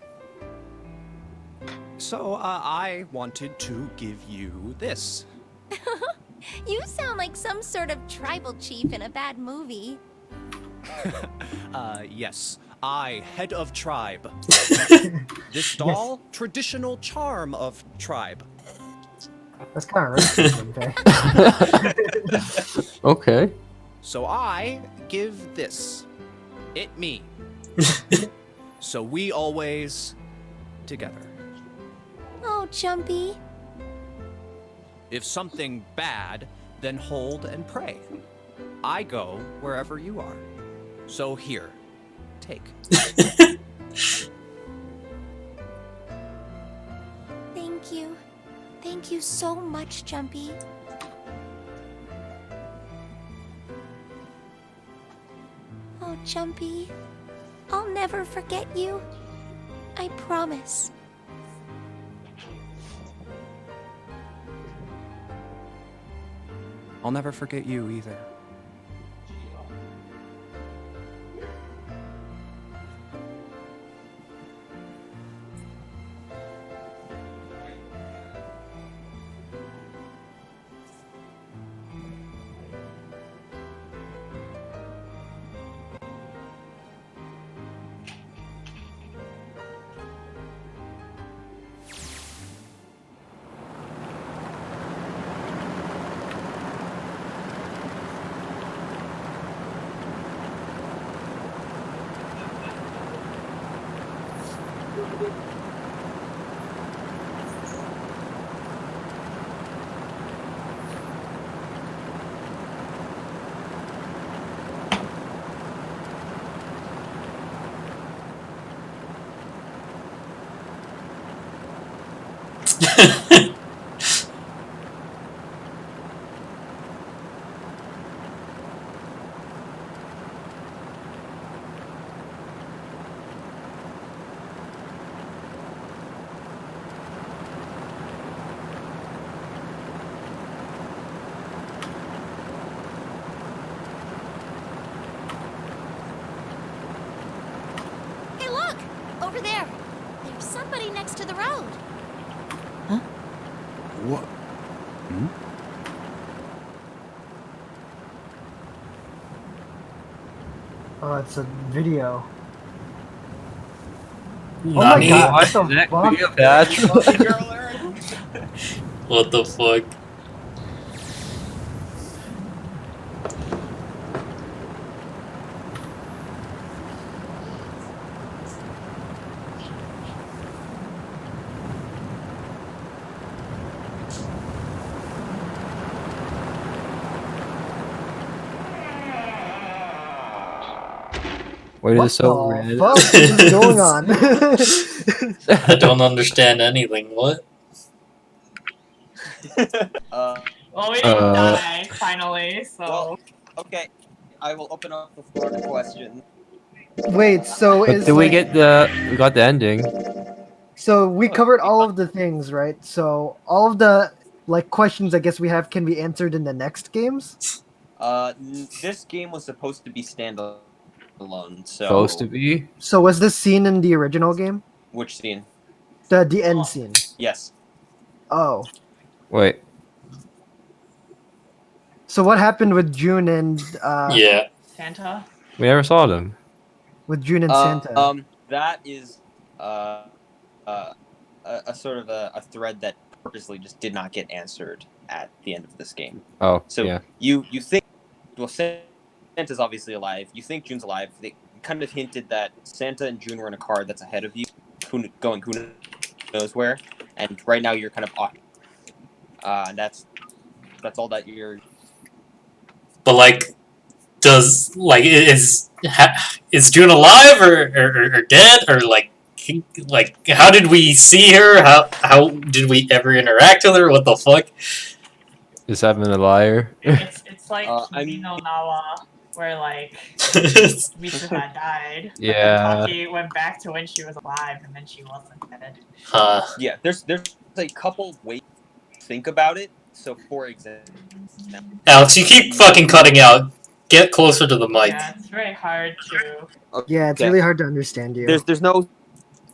So, I wanted to give you this. You sound like some sort of tribal chief in a bad movie. Yes. I, head of tribe. This doll, traditional charm of tribe. That's kind of racist, Okay. So I give this. It me. So we always together. Oh, Chumpy. If something bad, then hold and pray. I go wherever you are. So here, take. Thank you. Thank you so much, Chumpy. Oh, Chumpy. I'll never forget you. I promise. I'll never forget you either. Hey, look! Over there. There's somebody next to the road. What? Hmm? Oh, it's a video. Nani? Oh my god, What? what the fuck? That's What the fuck? Why is What it so the red? fuck is going on? I don't understand anything. What? Well, we didn't die finally, so. Well, okay. I will open up the floor to questions. Wait, so But is did we like, get the? We got the ending. so we covered all of the things, right? So all of the like questions I guess we have can be answered in the next games. This game was supposed to be standalone, so. Supposed to be. So was this scene in the original game? Which scene? The end scene. Yes. Oh. Wait. So what happened with June and Yeah. Santa? We never saw them. with June and Santa? That is a sort of a thread that purposely just did not get answered at the end of this game. Oh, So yeah. you think, well, Santa's obviously alive. You think June's alive. They kind of hinted that Santa and June were in a car that's ahead of you, who knows where. And right now you're kind of off. And that's all that you're. But like, is June alive or dead or like how did we see her? How did we ever interact with her? What the fuck? Is Evan a liar? It's like Kimi no Nawa, where like Mitsuha died. But Yeah. then Taki went back to when she was alive, and then she wasn't dead. Yeah, there's a couple ways to think about it. So, for example, Alex, you keep fucking cutting out. Get closer to the mic. Yeah, it's very hard to. Yeah, it's really hard to understand you. There's no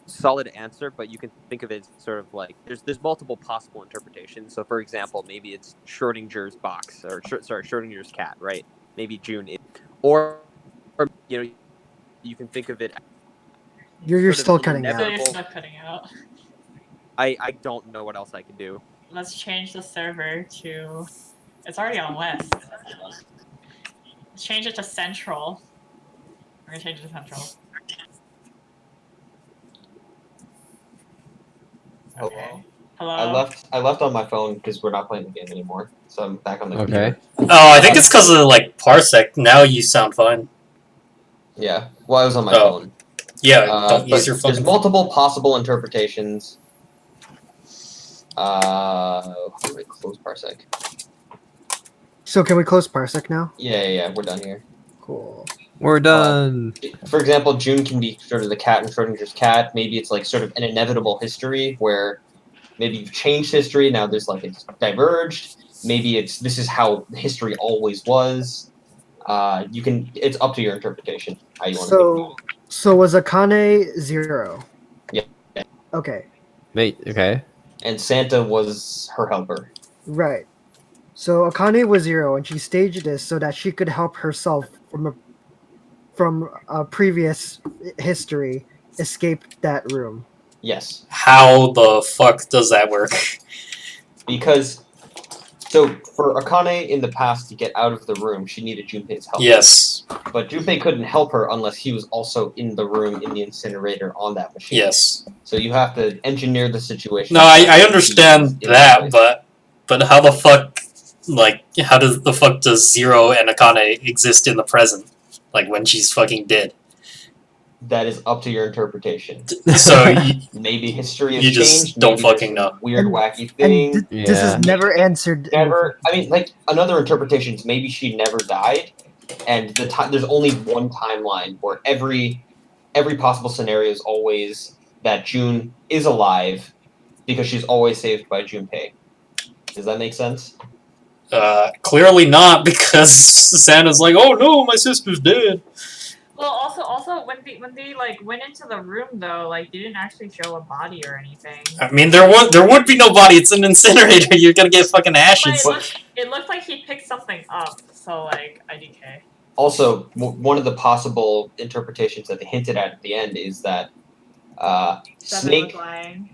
solid answer, but you can think of it as sort of like there's multiple possible interpretations. So, for example, maybe it's Schrodinger's box, or Schrodinger's cat, right? Maybe June, or you can think of it. You're sort of still cutting out. inevitable- It's not cutting out. I don't know what else I can do. Let's change the server to. It's already on West. Let's change it to Central. We're gonna change it to Central. Okay. Hello. I left on my phone because we're not playing the game anymore. So I'm back on the Okay. computer. Oh, I think it's because of like Parsec. Now you sound fine. Yeah. Well, I was on my Oh. phone. Yeah, don't But use your there's phone. multiple possible interpretations. How do I close Parsec? So can we close Parsec now? Yeah, we're done here. Cool. We're done. For example, June can be sort of the cat in Schrodinger's cat. Maybe it's like sort of an inevitable history where maybe you've changed history, now there's like it's diverged. maybe this is how history always was. It's up to your interpretation how you want to. So was Akane 0? Yeah. Okay. Wait, okay. And Santa was her helper. Right. So Akane was 0, and she staged this so that she could help herself from a previous history escape that room. Yes. How the fuck does that work? Because, so for Akane in the past to get out of the room, she needed Junpei's help. Yes. But Junpei couldn't help her unless he was also in the room in the incinerator on that machine. Yes. So you have to engineer the situation. No, I understand that, but how the fuck, like, how does the fuck does Zero and Akane exist in the present? Like, when she's fucking dead? That is up to your interpretation. So, maybe history has you changed. just don't maybe there's fucking some know. Weird, wacky thing. And this is never answered. Never. I mean, like, another interpretation is maybe she never died, and there's only one timeline where every possible scenario is always that June is alive because she's always saved by Junpei. Does that make sense? Clearly not, because Santa's like, oh no, my sister's dead. Well, also when they like went into the room though, like they didn't actually show a body or anything. I mean, there would be no body. It's an incinerator. You're gonna get fucking ashes. But it looked like he picked something up, so like IDK. Also, one of the possible interpretations that they hinted at the end is that Snake,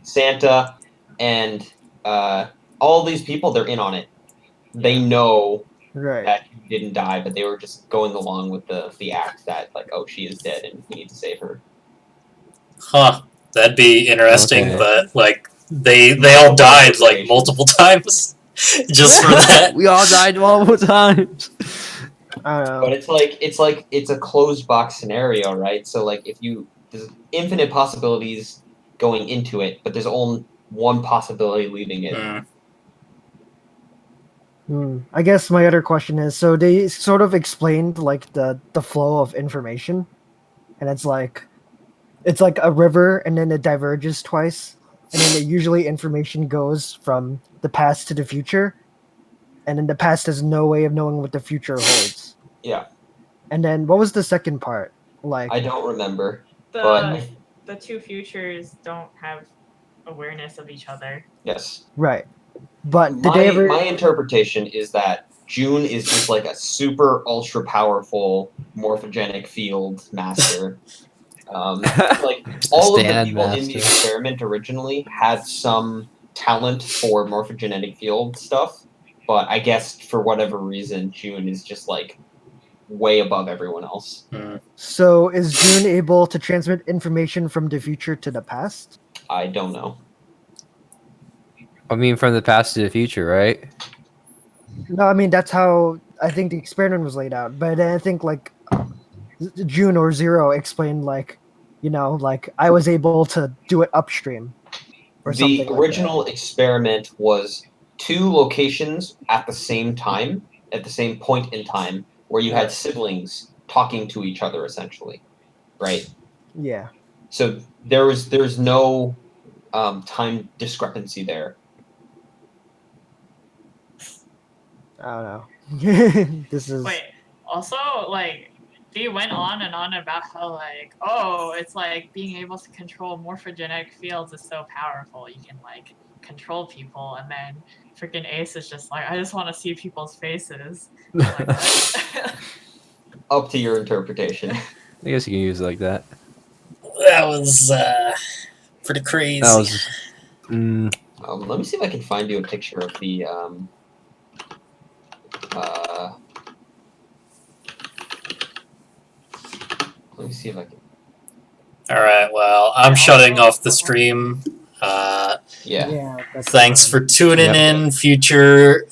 Santa, and all these people, they're in on it. They know that he didn't die, but they were just going along with the act that, like, oh, she is dead and we need to save her. Huh. That'd be interesting, Okay. but, like, they all died, like, multiple times. Just for that. We all died multiple times. But it's a closed box scenario, right? So, like, there's infinite possibilities going into it, but there's only one possibility leaving it. I guess my other question is, so they sort of explained like the flow of information, and it's like a river, and then it diverges twice, and then usually information goes from the past to the future, and then the past has no way of knowing what the future holds. Yeah. And then what was the second part? Like I don't remember, but The two futures don't have awareness of each other. yes. right, but did they ever? My interpretation is that June is just like a super ultra powerful morphogenic field master. Like all of the Stand people in the master. experiment originally had some talent for morphogenetic field stuff, but I guess for whatever reason, June is just like way above everyone else. So is June able to transmit information from the future to the past? I don't know. I mean, from the past to the future, right? No, I mean that's how I think the experiment was laid out. But I think like June or Zero explained like, like I was able to do it upstream. Or The something original experiment was 2 locations at the same time, at the same point in time, where you had siblings talking to each other, essentially, right? Yeah. So there's no time discrepancy there. I don't know. This is Wait, also, like, they went on and on about how, like, oh, it's like being able to control morphogenetic fields is so powerful. You can, like, control people, and then freaking Ace is just like, I just want to see people's faces. Like, Up to your interpretation. I guess you can use it like that. That was pretty crazy. That was. Let me see if I can find you a picture of the let me see if I can. Alright, well, I'm shutting off the stream. Yeah. Thanks for tuning in, future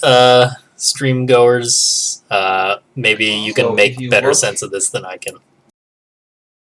stream goers. Maybe you can So make if you better look- sense of this than I can.